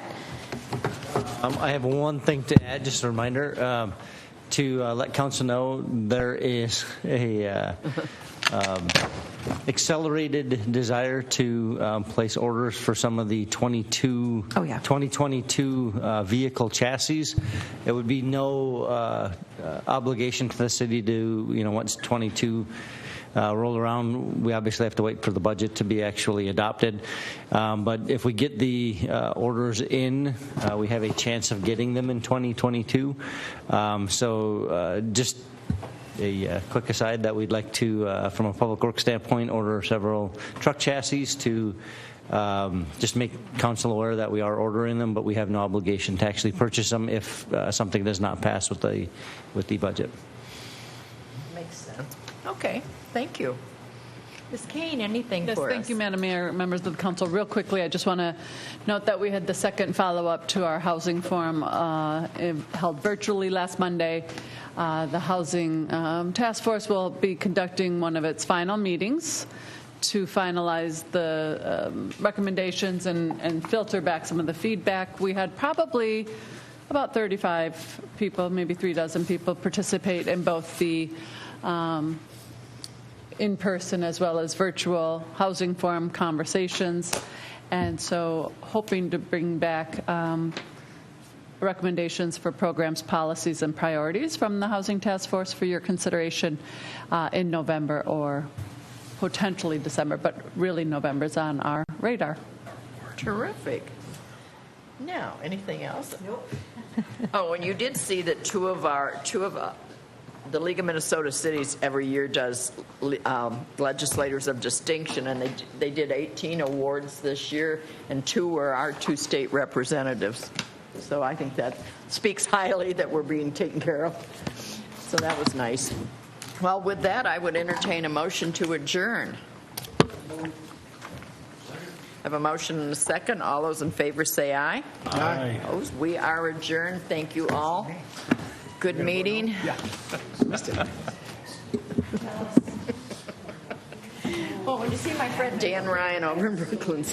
I have one thing to add, just a reminder to let council know there is a accelerated desire to place orders for some of the 2022 vehicle chassis. It would be no obligation to the city to, once 22 roll around, we obviously have to wait for the budget to be actually adopted. But if we get the orders in, we have a chance of getting them in 2022. Just a quick aside that we'd like to, from a public works standpoint, order several truck chassis to just make council aware that we are ordering them, but we have no obligation to actually purchase them if something does not pass with the budget. Makes sense. Okay, thank you. Ms. Kane, anything Yes, for us? thank you, Madam Mayor, members of the council. Real quickly, I just want to note that we had the second follow-up to our housing forum held virtually last Monday. The Housing Task Force will be conducting one of its final meetings to finalize the recommendations and filter back some of the feedback. We had probably about 35 people, maybe 36 people participate in both the in-person as well as virtual housing forum conversations. And so hoping to bring back recommendations for programs, policies, and priorities from the Housing Task Force for your consideration in November or potentially December, but really November's on our radar. Terrific. Now, anything else? Nope. Oh, and you did see that two of the League of Minnesota Cities every year does legislators of distinction, and they did 18 awards this year, and 2 were our 2 state representatives. So I think that speaks highly that we're being taken care of. So that was nice. Well, with that, I would entertain a motion to adjourn. I have a motion and a second. All those in favor say aye. Aye. Opposed? We are adjourned. Thank you all. Good meeting. Yeah. Oh, when you see my friend Dan Ryan over in Brooklyn.